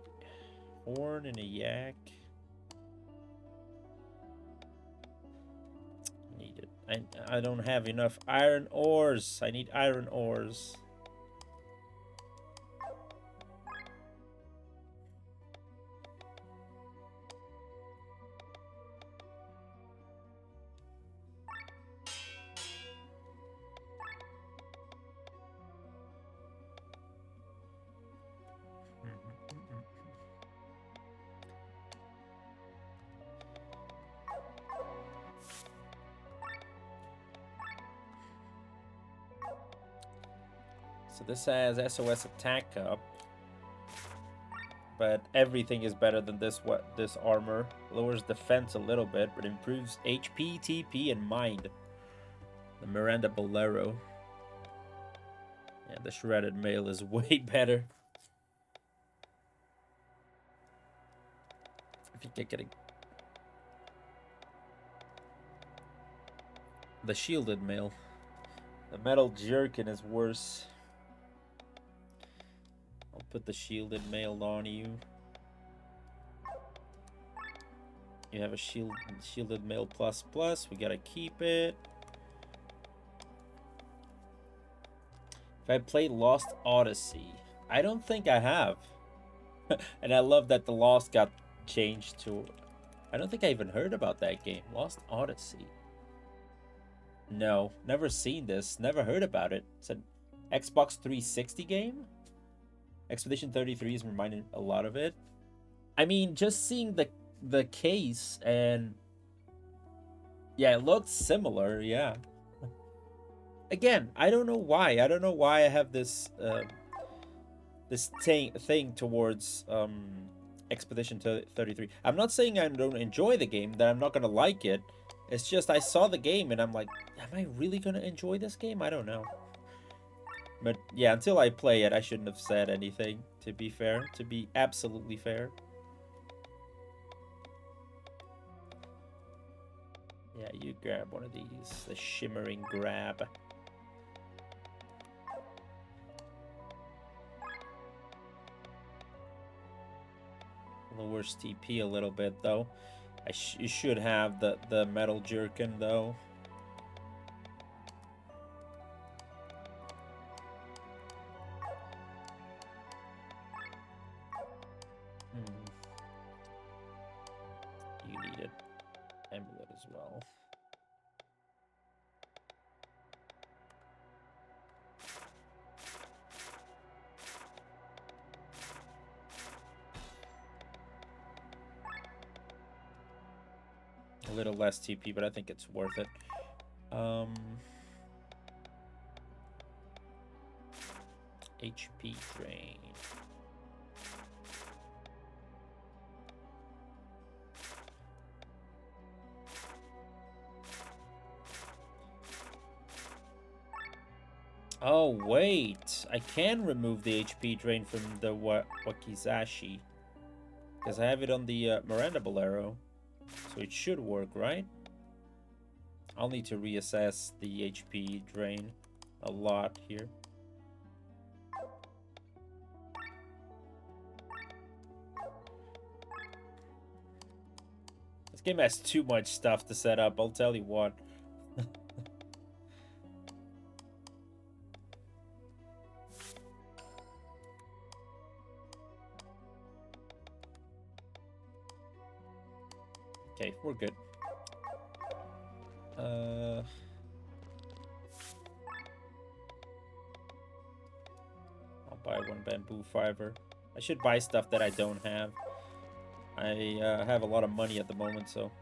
Horn and a yak. Need it. I don't have enough iron ores. I need iron ores. So this has SOS attack up. But everything is better than this armor. Lowers defense a little bit, but improves HP, TP, and mind. The Miranda Bolero. Yeah, the shredded mail is way better. If you keep getting the shielded mail. The metal jerkin is worse. I'll put the shielded mail on you. You have a shielded mail plus plus. We gotta keep it. If I played Lost Odyssey, I don't think I have. And I love that the Lost got changed to... I don't think I even heard about that game. Lost Odyssey. No, never seen this. Never heard about it. It's an Xbox 360 game? Expedition 33 is reminding a lot of it. I mean, just seeing the case and... Yeah, it looks similar, yeah. Again, I don't know why. I don't know why I have this this thing towards Expedition 33. I'm not saying I don't enjoy the game, that I'm not gonna like it. It's just I saw the game and I'm like, am I really gonna enjoy this game? I don't know. But yeah, until I play it, I shouldn't have said anything, to be fair. To be absolutely fair. Yeah, you grab one of these. The shimmering grab. Lowers TP a little bit though. You should have the metal jerkin though. You need it. Amulet as well. A little less TP, but I think it's worth it. HP drain. Oh, wait. I can remove the HP drain from the Wakizashi. Because I have it on the Miranda Bolero. So it should work, right? I'll need to reassess the HP drain a lot here. This game has too much stuff to set up, I'll tell you what. Okay, we're good. I'll buy one bamboo fiber. I should buy stuff that I don't have. I have a lot of money at the moment, so...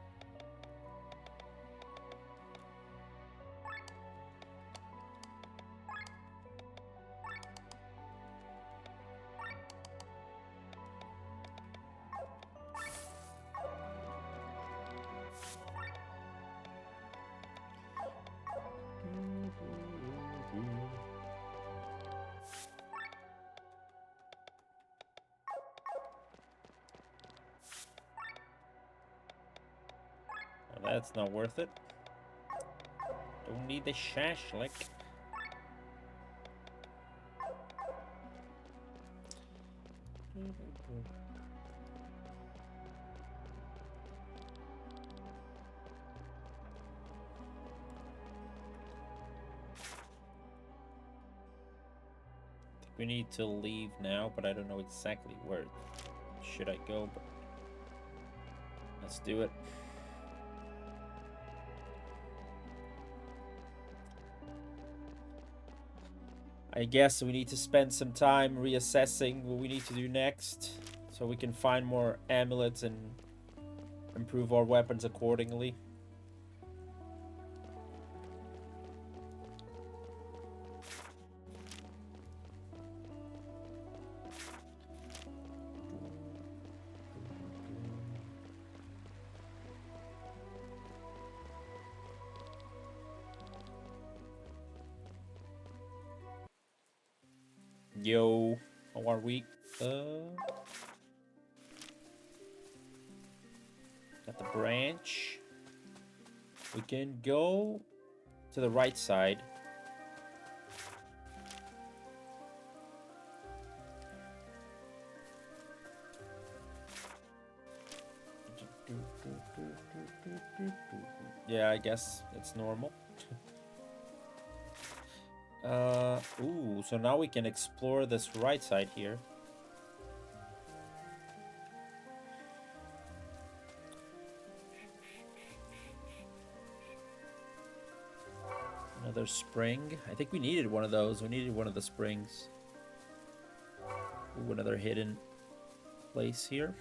That's not worth it. Don't need the shashlik. We need to leave now, but I don't know exactly where should I go, but let's do it. I guess we need to spend some time reassessing what we need to do next, so we can find more amulets and improve our weapons accordingly. Yo, how are we? Got the branch. We can go to the right side. Yeah, I guess it's normal. Ooh, so now we can explore this right side here. Another spring. I think we needed one of those. We needed one of the springs. Ooh, another hidden place here.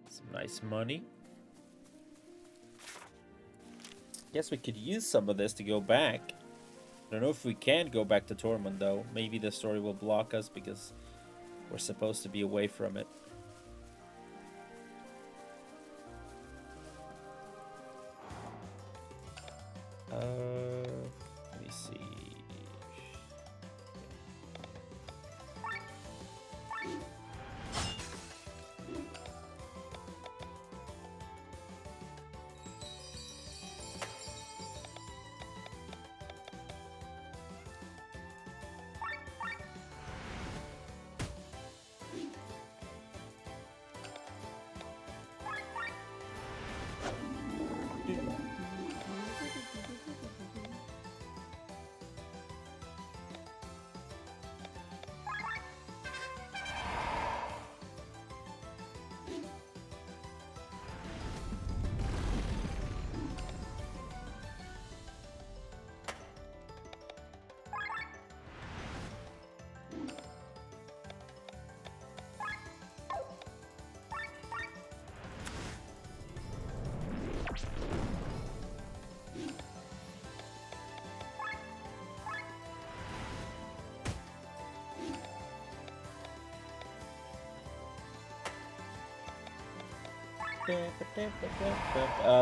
Some nice money. Guess we could use some of this to go back. I don't know if we can go back to Tormund, though. Maybe the story will block us because we're supposed to be away from it. Let me see.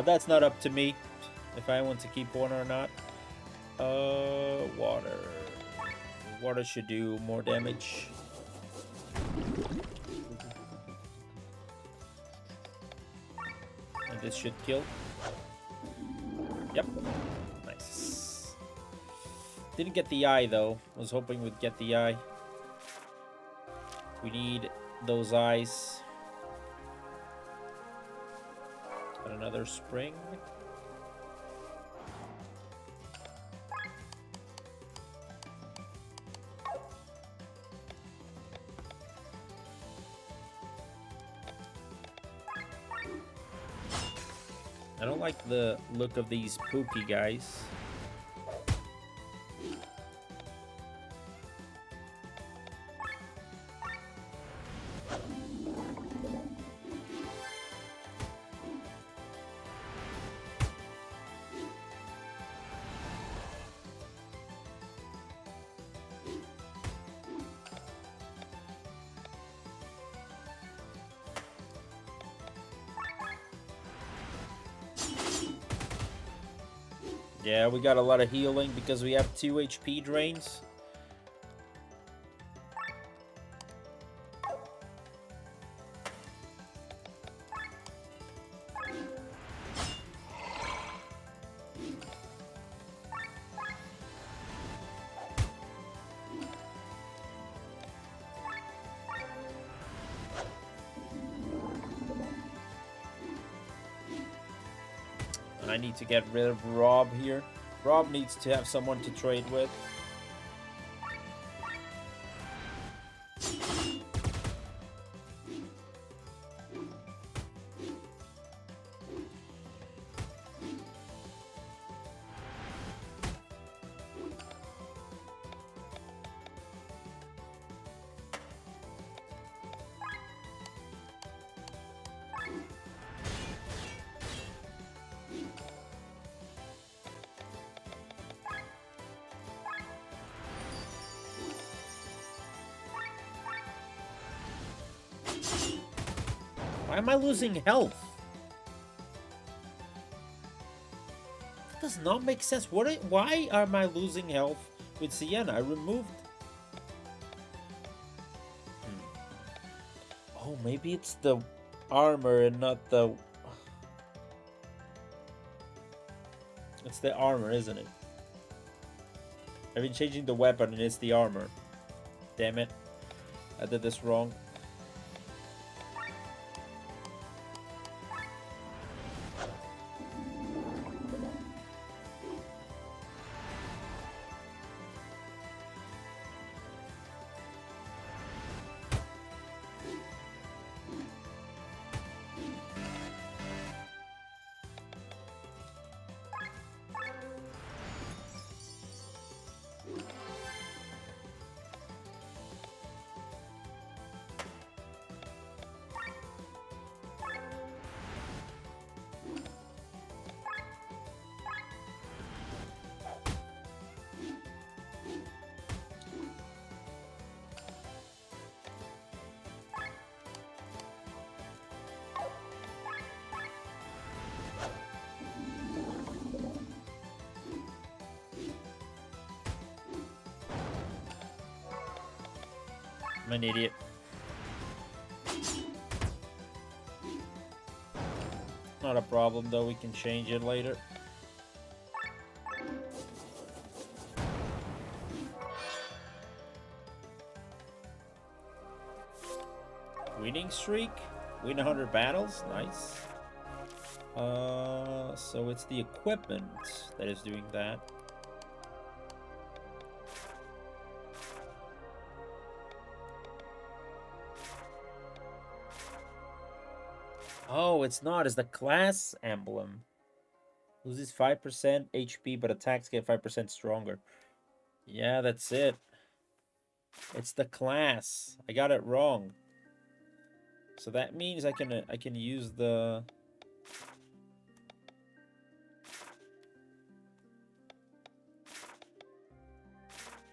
That's not up to me if I want to keep one or not. Water. Water should do more damage. And this should kill. Yep. Nice. Didn't get the eye though. Was hoping we'd get the eye. We need those eyes. Another spring. I don't like the look of these Pookie guys. Yeah, we got a lot of healing because we have 2 HP drains. I need to get rid of Rob here. Rob needs to have someone to trade with. Why am I losing health? What does not make sense. Why am I losing health with Sienna? I removed... Oh, maybe it's the armor and not the... It's the armor, isn't it? I've been changing the weapon and it's the armor. Damn it. I did this wrong. I'm an idiot. Not a problem though, we can change it later. Winning streak? Win 100 battles? Nice. So it's the equipment that is doing that. Oh, it's not. It's the class emblem. Loses 5% HP, but attacks get 5% stronger. Yeah, that's it. It's the class. I got it wrong. So that means I can use the...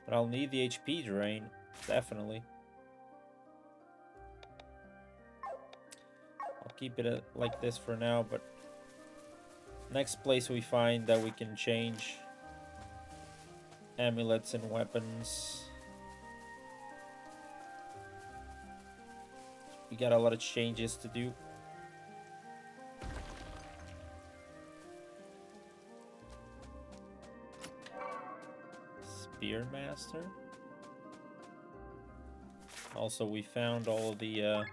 But I'll need the HP drain, definitely. I'll keep it like this for now, but next place we find that we can change amulets and weapons. We got a lot of changes to do. Spearmaster. Also, we found all the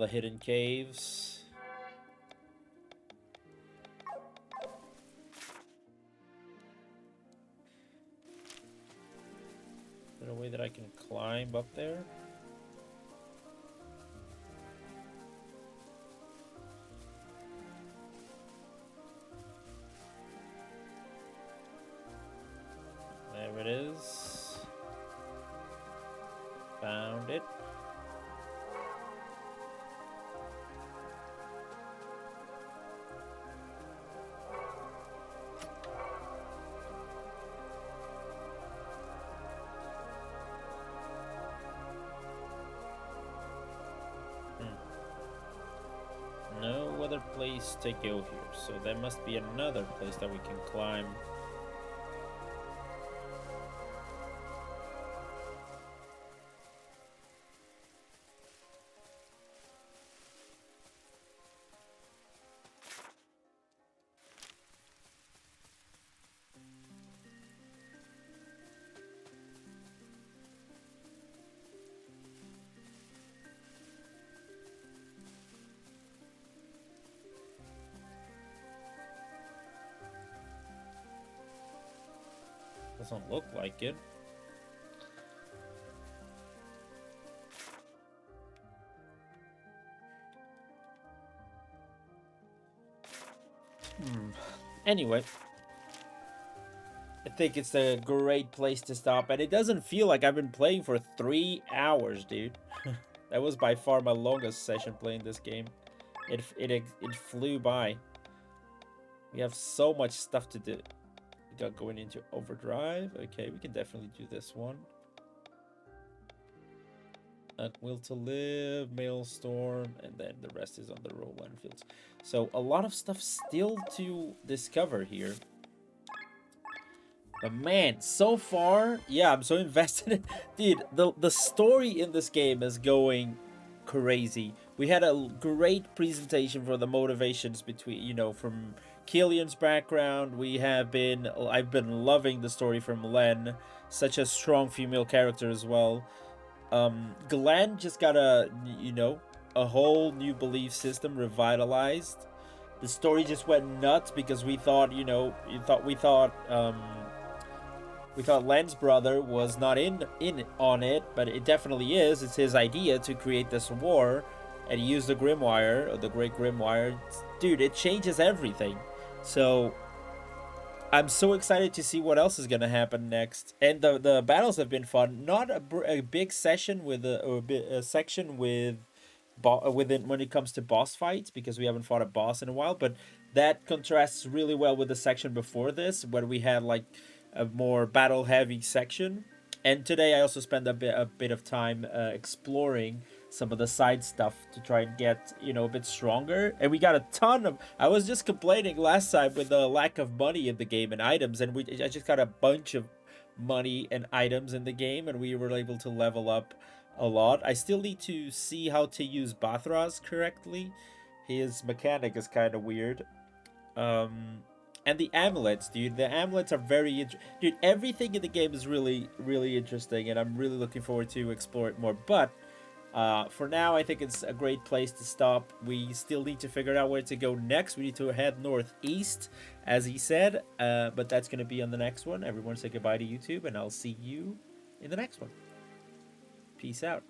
hidden caves. Is there a way that I can climb up there? There it is. Found it. No other place to go here, so there must be another place that we can climb. Doesn't look like it. Anyway, I think it's a great place to stop, and it doesn't feel like I've been playing for 3 hours, dude. That was by far my longest session playing this game. It flew by. We have so much stuff to do. We got going into overdrive. Okay, we can definitely do this one. Will to Live, Maelstrom, and then the rest is on the Roland Fields. So a lot of stuff still to discover here. But man, so far, yeah, I'm so invested. Dude, the story in this game is going crazy. We had a great presentation for the motivations between, from Killian's background. I've been loving the story from Len, such a strong female character as well. Glenn just got a whole new belief system revitalized. The story just went nuts because we thought Len's brother was not in on it, but it definitely is. It's his idea to create this war, and he used the Grimoire, or the Great Grimoire. Dude, it changes everything. So I'm so excited to see what else is gonna happen next. And the battles have been fun. Not a big session with a section with within when it comes to boss fights, because we haven't fought a boss in a while, but that contrasts really well with the section before this, where we had like a more battle heavy section. And today I also spent a bit of time exploring some of the side stuff to try and get a bit stronger. And we got a ton of. I was just complaining last time with the lack of money in the game and items, and I just got a bunch of money and items in the game, and we were able to level up a lot. I still need to see how to use Bathraz correctly. His mechanic is kind of weird. And the amulets, dude. The amulets are very dude. Everything in the game is really, really interesting, and I'm really looking forward to explore it more. But for now, I think it's a great place to stop. We still need to figure out where to go next. We need to head northeast, as he said. But that's going to be on the next one. Everyone say goodbye to YouTube, and I'll see you in the next one. Peace out.